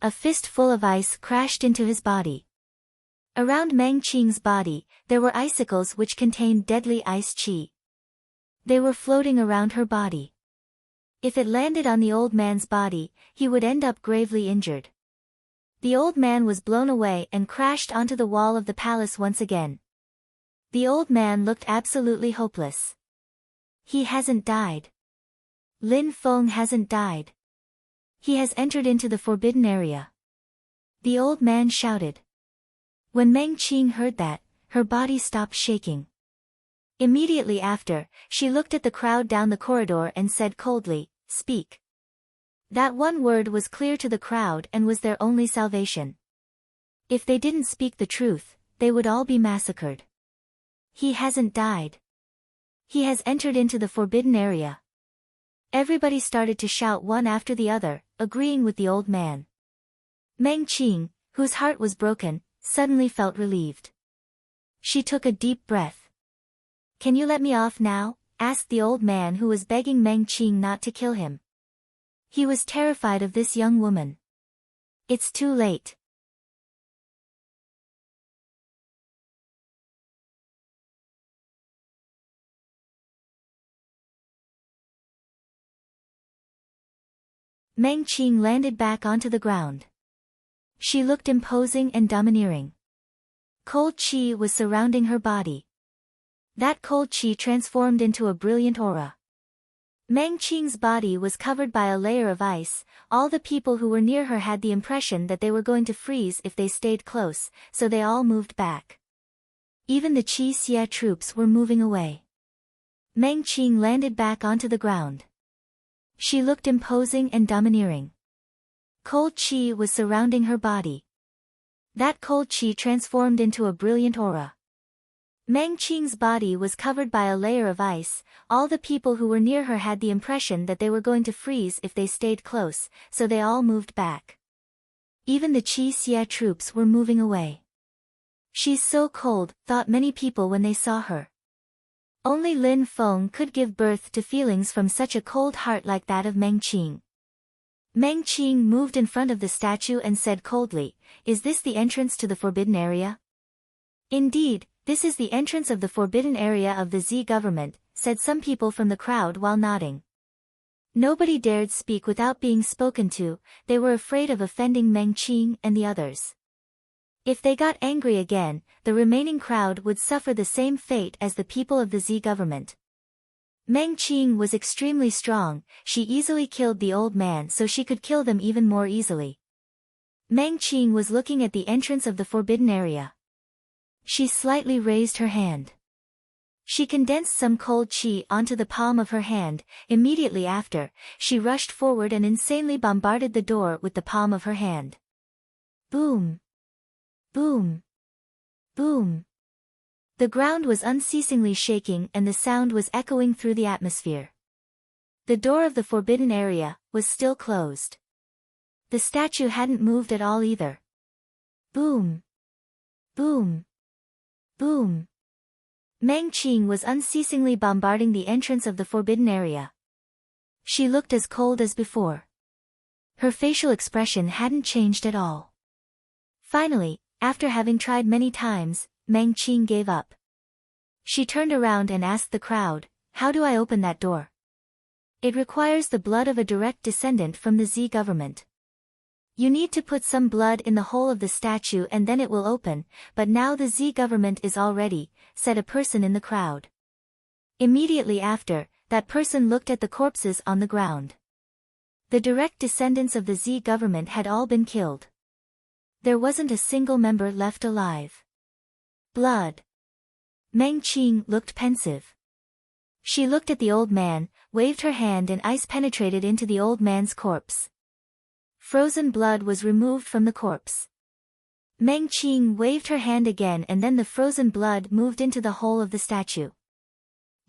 A fist full of ice crashed into his body. Around Meng Qing's body, there were icicles which contained deadly ice qi. They were floating around her body. If it landed on the old man's body, he would end up gravely injured. The old man was blown away and crashed onto the wall of the palace once again. The old man looked absolutely hopeless. He hasn't died. Feng hasn't died. He has entered into the forbidden area. The old man shouted. When Meng Qing heard that, her body stopped shaking. Immediately after, she looked at the crowd down the corridor and said coldly, "Speak." That one word was clear to the crowd and was their only salvation. If they didn't speak the truth, they would all be massacred. He hasn't died. He has entered into the forbidden area. Everybody started to shout one after the other, agreeing with the old man. Meng Qing, whose heart was broken, suddenly felt relieved. She took a deep breath. "Can you let me off now?" asked the old man who was begging Meng Qing not to kill him. He was terrified of this young woman. It's too late. Meng Qing landed back onto the ground. She looked imposing and domineering. Cold qi was surrounding her body. That cold qi transformed into a brilliant aura. Meng Qing's body was covered by a layer of ice. All the people who were near her had the impression that they were going to freeze if they stayed close, so they all moved back. Even the Qi Xie troops were moving away. Meng Qing landed back onto the ground. She looked imposing and domineering. Cold qi was surrounding her body. That cold qi transformed into a brilliant aura. Meng Qing's body was covered by a layer of ice. All the people who were near her had the impression that they were going to freeze if they stayed close, so they all moved back. Even the Qi Xie troops were moving away. "She's so cold," thought many people when they saw her. Only Lin Feng could give birth to feelings from such a cold heart like that of Meng Qing. Meng Qing moved in front of the statue and said coldly, "Is this the entrance to the forbidden area?" "Indeed, this is the entrance of the forbidden area of the Z government," said some people from the crowd while nodding. Nobody dared speak without being spoken to, they were afraid of offending Meng Qing and the others. If they got angry again, the remaining crowd would suffer the same fate as the people of the Z government. Meng Qing was extremely strong, she easily killed the old man so she could kill them even more easily. Meng Qing was looking at the entrance of the forbidden area. She slightly raised her hand. She condensed some cold qi onto the palm of her hand. Immediately after, she rushed forward and insanely bombarded the door with the palm of her hand. Boom! Boom! Boom! The ground was unceasingly shaking and the sound was echoing through the atmosphere. The door of the forbidden area was still closed. The statue hadn't moved at all either. Boom! Boom! Boom! Meng Qing was unceasingly bombarding the entrance of the forbidden area. She looked as cold as before. Her facial expression hadn't changed at all. Finally, after having tried many times, Meng Qing gave up. She turned around and asked the crowd, "How do I open that door?" "It requires the blood of a direct descendant from the Z government. You need to put some blood in the hole of the statue and then it will open, but now the Z government is all ready," said a person in the crowd. Immediately after, that person looked at the corpses on the ground. The direct descendants of the Z government had all been killed. There wasn't a single member left alive. Blood. Meng Qing looked pensive. She looked at the old man, waved her hand and ice penetrated into the old man's corpse. Frozen blood was removed from the corpse. Meng Qing waved her hand again and then the frozen blood moved into the hole of the statue.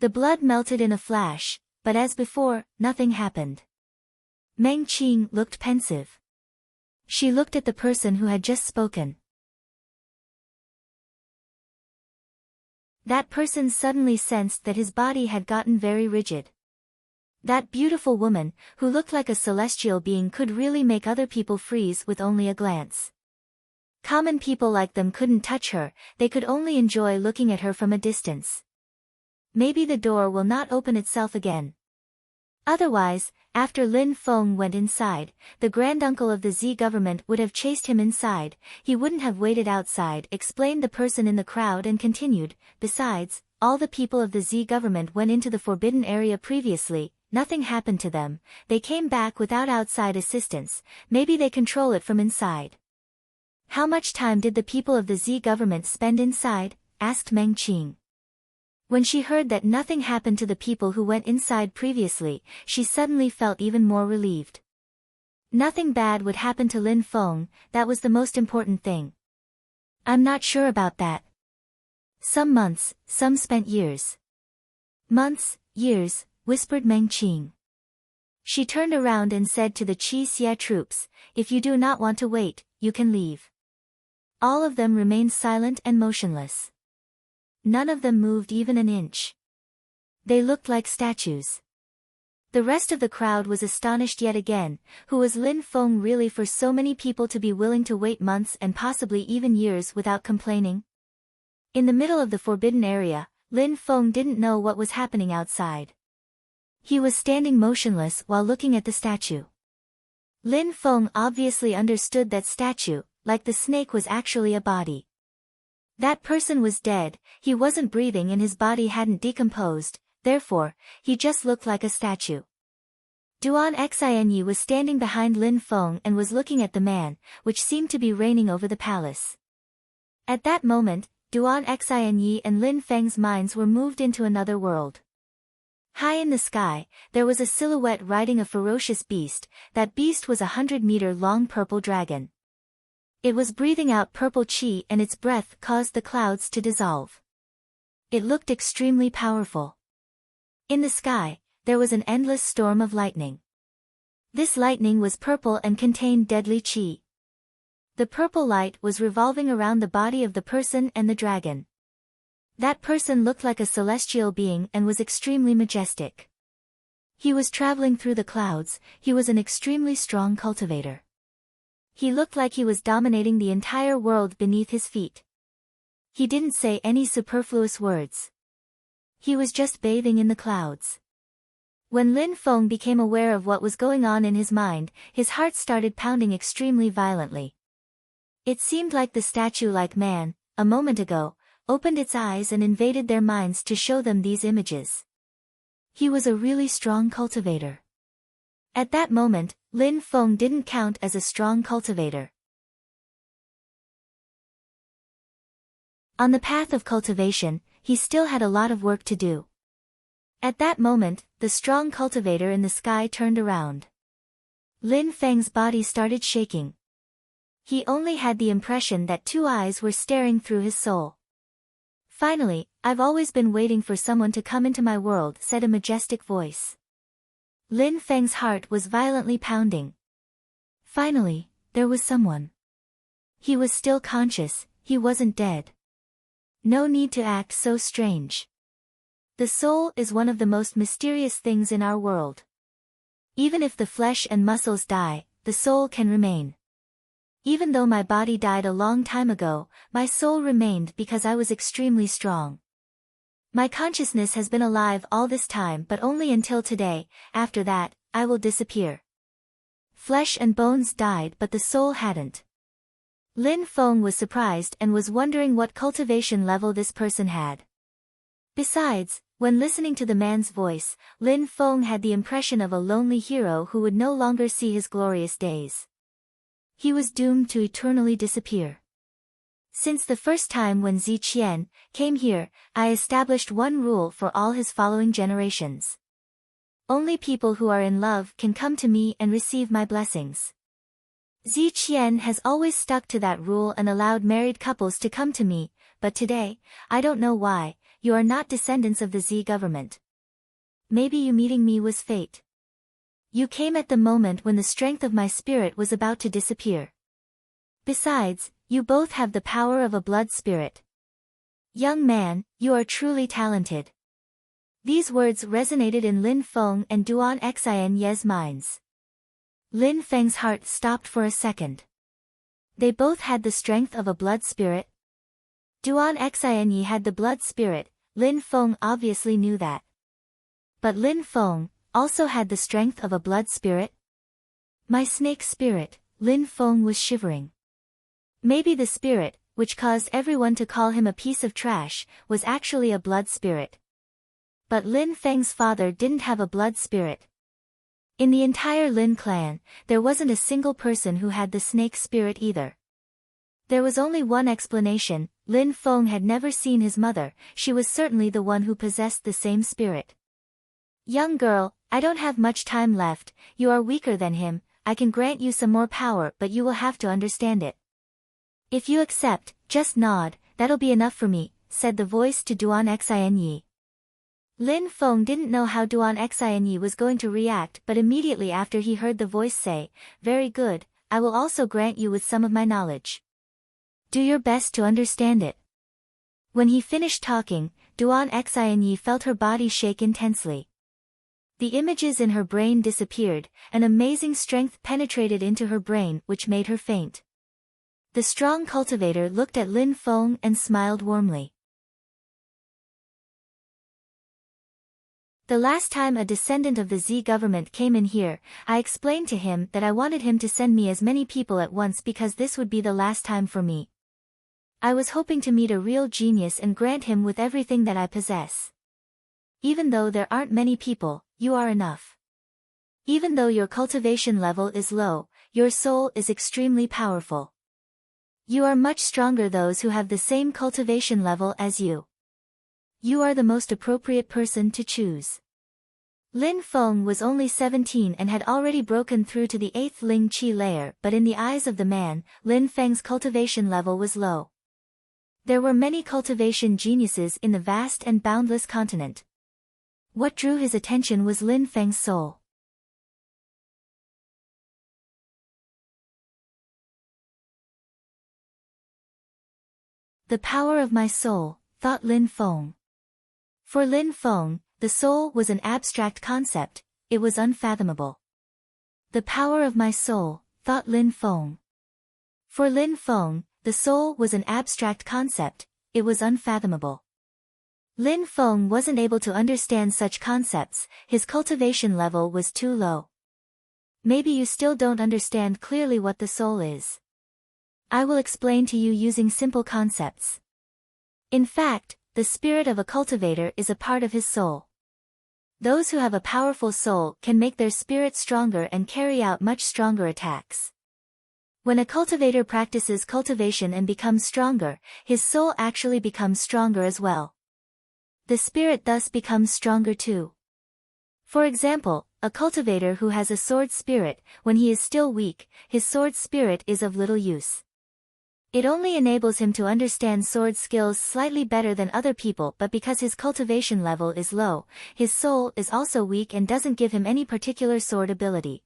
The blood melted in a flash, but as before, nothing happened. Meng Qing looked pensive. She looked at the person who had just spoken. That person suddenly sensed that his body had gotten very rigid. That beautiful woman, who looked like a celestial being, could really make other people freeze with only a glance. Common people like them couldn't touch her, they could only enjoy looking at her from a distance. Maybe the door will not open itself again. Otherwise, after Lin Feng went inside, the granduncle of the Z government would have chased him inside, he wouldn't have waited outside, explained the person in the crowd and continued, "Besides, all the people of the Z government went into the forbidden area previously, nothing happened to them, they came back without outside assistance, maybe they control it from inside." "How much time did the people of the Z government spend inside?" asked Meng Qing. When she heard that nothing happened to the people who went inside previously, she suddenly felt even more relieved. Nothing bad would happen to Lin Feng, that was the most important thing. "I'm not sure about that. Some months, some spent years." "Months, years," whispered Meng Qing. She turned around and said to the Qi Xie troops, "If you do not want to wait, you can leave." All of them remained silent and motionless. None of them moved even an inch. They looked like statues. The rest of the crowd was astonished yet again, who was Lin Feng really for so many people to be willing to wait months and possibly even years without complaining? In the middle of the forbidden area, Lin Feng didn't know what was happening outside. He was standing motionless while looking at the statue. Lin Feng obviously understood that statue, like the snake, was actually a body. That person was dead, he wasn't breathing and his body hadn't decomposed, therefore, he just looked like a statue. Duan Xinyi was standing behind Lin Feng and was looking at the man, which seemed to be reigning over the palace. At that moment, Duan Xinyi and Lin Feng's minds were moved into another world. High in the sky, there was a silhouette riding a ferocious beast, that beast was 100-meter-long purple dragon. It was breathing out purple qi and its breath caused the clouds to dissolve. It looked extremely powerful. In the sky, there was an endless storm of lightning. This lightning was purple and contained deadly qi. The purple light was revolving around the body of the person and the dragon. That person looked like a celestial being and was extremely majestic. He was traveling through the clouds. He was an extremely strong cultivator. He looked like he was dominating the entire world beneath his feet. He didn't say any superfluous words. He was just bathing in the clouds. When Lin Feng became aware of what was going on in his mind, his heart started pounding extremely violently. It seemed like the statue-like man, a moment ago, opened its eyes and invaded their minds to show them these images. He was a really strong cultivator. At that moment, Lin Feng didn't count as a strong cultivator. On the path of cultivation, he still had a lot of work to do. At that moment, the strong cultivator in the sky turned around. Lin Feng's body started shaking. He only had the impression that two eyes were staring through his soul. Finally, "I've always been waiting for someone to come into my world," said a majestic voice. Lin Feng's heart was violently pounding. Finally, there was someone. He was still conscious, he wasn't dead. No need to act so strange. The soul is one of the most mysterious things in our world. Even if the flesh and muscles die, the soul can remain. Even though my body died a long time ago, my soul remained because I was extremely strong. My consciousness has been alive all this time but only until today. After that, I will disappear. Flesh and bones died but the soul hadn't. Lin Feng was surprised and was wondering what cultivation level this person had. Besides, when listening to the man's voice, Lin Feng had the impression of a lonely hero who would no longer see his glorious days. He was doomed to eternally disappear. Since the first time when Zun Qi came here, I established one rule for all his following generations. Only people who are in love can come to me and receive my blessings. Zun Qi has always stuck to that rule and allowed married couples to come to me, but today, I don't know why, you are not descendants of the Z government. Maybe you meeting me was fate. You came at the moment when the strength of my spirit was about to disappear. Besides, you both have the power of a blood spirit. Young man, you are truly talented. These words resonated in Lin Feng and Duan Xianye's minds. Lin Feng's heart stopped for a second. They both had the strength of a blood spirit. Duan Xianye had the blood spirit. Lin Feng obviously knew that. But Lin Feng also had the strength of a blood spirit. My snake spirit, Lin Feng was shivering. Maybe the spirit, which caused everyone to call him a piece of trash, was actually a blood spirit. But Lin Feng's father didn't have a blood spirit. In the entire Lin clan, there wasn't a single person who had the snake spirit either. There was only one explanation: Lin Feng had never seen his mother. She was certainly the one who possessed the same spirit. Young girl, I don't have much time left. You are weaker than him. I can grant you some more power, but you will have to understand it. If you accept, just nod, that'll be enough for me, said the voice to Duan Xianye. Lin Feng didn't know how Duan Xianye was going to react, but immediately after he heard the voice say, "Very good, I will also grant you with some of my knowledge. Do your best to understand it." When he finished talking, Duan Xianye felt her body shake intensely. The images in her brain disappeared, an amazing strength penetrated into her brain which made her faint. The strong cultivator looked at Lin Feng and smiled warmly. The last time a descendant of the Z government came in here, I explained to him that I wanted him to send me as many people at once because this would be the last time for me. I was hoping to meet a real genius and grant him with everything that I possess. Even though there aren't many people, you are enough. Even though your cultivation level is low, your soul is extremely powerful. You are much stronger those who have the same cultivation level as you. You are the most appropriate person to choose. Lin Feng was only 17 and had already broken through to the 8th Ling Qi layer, but in the eyes of the man, Lin Feng's cultivation level was low. There were many cultivation geniuses in the vast and boundless continent. What drew his attention was Lin Feng's soul. The power of my soul, thought Lin Feng. For Lin Feng, the soul was an abstract concept, it was unfathomable. The power of my soul, thought Lin Feng. For Lin Feng, the soul was an abstract concept, it was unfathomable. Lin Feng wasn't able to understand such concepts, his cultivation level was too low. Maybe you still don't understand clearly what the soul is. I will explain to you using simple concepts. In fact, the spirit of a cultivator is a part of his soul. Those who have a powerful soul can make their spirit stronger and carry out much stronger attacks. When a cultivator practices cultivation and becomes stronger, his soul actually becomes stronger as well. The spirit thus becomes stronger too. For example, a cultivator who has a sword spirit, when he is still weak, his sword spirit is of little use. It only enables him to understand sword skills slightly better than other people, but because his cultivation level is low, his soul is also weak and doesn't give him any particular sword ability.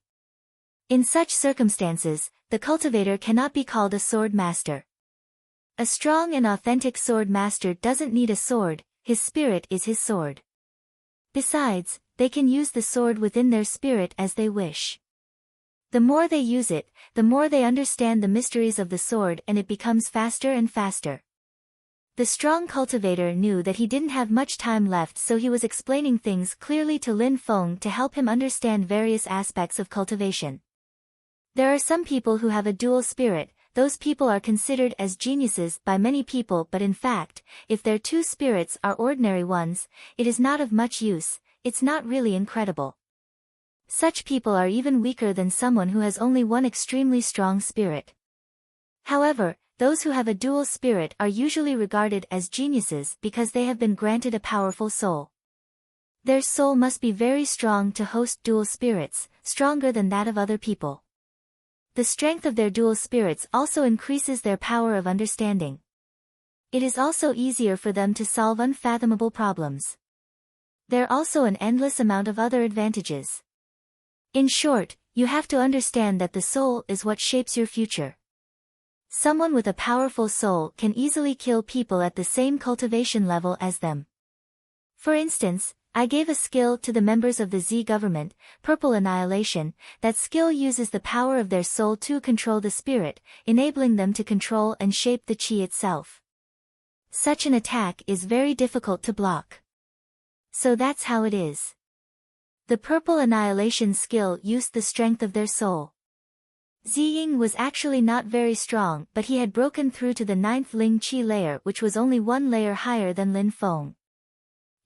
In such circumstances, the cultivator cannot be called a sword master. A strong and authentic sword master doesn't need a sword, his spirit is his sword. Besides, they can use the sword within their spirit as they wish. The more they use it, the more they understand the mysteries of the sword and it becomes faster and faster. The strong cultivator knew that he didn't have much time left, so he was explaining things clearly to Lin Feng to help him understand various aspects of cultivation. There are some people who have a dual spirit. Those people are considered as geniuses by many people, but in fact, if their two spirits are ordinary ones, it is not of much use, it's not really incredible. Such people are even weaker than someone who has only one extremely strong spirit. However, those who have a dual spirit are usually regarded as geniuses because they have been granted a powerful soul. Their soul must be very strong to host dual spirits, stronger than that of other people. The strength of their dual spirits also increases their power of understanding. It is also easier for them to solve unfathomable problems. There are also an endless amount of other advantages. In short, you have to understand that the soul is what shapes your future. Someone with a powerful soul can easily kill people at the same cultivation level as them. For instance, I gave a skill to the members of the Z government, Purple Annihilation. That skill uses the power of their soul to control the spirit, enabling them to control and shape the Qi itself. Such an attack is very difficult to block. So that's how it is. The Purple Annihilation skill used the strength of their soul. Ziying was actually not very strong, but he had broken through to the 9th Ling Qi layer, which was only one layer higher than Lin Feng.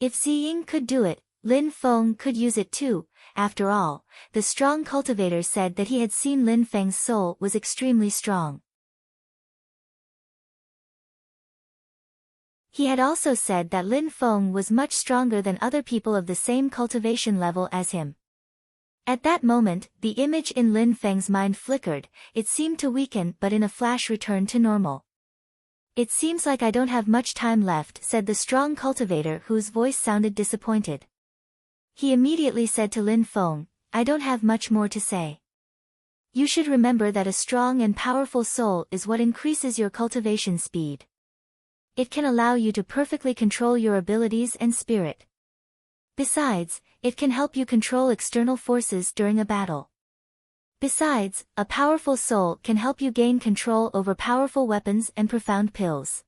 If Ziying could do it, Lin Feng could use it too. After all, the strong cultivator said that he had seen Lin Feng's soul was extremely strong. He had also said that Lin Feng was much stronger than other people of the same cultivation level as him. At that moment, the image in Lin Feng's mind flickered, it seemed to weaken but in a flash returned to normal. It seems like I don't have much time left, said the strong cultivator whose voice sounded disappointed. He immediately said to Lin Feng, I don't have much more to say. You should remember that a strong and powerful soul is what increases your cultivation speed. It can allow you to perfectly control your abilities and spirit. Besides, it can help you control external forces during a battle. Besides, a powerful soul can help you gain control over powerful weapons and profound pills.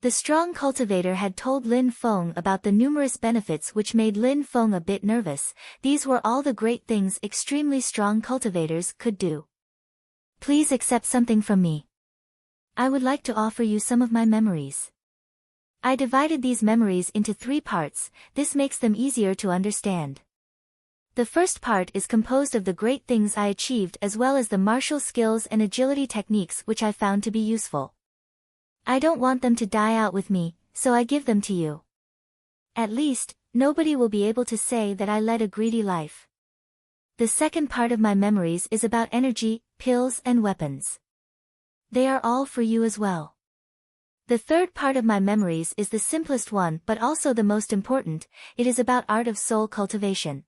The strong cultivator had told Lin Feng about the numerous benefits which made Lin Feng a bit nervous. These were all the great things extremely strong cultivators could do. Please accept something from me. I would like to offer you some of my memories. I divided these memories into 3 parts, this makes them easier to understand. The first part is composed of the great things I achieved as well as the martial skills and agility techniques which I found to be useful. I don't want them to die out with me, so I give them to you. At least, nobody will be able to say that I led a greedy life. The second part of my memories is about energy, pills and weapons. They are all for you as well. The third part of my memories is the simplest one but also the most important, it is about art of soul cultivation.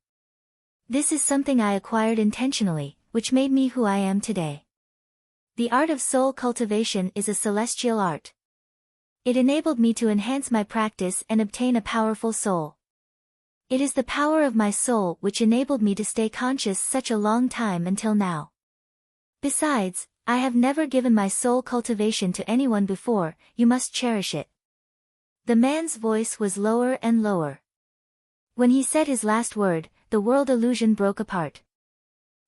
This is something I acquired intentionally, which made me who I am today. The art of soul cultivation is a celestial art. It enabled me to enhance my practice and obtain a powerful soul. It is the power of my soul which enabled me to stay conscious such a long time until now. Besides, I have never given my soul cultivation to anyone before, you must cherish it. The man's voice was lower and lower. When he said his last word, the world illusion broke apart.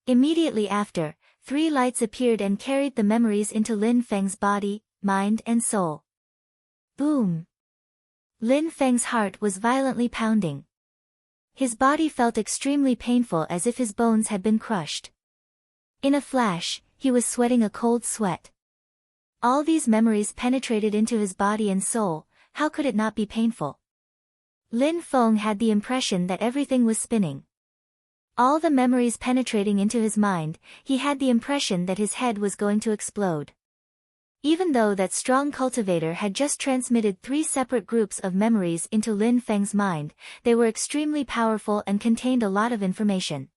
Immediately after, 3 lights appeared and carried the memories into Lin Feng's body, mind and soul. Boom! Lin Feng's heart was violently pounding. His body felt extremely painful as if his bones had been crushed. In a flash, he was sweating a cold sweat. All these memories penetrated into his body and soul, how could it not be painful? Lin Feng had the impression that everything was spinning. All the memories penetrating into his mind, he had the impression that his head was going to explode. Even though that strong cultivator had just transmitted 3 separate groups of memories into Lin Feng's mind, they were extremely powerful and contained a lot of information.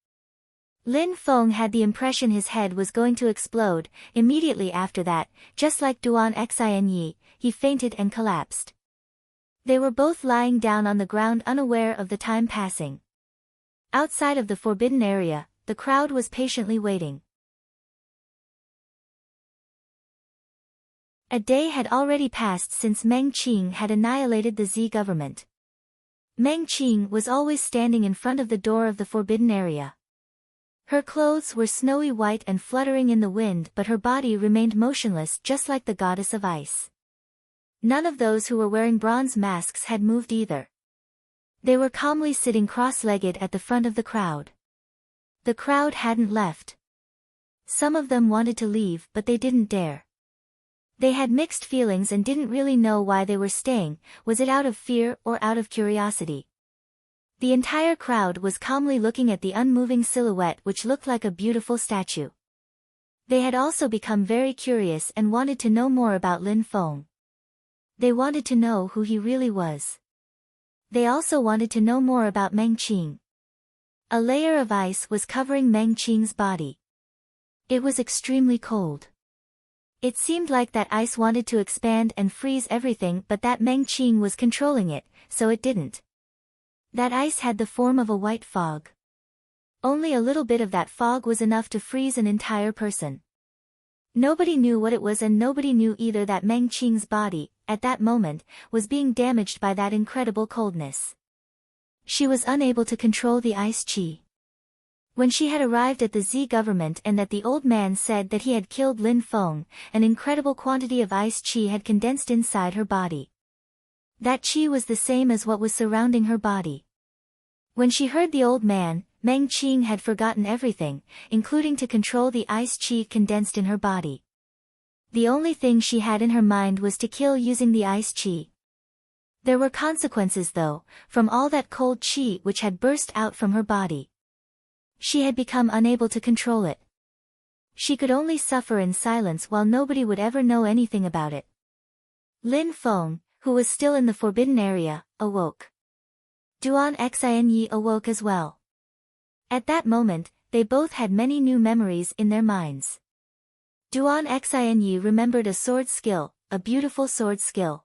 Lin Feng had the impression his head was going to explode. Immediately after that, just like Duan Xinyi, he fainted and collapsed. They were both lying down on the ground unaware of the time passing. Outside of the forbidden area, the crowd was patiently waiting. A day had already passed since Meng Qing had annihilated the Z government. Meng Qing was always standing in front of the door of the forbidden area. Her clothes were snowy white and fluttering in the wind, but her body remained motionless just like the goddess of ice. None of those who were wearing bronze masks had moved either. They were calmly sitting cross-legged at the front of the crowd. The crowd hadn't left. Some of them wanted to leave but they didn't dare. They had mixed feelings and didn't really know why they were staying, was it out of fear or out of curiosity? The entire crowd was calmly looking at the unmoving silhouette which looked like a beautiful statue. They had also become very curious and wanted to know more about Lin Feng. They wanted to know who he really was. They also wanted to know more about Meng Qing. A layer of ice was covering Meng Qing's body. It was extremely cold. It seemed like that ice wanted to expand and freeze everything, but that Meng Qing was controlling it, so it didn't. That ice had the form of a white fog. Only a little bit of that fog was enough to freeze an entire person. Nobody knew what it was and nobody knew either that Meng Qing's body, at that moment, was being damaged by that incredible coldness. She was unable to control the ice qi. When she had arrived at the Z government and that the old man said that he had killed Lin Feng, an incredible quantity of ice qi had condensed inside her body. That qi was the same as what was surrounding her body. When she heard the old man, Meng Qing had forgotten everything, including to control the ice qi condensed in her body. The only thing she had in her mind was to kill using the ice qi. There were consequences though, from all that cold qi which had burst out from her body. She had become unable to control it. She could only suffer in silence while nobody would ever know anything about it. Lin Feng, who was still in the forbidden area, awoke. Duan Xinyi awoke as well. At that moment, they both had many new memories in their minds. Duan Xinyi remembered a sword skill, a beautiful sword skill.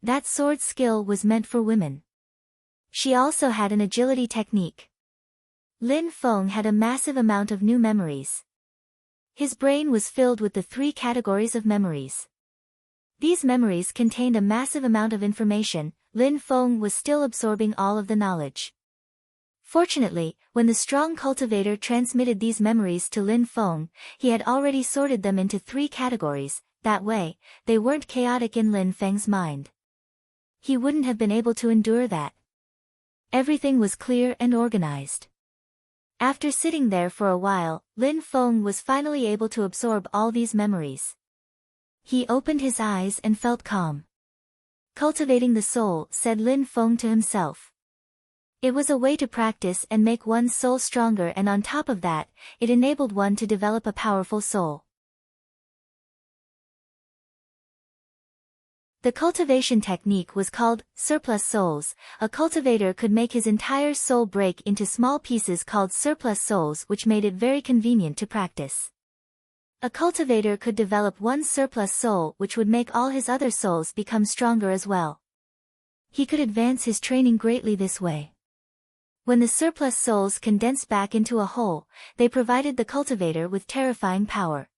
That sword skill was meant for women. She also had an agility technique. Lin Feng had a massive amount of new memories. His brain was filled with the 3 categories of memories. These memories contained a massive amount of information. Lin Feng was still absorbing all of the knowledge. Fortunately, when the strong cultivator transmitted these memories to Lin Feng, he had already sorted them into 3 categories, that way, they weren't chaotic in Lin Feng's mind. He wouldn't have been able to endure that. Everything was clear and organized. After sitting there for a while, Lin Feng was finally able to absorb all these memories. He opened his eyes and felt calm. Cultivating the soul, said Lin Feng to himself. It was a way to practice and make one's soul stronger, and on top of that, it enabled one to develop a powerful soul. The cultivation technique was called surplus souls. A cultivator could make his entire soul break into small pieces called surplus souls, which made it very convenient to practice. A cultivator could develop one surplus soul which would make all his other souls become stronger as well. He could advance his training greatly this way. When the surplus souls condensed back into a whole, they provided the cultivator with terrifying power.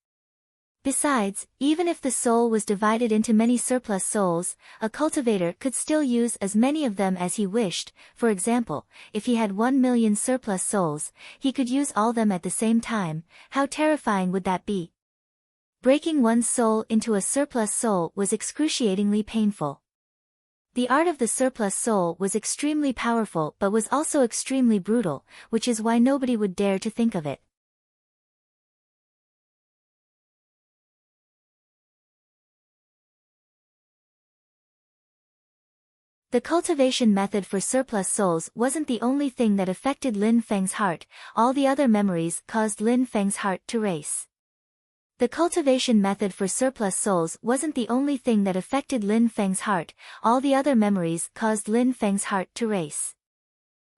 Besides, even if the soul was divided into many surplus souls, a cultivator could still use as many of them as he wished. For example, if he had 1,000,000 surplus souls, he could use all them at the same time. How terrifying would that be? Breaking one's soul into a surplus soul was excruciatingly painful. The art of the surplus soul was extremely powerful but was also extremely brutal, which is why nobody would dare to think of it. The cultivation method for surplus souls wasn't the only thing that affected Lin Feng's heart, all the other memories caused Lin Feng's heart to race. The cultivation method for surplus souls wasn't the only thing that affected Lin Feng's heart, all the other memories caused Lin Feng's heart to race.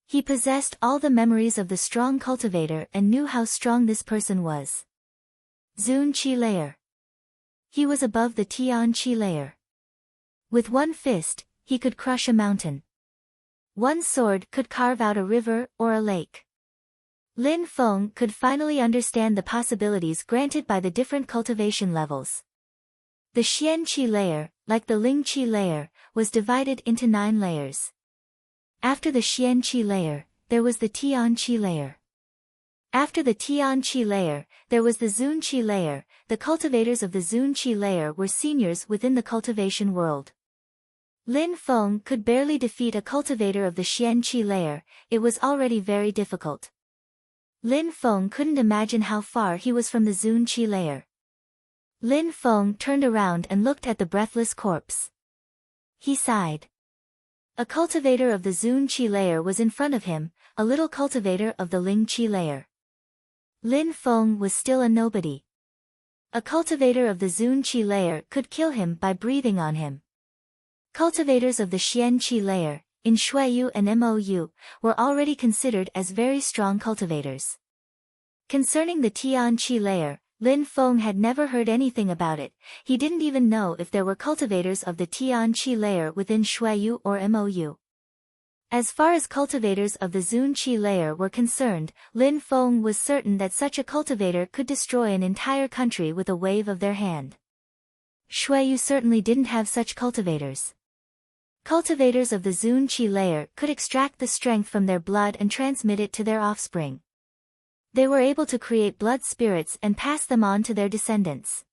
He possessed all the memories of the strong cultivator and knew how strong this person was. Zun Qi layer. He was above the Tian Qi layer. With one fist, he could crush a mountain. One sword could carve out a river or a lake. Lin Feng could finally understand the possibilities granted by the different cultivation levels. The Xian Qi layer, like the Ling Qi layer, was divided into 9 layers. After the Xian Qi layer, there was the Tian Qi layer. After the Tian Qi layer, there was the Zun Qi layer. The cultivators of the Zun Qi layer were seniors within the cultivation world. Lin Feng could barely defeat a cultivator of the Xian Qi layer, it was already very difficult. Lin Feng couldn't imagine how far he was from the Zun Qi layer. Lin Feng turned around and looked at the breathless corpse. He sighed. A cultivator of the Zun Qi layer was in front of him, a little cultivator of the Ling Qi layer. Lin Feng was still a nobody. A cultivator of the Zun Qi layer could kill him by breathing on him. Cultivators of the Xian Qi layer, in Shuiyu and Mou, were already considered as very strong cultivators. Concerning the Tian Qi layer, Lin Feng had never heard anything about it, he didn't even know if there were cultivators of the Tian Qi layer within Shuiyu or Mou. As far as cultivators of the Zun Qi layer were concerned, Lin Feng was certain that such a cultivator could destroy an entire country with a wave of their hand. Shuiyu certainly didn't have such cultivators. Cultivators of the Zun Qi layer could extract the strength from their blood and transmit it to their offspring. They were able to create blood spirits and pass them on to their descendants.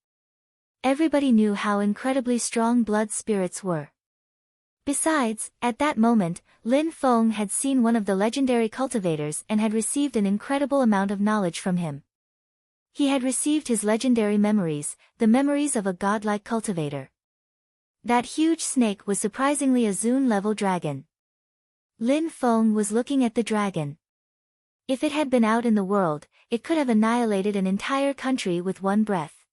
Everybody knew how incredibly strong blood spirits were. Besides, at that moment, Lin Feng had seen one of the legendary cultivators and had received an incredible amount of knowledge from him. He had received his legendary memories, the memories of a godlike cultivator. That huge snake was surprisingly a Zun-level dragon. Lin Feng was looking at the dragon. If it had been out in the world, it could have annihilated an entire country with one breath.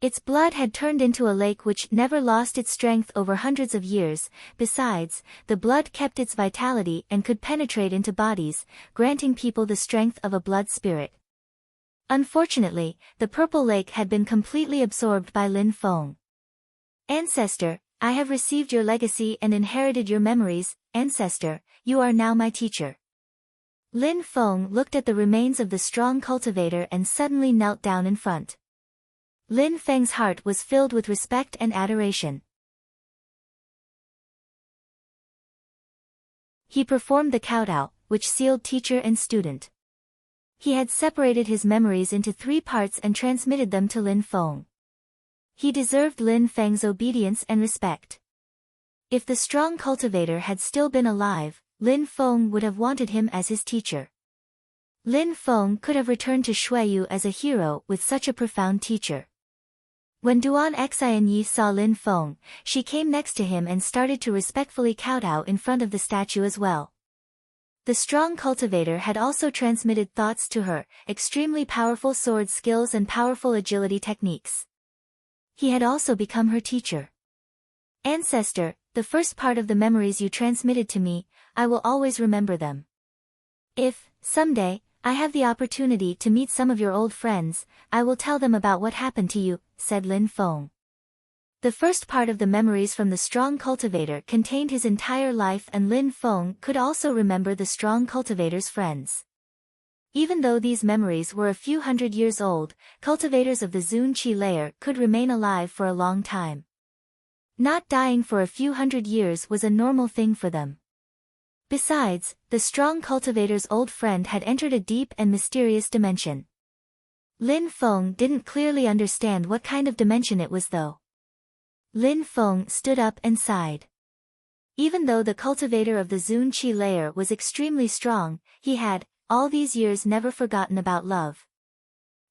Its blood had turned into a lake which never lost its strength over hundreds of years. Besides, the blood kept its vitality and could penetrate into bodies, granting people the strength of a blood spirit. Unfortunately, the purple lake had been completely absorbed by Lin Feng. Ancestor, I have received your legacy and inherited your memories. Ancestor, you are now my teacher. Lin Feng looked at the remains of the strong cultivator and suddenly knelt down in front. Lin Feng's heart was filled with respect and adoration. He performed the kowtow, which sealed teacher and student. He had separated his memories into 3 parts and transmitted them to Lin Feng. He deserved Lin Feng's obedience and respect. If the strong cultivator had still been alive, Lin Feng would have wanted him as his teacher. Lin Feng could have returned to Shuiyu as a hero with such a profound teacher. When Duan Xianyi saw Lin Feng, she came next to him and started to respectfully kowtow in front of the statue as well. The strong cultivator had also transmitted thoughts to her, extremely powerful sword skills and powerful agility techniques. He had also become her teacher. Ancestor, the first part of the memories you transmitted to me, I will always remember them. If, someday, I have the opportunity to meet some of your old friends, I will tell them about what happened to you, said Lin Feng. The first part of the memories from the strong cultivator contained his entire life, and Lin Feng could also remember the strong cultivator's friends. Even though these memories were a few hundred years old, cultivators of the Zun Qi layer could remain alive for a long time. Not dying for a few hundred years was a normal thing for them. Besides, the strong cultivator's old friend had entered a deep and mysterious dimension. Lin Feng didn't clearly understand what kind of dimension it was though. Lin Feng stood up and sighed. Even though the cultivator of the Zun Qi layer was extremely strong, he had, all these years, never forgotten about love.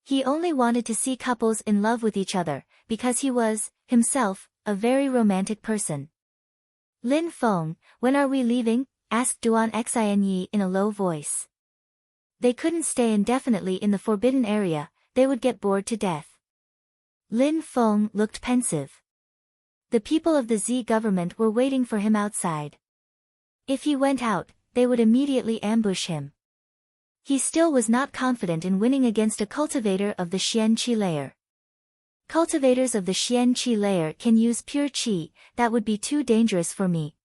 He only wanted to see couples in love with each other, because he was, himself, a very romantic person. Lin Feng, when are we leaving? Asked Duan Xinyi in a low voice. They couldn't stay indefinitely in the forbidden area, they would get bored to death. Lin Feng looked pensive. The people of the Z government were waiting for him outside. If he went out, they would immediately ambush him. He still was not confident in winning against a cultivator of the Xian Qi layer. Cultivators of the Xian Qi layer can use pure Qi, that would be too dangerous for me.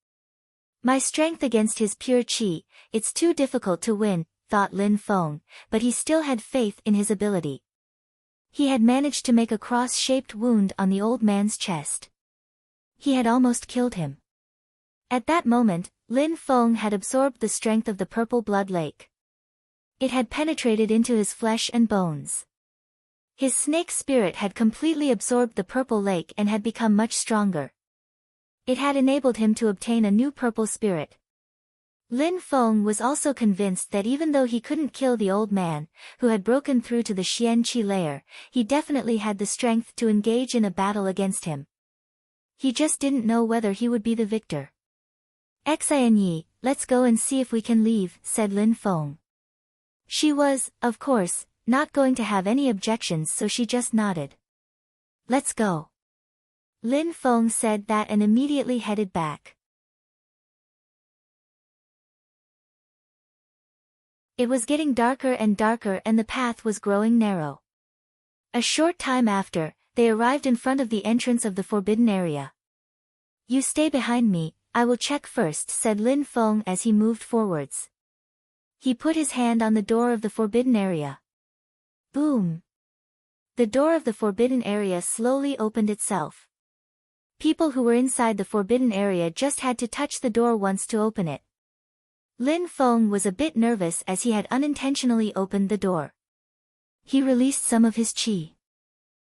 My strength against his pure Qi, it's too difficult to win, thought Lin Feng, but he still had faith in his ability. He had managed to make a cross-shaped wound on the old man's chest. He had almost killed him. At that moment, Lin Feng had absorbed the strength of the purple blood lake. It had penetrated into his flesh and bones. His snake spirit had completely absorbed the purple lake and had become much stronger. It had enabled him to obtain a new purple spirit. Lin Feng was also convinced that even though he couldn't kill the old man, who had broken through to the Xian Qi layer, he definitely had the strength to engage in a battle against him. He just didn't know whether he would be the victor. Xinyi, let's go and see if we can leave, said Lin Feng. She was, of course, not going to have any objections, so she just nodded. Let's go. Lin Feng said that and immediately headed back. It was getting darker and darker and the path was growing narrow. A short time after, they arrived in front of the entrance of the forbidden area. You stay behind me, I will check first, said Lin Feng as he moved forwards. He put his hand on the door of the forbidden area. Boom! The door of the forbidden area slowly opened itself. People who were inside the forbidden area just had to touch the door once to open it. Lin Feng was a bit nervous as he had unintentionally opened the door. He released some of his qi.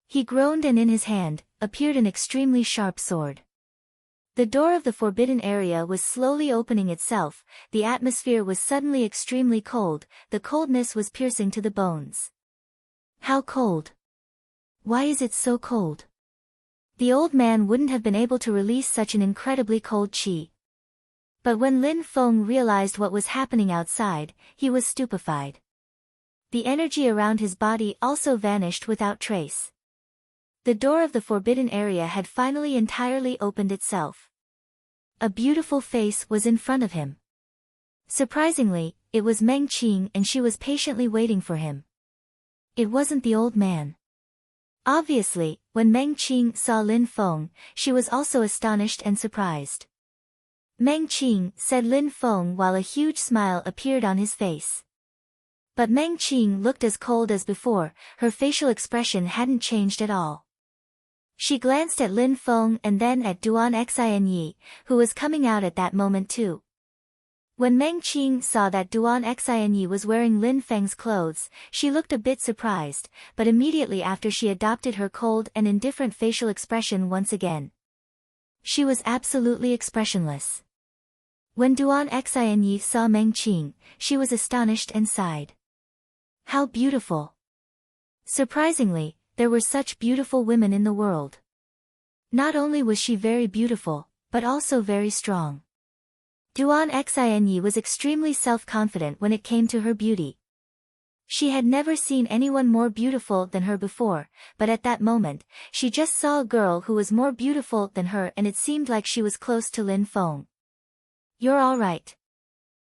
He groaned and in his hand appeared an extremely sharp sword. The door of the forbidden area was slowly opening itself, the atmosphere was suddenly extremely cold, the coldness was piercing to the bones. How cold? Why is it so cold? The old man wouldn't have been able to release such an incredibly cold qi. But when Lin Feng realized what was happening outside, he was stupefied. The energy around his body also vanished without trace. The door of the forbidden area had finally entirely opened itself. A beautiful face was in front of him. Surprisingly, it was Meng Qing and she was patiently waiting for him. It wasn't the old man. Obviously, when Meng Qing saw Lin Feng, she was also astonished and surprised. Meng Qing, said Lin Feng while a huge smile appeared on his face. But Meng Qing looked as cold as before, her facial expression hadn't changed at all. She glanced at Lin Feng and then at Duan Xinyi, who was coming out at that moment too. When Meng Qing saw that Duan Xinyi was wearing Lin Feng's clothes, she looked a bit surprised, but immediately after she adopted her cold and indifferent facial expression once again. She was absolutely expressionless. When Duan Xinyi saw Meng Qing, she was astonished and sighed. How beautiful! Surprisingly, there were such beautiful women in the world. Not only was she very beautiful, but also very strong. Duan Xinyi was extremely self-confident when it came to her beauty. She had never seen anyone more beautiful than her before, but at that moment, she just saw a girl who was more beautiful than her and it seemed like she was close to Lin Feng. You're all right.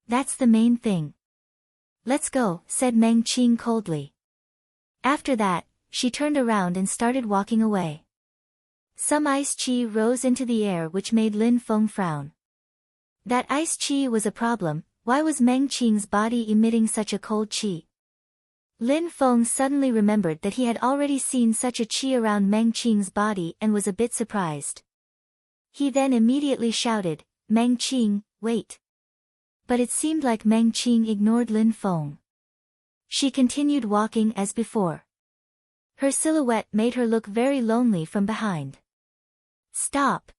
That's the main thing. Let's go, said Meng Qing coldly. After that, she turned around and started walking away. Some ice chi rose into the air which made Lin Feng frown. That ice chi was a problem. Why was Meng Qing's body emitting such a cold chi? Lin Feng suddenly remembered that he had already seen such a chi around Meng Qing's body and was a bit surprised. He then immediately shouted, Meng Qing, wait. But it seemed like Meng Qing ignored Lin Feng. She continued walking as before. Her silhouette made her look very lonely from behind. Stop!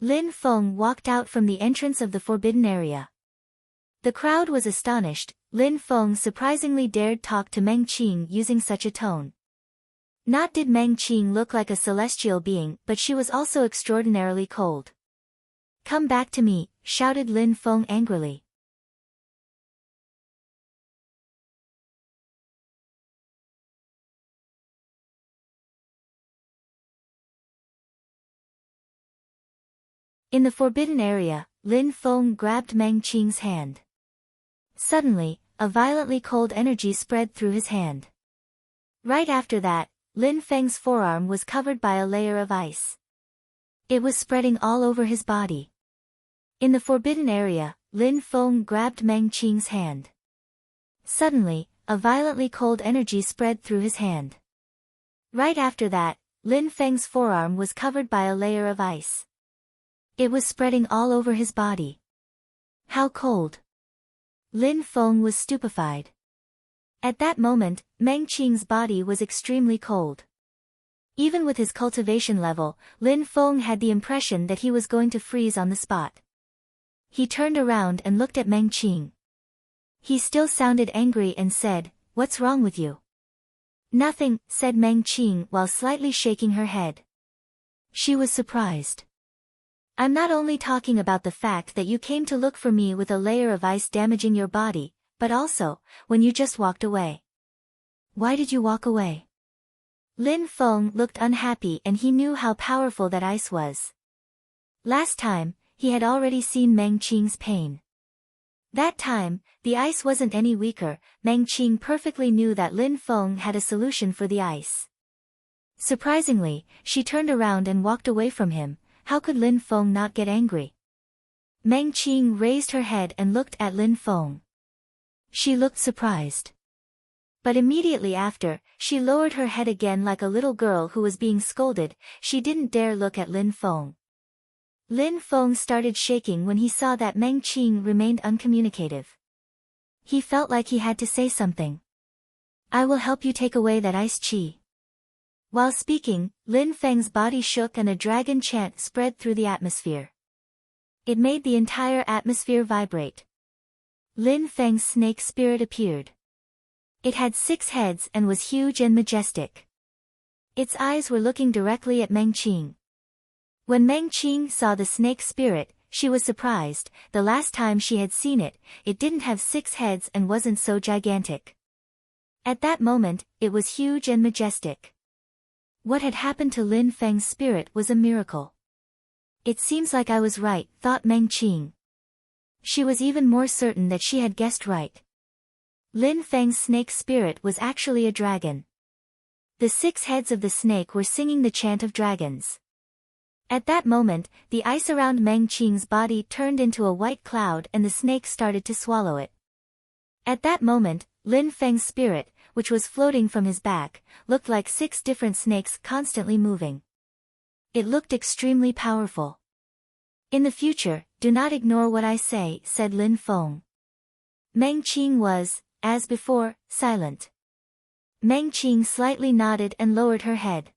Lin Feng walked out from the entrance of the forbidden area. The crowd was astonished. Lin Feng surprisingly dared talk to Meng Qing using such a tone. Not did Meng Qing look like a celestial being, but she was also extraordinarily cold. Come back to me, shouted Lin Feng angrily. In the forbidden area, Lin Feng grabbed Meng Qing's hand. Suddenly, a violently cold energy spread through his hand. Right after that, Lin Feng's forearm was covered by a layer of ice. It was spreading all over his body. In the forbidden area, Lin Feng grabbed Meng Qing's hand. Suddenly, a violently cold energy spread through his hand. Right after that, Lin Feng's forearm was covered by a layer of ice. It was spreading all over his body. How cold! Lin Feng was stupefied. At that moment, Meng Qing's body was extremely cold. Even with his cultivation level, Lin Feng had the impression that he was going to freeze on the spot. He turned around and looked at Meng Qing. He still sounded angry and said, "What's wrong with you?" "Nothing," said Meng Qing while slightly shaking her head. She was surprised. "I'm not only talking about the fact that you came to look for me with a layer of ice damaging your body, but also, when you just walked away." "Why did you walk away?" Lin Feng looked unhappy and he knew how powerful that ice was. Last time, he had already seen Meng Qing's pain. That time, the ice wasn't any weaker. Meng Qing perfectly knew that Lin Feng had a solution for the ice. Surprisingly, she turned around and walked away from him. How could Lin Feng not get angry? Meng Qing raised her head and looked at Lin Feng. She looked surprised. But immediately after, she lowered her head again like a little girl who was being scolded. She didn't dare look at Lin Feng. Lin Feng started shaking when he saw that Meng Qing remained uncommunicative. He felt like he had to say something. "I will help you take away that ice chi." While speaking, Lin Feng's body shook and a dragon chant spread through the atmosphere. It made the entire atmosphere vibrate. Lin Feng's snake spirit appeared. It had 6 heads and was huge and majestic. Its eyes were looking directly at Meng Qing. When Meng Qing saw the snake spirit, she was surprised. The last time she had seen it, it didn't have 6 heads and wasn't so gigantic. At that moment, it was huge and majestic. What had happened to Lin Feng's spirit was a miracle. "It seems like I was right," thought Meng Qing. She was even more certain that she had guessed right. Lin Feng's snake spirit was actually a dragon. The 6 heads of the snake were singing the chant of dragons. At that moment, the ice around Meng Qing's body turned into a white cloud and the snake started to swallow it. At that moment, Lin Feng's spirit, which was floating from his back, looked like 6 different snakes constantly moving. It looked extremely powerful. "In the future, do not ignore what I say," said Lin Feng. Meng Qing was, as before, silent. Meng Qing slightly nodded and lowered her head.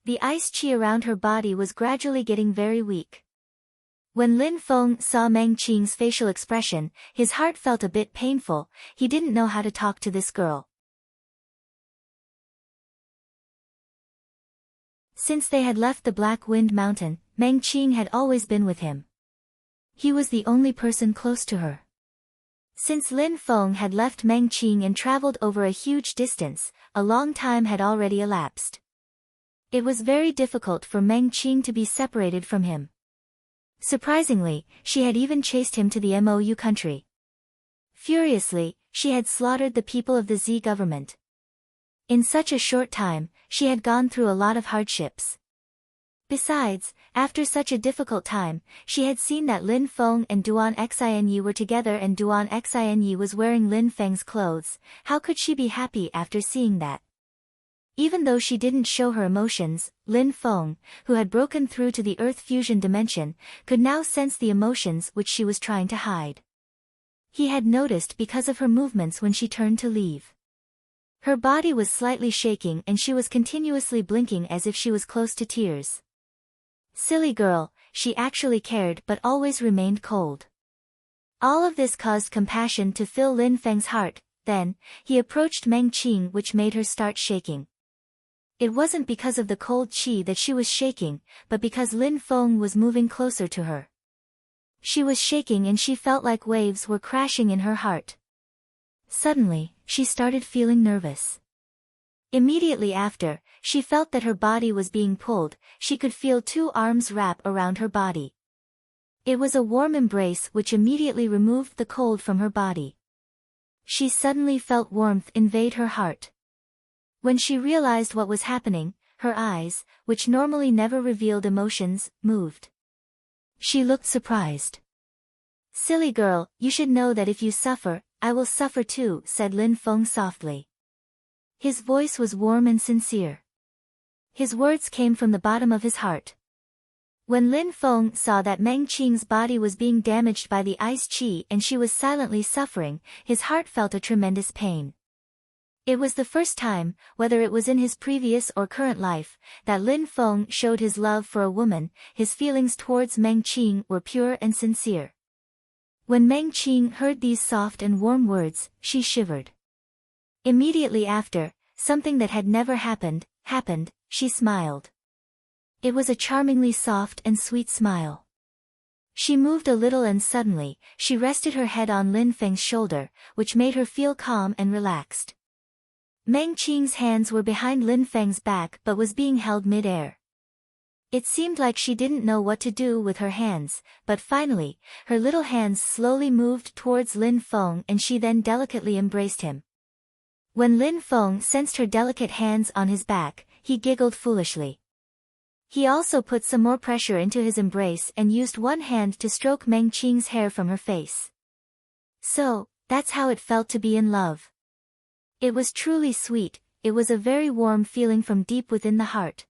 The ice chi around her body was gradually getting very weak. When Lin Feng saw Meng Qing's facial expression, his heart felt a bit painful. He didn't know how to talk to this girl. Since they had left the Black Wind Mountain, Meng Qing had always been with him. He was the only person close to her. Since Lin Feng had left Meng Qing and traveled over a huge distance, a long time had already elapsed. It was very difficult for Meng Qing to be separated from him. Surprisingly, she had even chased him to the Mou country. Furiously, she had slaughtered the people of the Z government. In such a short time, she had gone through a lot of hardships. Besides, after such a difficult time, she had seen that Lin Feng and Duan Xinyi were together and Duan Xinyi was wearing Lin Feng's clothes. How could she be happy after seeing that? Even though she didn't show her emotions, Lin Feng, who had broken through to the Earth fusion dimension, could now sense the emotions which she was trying to hide. He had noticed because of her movements when she turned to leave. Her body was slightly shaking and she was continuously blinking as if she was close to tears. Silly girl, she actually cared but always remained cold. All of this caused compassion to fill Lin Feng's heart. Then, he approached Meng Qing, which made her start shaking. It wasn't because of the cold qi that she was shaking, but because Lin Feng was moving closer to her. She was shaking and she felt like waves were crashing in her heart. Suddenly, she started feeling nervous. Immediately after, she felt that her body was being pulled. She could feel 2 arms wrap around her body. It was a warm embrace which immediately removed the cold from her body. She suddenly felt warmth invade her heart. When she realized what was happening, her eyes, which normally never revealed emotions, moved. She looked surprised. Silly girl, you should know that if you suffer, I will suffer too, said Lin Feng softly. His voice was warm and sincere. His words came from the bottom of his heart. When Lin Feng saw that Meng Qing's body was being damaged by the ice qi and she was silently suffering, his heart felt a tremendous pain. It was the first time, whether it was in his previous or current life, that Lin Feng showed his love for a woman. His feelings towards Meng Qing were pure and sincere. When Meng Qing heard these soft and warm words, she shivered. Immediately after, something that had never happened. She smiled. It was a charmingly soft and sweet smile. She moved a little and suddenly, she rested her head on Lin Feng's shoulder, which made her feel calm and relaxed. Meng Qing's hands were behind Lin Feng's back but was being held mid-air. It seemed like she didn't know what to do with her hands, but finally, her little hands slowly moved towards Lin Feng and she then delicately embraced him. When Lin Feng sensed her delicate hands on his back, he giggled foolishly. He also put some more pressure into his embrace and used one hand to stroke Meng Qing's hair from her face. So, that's how it felt to be in love. It was truly sweet. It was a very warm feeling from deep within the heart.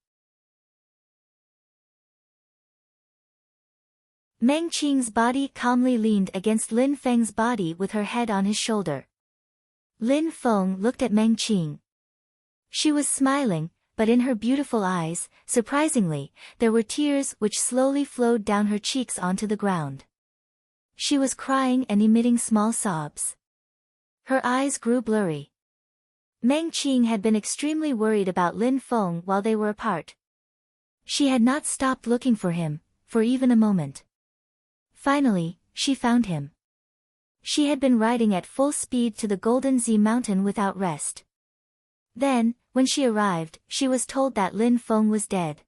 Meng Qing's body calmly leaned against Lin Feng's body with her head on his shoulder. Lin Feng looked at Meng Qing. She was smiling, but in her beautiful eyes, surprisingly, there were tears which slowly flowed down her cheeks onto the ground. She was crying and emitting small sobs. Her eyes grew blurry. Meng Qing had been extremely worried about Lin Feng while they were apart. She had not stopped looking for him, for even a moment. Finally, she found him. She had been riding at full speed to the Golden Z Mountain without rest. Then, when she arrived, she was told that Lin Feng was dead.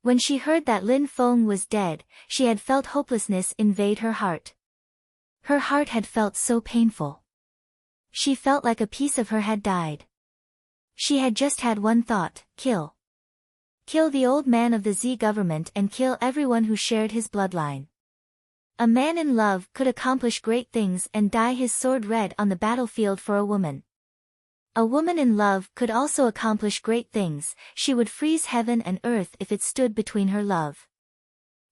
When she heard that Lin Feng was dead, she had felt hopelessness invade her heart. Her heart had felt so painful. She felt like a piece of her had died. She had just had one thought: kill. Kill the old man of the Z government and kill everyone who shared his bloodline. A man in love could accomplish great things and dye his sword red on the battlefield for a woman. A woman in love could also accomplish great things. She would freeze heaven and earth if it stood between her love.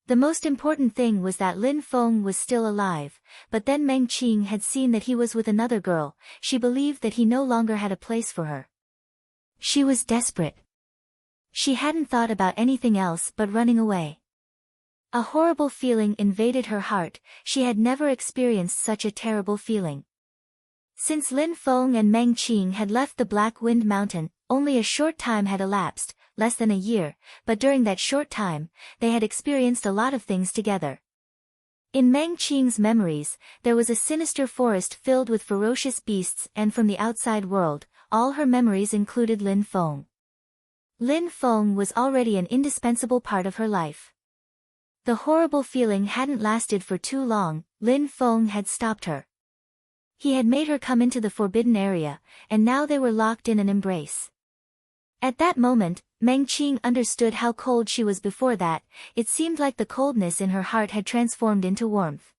The most important thing was that Lin Feng was still alive, but then Meng Qing had seen that he was with another girl. She believed that he no longer had a place for her. She was desperate. She hadn't thought about anything else but running away. A horrible feeling invaded her heart. She had never experienced such a terrible feeling. Since Lin Feng and Meng Qing had left the Black Wind Mountain, only a short time had elapsed, less than a year, but during that short time, they had experienced a lot of things together. In Meng Qing's memories, there was a sinister forest filled with ferocious beasts, and from the outside world, all her memories included Lin Feng. Lin Feng was already an indispensable part of her life. The horrible feeling hadn't lasted for too long. Lin Feng had stopped her. He had made her come into the forbidden area, and now they were locked in an embrace. At that moment, Meng Qing understood how cold she was before that. It seemed like the coldness in her heart had transformed into warmth.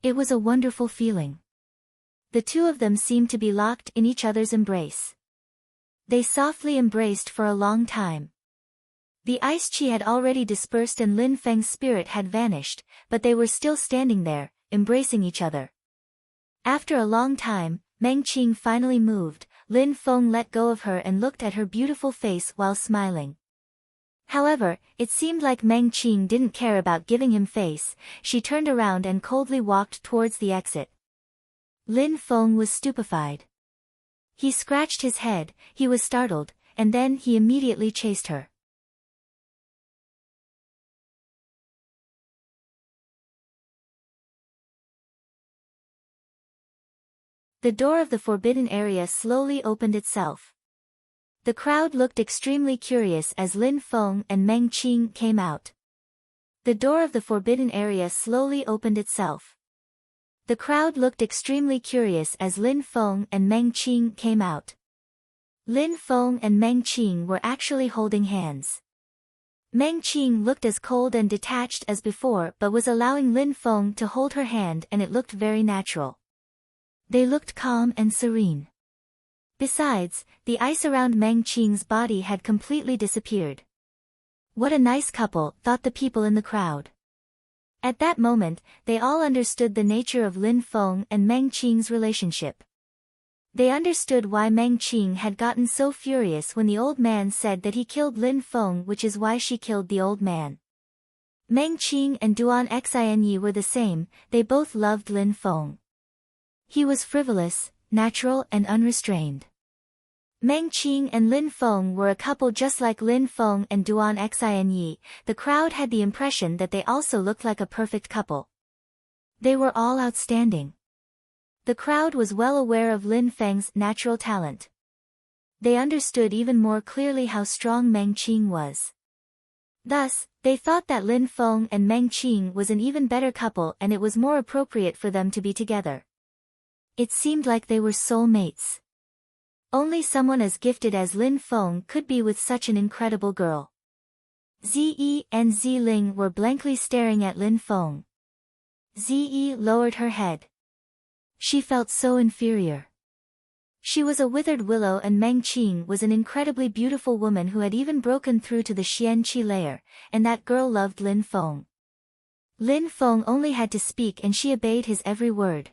It was a wonderful feeling. The two of them seemed to be locked in each other's embrace. They softly embraced for a long time. The ice chi had already dispersed and Lin Feng's spirit had vanished, but they were still standing there, embracing each other. After a long time, Meng Qing finally moved. Lin Feng let go of her and looked at her beautiful face while smiling. However, it seemed like Meng Qing didn't care about giving him face. She turned around and coldly walked towards the exit. Lin Feng was stupefied. He scratched his head, he was startled, and then he immediately chased her. The door of the forbidden area slowly opened itself. The crowd looked extremely curious as Lin Feng and Meng Qing came out. The door of the forbidden area slowly opened itself. The crowd looked extremely curious as Lin Feng and Meng Qing came out. Lin Feng and Meng Qing were actually holding hands. Meng Qing looked as cold and detached as before but was allowing Lin Feng to hold her hand and it looked very natural. They looked calm and serene. Besides, the ice around Meng Qing's body had completely disappeared. What a nice couple, thought the people in the crowd. At that moment, they all understood the nature of Lin Feng and Meng Qing's relationship. They understood why Meng Qing had gotten so furious when the old man said that he killed Lin Feng, which is why she killed the old man. Meng Qing and Duan Xinyi were the same, they both loved Lin Feng. He was frivolous, natural and unrestrained. Meng Qing and Lin Feng were a couple just like Lin Feng and Duan Xinyi. The crowd had the impression that they also looked like a perfect couple. They were all outstanding. The crowd was well aware of Lin Feng's natural talent. They understood even more clearly how strong Meng Qing was. Thus, they thought that Lin Feng and Meng Qing was an even better couple and it was more appropriate for them to be together. It seemed like they were soulmates. Only someone as gifted as Lin Feng could be with such an incredible girl. Ziyi and Ziling were blankly staring at Lin Feng. Ziyi lowered her head. She felt so inferior. She was a withered willow and Meng Qing was an incredibly beautiful woman who had even broken through to the Xian Qi layer, and that girl loved Lin Feng. Lin Feng only had to speak and she obeyed his every word.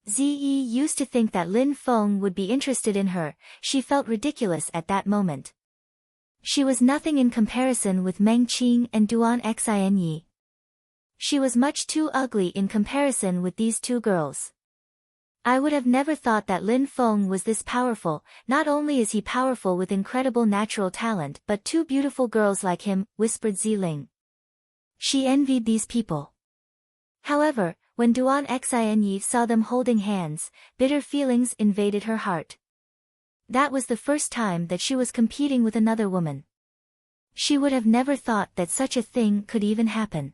Ziyi used to think that Lin Feng would be interested in her, she felt ridiculous at that moment. She was nothing in comparison with Meng Qing and Duan Xinyi. She was much too ugly in comparison with these two girls. I would have never thought that Lin Feng was this powerful. Not only is he powerful with incredible natural talent but two beautiful girls like him, whispered Ziling. She envied these people. However, when Duan Xinyi saw them holding hands, bitter feelings invaded her heart. That was the first time that she was competing with another woman. She would have never thought that such a thing could even happen.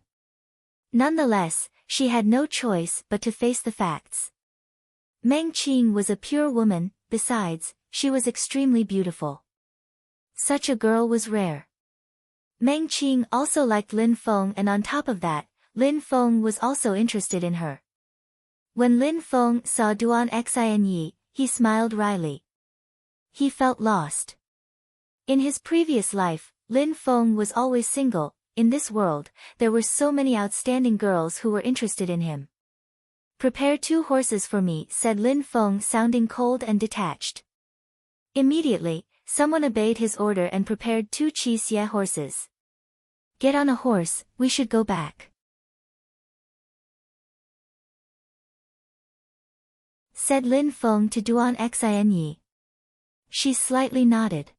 Nonetheless, she had no choice but to face the facts. Meng Qing was a pure woman, besides, she was extremely beautiful. Such a girl was rare. Meng Qing also liked Lin Feng and on top of that, Lin Feng was also interested in her. When Lin Feng saw Duan Xinyi, he smiled wryly. He felt lost. In his previous life, Lin Feng was always single. In this world, there were so many outstanding girls who were interested in him. Prepare 2 horses for me, said Lin Feng sounding cold and detached. Immediately, someone obeyed his order and prepared 2 Qi Xie horses. Get on a horse, we should go back, said Lin Feng to Duan Xinyi. She slightly nodded.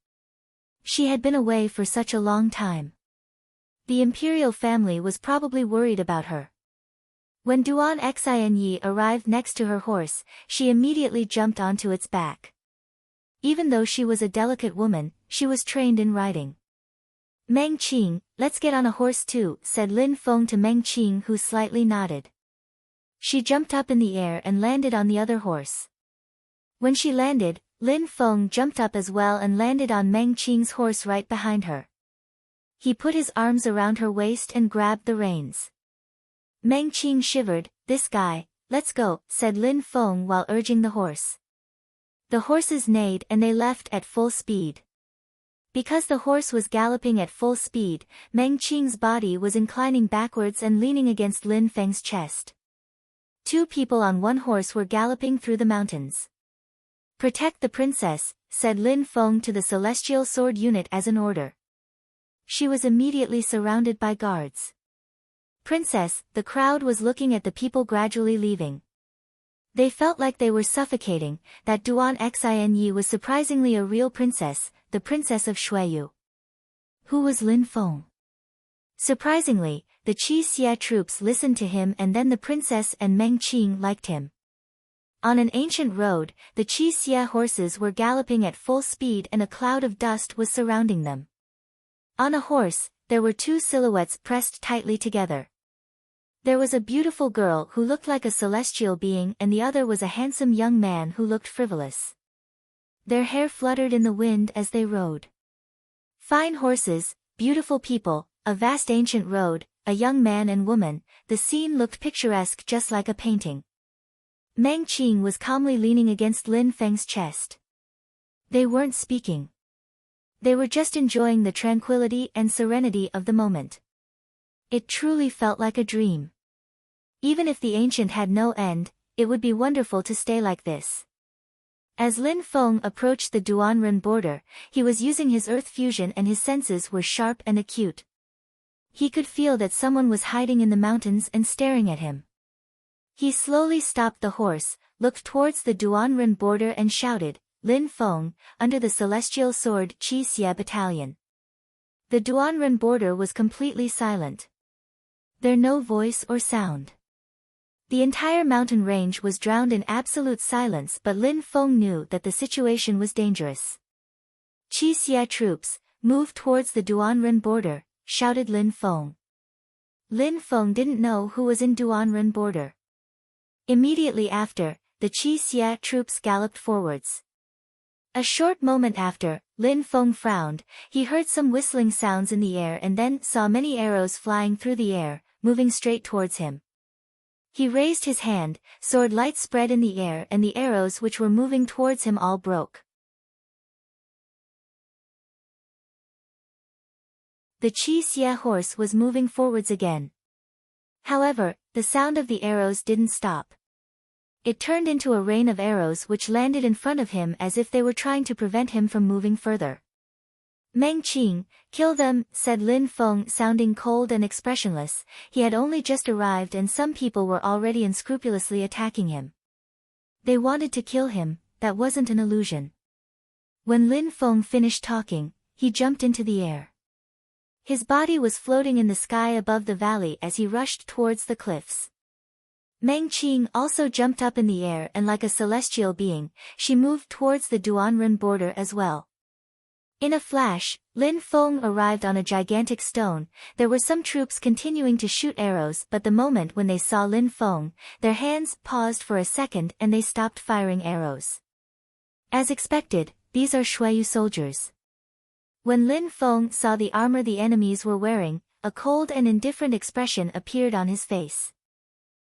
She had been away for such a long time. The imperial family was probably worried about her. When Duan Xinyi arrived next to her horse, she immediately jumped onto its back. Even though she was a delicate woman, she was trained in riding. Meng Qing, let's get on a horse too, said Lin Feng to Meng Qing, who slightly nodded. She jumped up in the air and landed on the other horse. When she landed, Lin Feng jumped up as well and landed on Meng Qing's horse right behind her. He put his arms around her waist and grabbed the reins. Meng Qing shivered. "This guy, let's go," said Lin Feng while urging the horse. The horses neighed and they left at full speed. Because the horse was galloping at full speed, Meng Qing's body was inclining backwards and leaning against Lin Feng's chest. Two people on one horse were galloping through the mountains. "Protect the princess," said Lin Feng to the Celestial Sword unit as an order. She was immediately surrounded by guards. "Princess," the crowd was looking at the people gradually leaving. They felt like they were suffocating. That Duan Xinyi was surprisingly a real princess, the princess of Shuiyu. Who was Lin Feng? Surprisingly, the Qi Xie troops listened to him, and then the princess and Meng Qing liked him. On an ancient road, the Qi Xie horses were galloping at full speed and a cloud of dust was surrounding them. On a horse, there were two silhouettes pressed tightly together. There was a beautiful girl who looked like a celestial being, and the other was a handsome young man who looked frivolous. Their hair fluttered in the wind as they rode. Fine horses, beautiful people, a vast ancient road, a young man and woman, the scene looked picturesque just like a painting. Meng Qing was calmly leaning against Lin Feng's chest. They weren't speaking. They were just enjoying the tranquility and serenity of the moment. It truly felt like a dream. Even if the ancient had no end, it would be wonderful to stay like this. As Lin Feng approached the Duanren border, he was using his earth fusion and his senses were sharp and acute. He could feel that someone was hiding in the mountains and staring at him. He slowly stopped the horse, looked towards the Duanren border and shouted, "Lin Feng, under the Celestial Sword Qi Xie Battalion." The Duanren border was completely silent. There no voice or sound. The entire mountain range was drowned in absolute silence, but Lin Feng knew that the situation was dangerous. "Qi Xie troops, move towards the Duanren border," shouted Lin Feng. Lin Feng didn't know who was in Duanren border. Immediately after, the Qi Xie troops galloped forwards. A short moment after, Lin Feng frowned. He heard some whistling sounds in the air and then saw many arrows flying through the air, moving straight towards him. He raised his hand, sword light spread in the air and the arrows which were moving towards him all broke. The Qi Xie horse was moving forwards again. However, the sound of the arrows didn't stop. It turned into a rain of arrows which landed in front of him as if they were trying to prevent him from moving further. "Meng Qing, kill them," said Lin Feng, sounding cold and expressionless. He had only just arrived and some people were already unscrupulously attacking him. They wanted to kill him, that wasn't an illusion. When Lin Feng finished talking, he jumped into the air. His body was floating in the sky above the valley as he rushed towards the cliffs. Meng Qing also jumped up in the air and like a celestial being, she moved towards the Duanren border as well. In a flash, Lin Feng arrived on a gigantic stone. There were some troops continuing to shoot arrows, but the moment when they saw Lin Feng, their hands paused for a second and they stopped firing arrows. As expected, these are Shuiyu soldiers. When Lin Feng saw the armor the enemies were wearing, a cold and indifferent expression appeared on his face.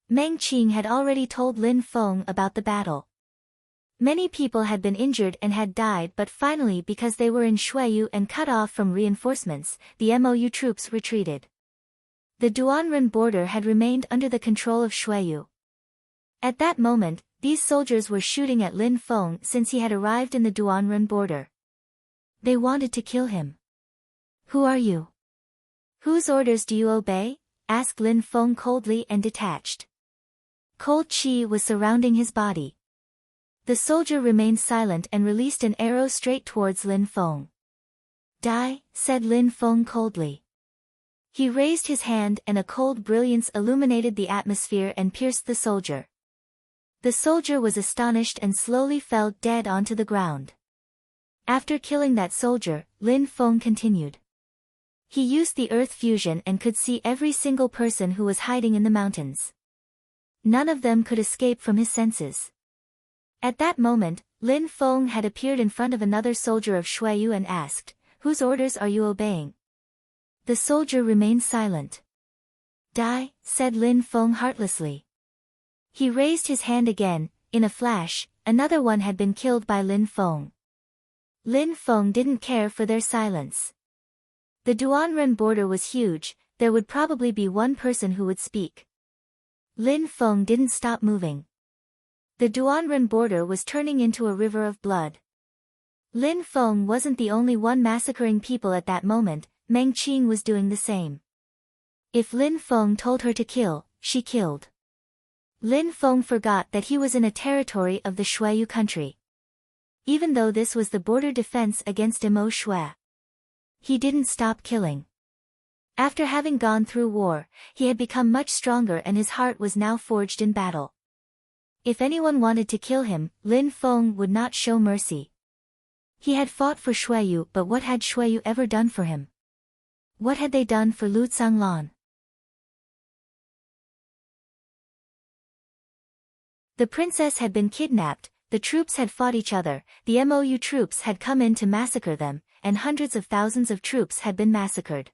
Meng Qing had already told Lin Feng about the battle. Many people had been injured and had died, but finally, because they were in Shuiyu and cut off from reinforcements, the MOU troops retreated. The Duanren border had remained under the control of Shuiyu. At that moment, these soldiers were shooting at Lin Feng since he had arrived in the Duanren border. They wanted to kill him. "Who are you? Whose orders do you obey?" asked Lin Feng coldly and detached. Cold qi was surrounding his body. The soldier remained silent and released an arrow straight towards Lin Feng. "Die," said Lin Feng coldly. He raised his hand and a cold brilliance illuminated the atmosphere and pierced the soldier. The soldier was astonished and slowly fell dead onto the ground. After killing that soldier, Lin Feng continued. He used the earth fusion and could see every single person who was hiding in the mountains. None of them could escape from his senses. At that moment, Lin Feng had appeared in front of another soldier of Xueyu and asked, "Whose orders are you obeying?" The soldier remained silent. "Die," said Lin Feng heartlessly. He raised his hand again. In a flash, another one had been killed by Lin Feng. Lin Feng didn't care for their silence. The Duanren border was huge, there would probably be one person who would speak. Lin Feng didn't stop moving. The Duanren border was turning into a river of blood. Lin Feng wasn't the only one massacring people at that moment, Meng Qing was doing the same. If Lin Feng told her to kill, she killed. Lin Feng forgot that he was in a territory of the Xueyu country. Even though this was the border defense against Imo Xue. He didn't stop killing. After having gone through war, he had become much stronger and his heart was now forged in battle. If anyone wanted to kill him, Lin Feng would not show mercy. He had fought for Xueyu, but what had Xueyu ever done for him? What had they done for Lu Zhanglan? The princess had been kidnapped, the troops had fought each other, the MOU troops had come in to massacre them, and hundreds of thousands of troops had been massacred.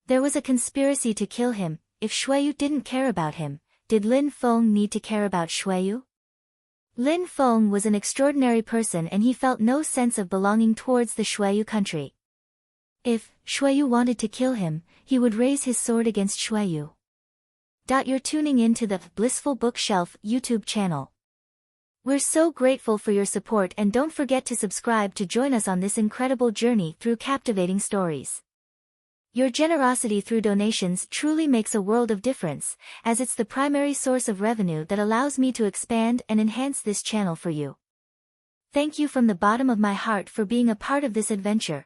There was a conspiracy to kill him. If Xueyu didn't care about him, did Lin Feng need to care about Xueyu? Lin Feng was an extraordinary person and he felt no sense of belonging towards the Xueyu country. If Xueyu wanted to kill him, he would raise his sword against Xueyu. You're tuning in to the Blissful Bookshelf YouTube channel. We're so grateful for your support and don't forget to subscribe to join us on this incredible journey through captivating stories. Your generosity through donations truly makes a world of difference, as it's the primary source of revenue that allows me to expand and enhance this channel for you. Thank you from the bottom of my heart for being a part of this adventure.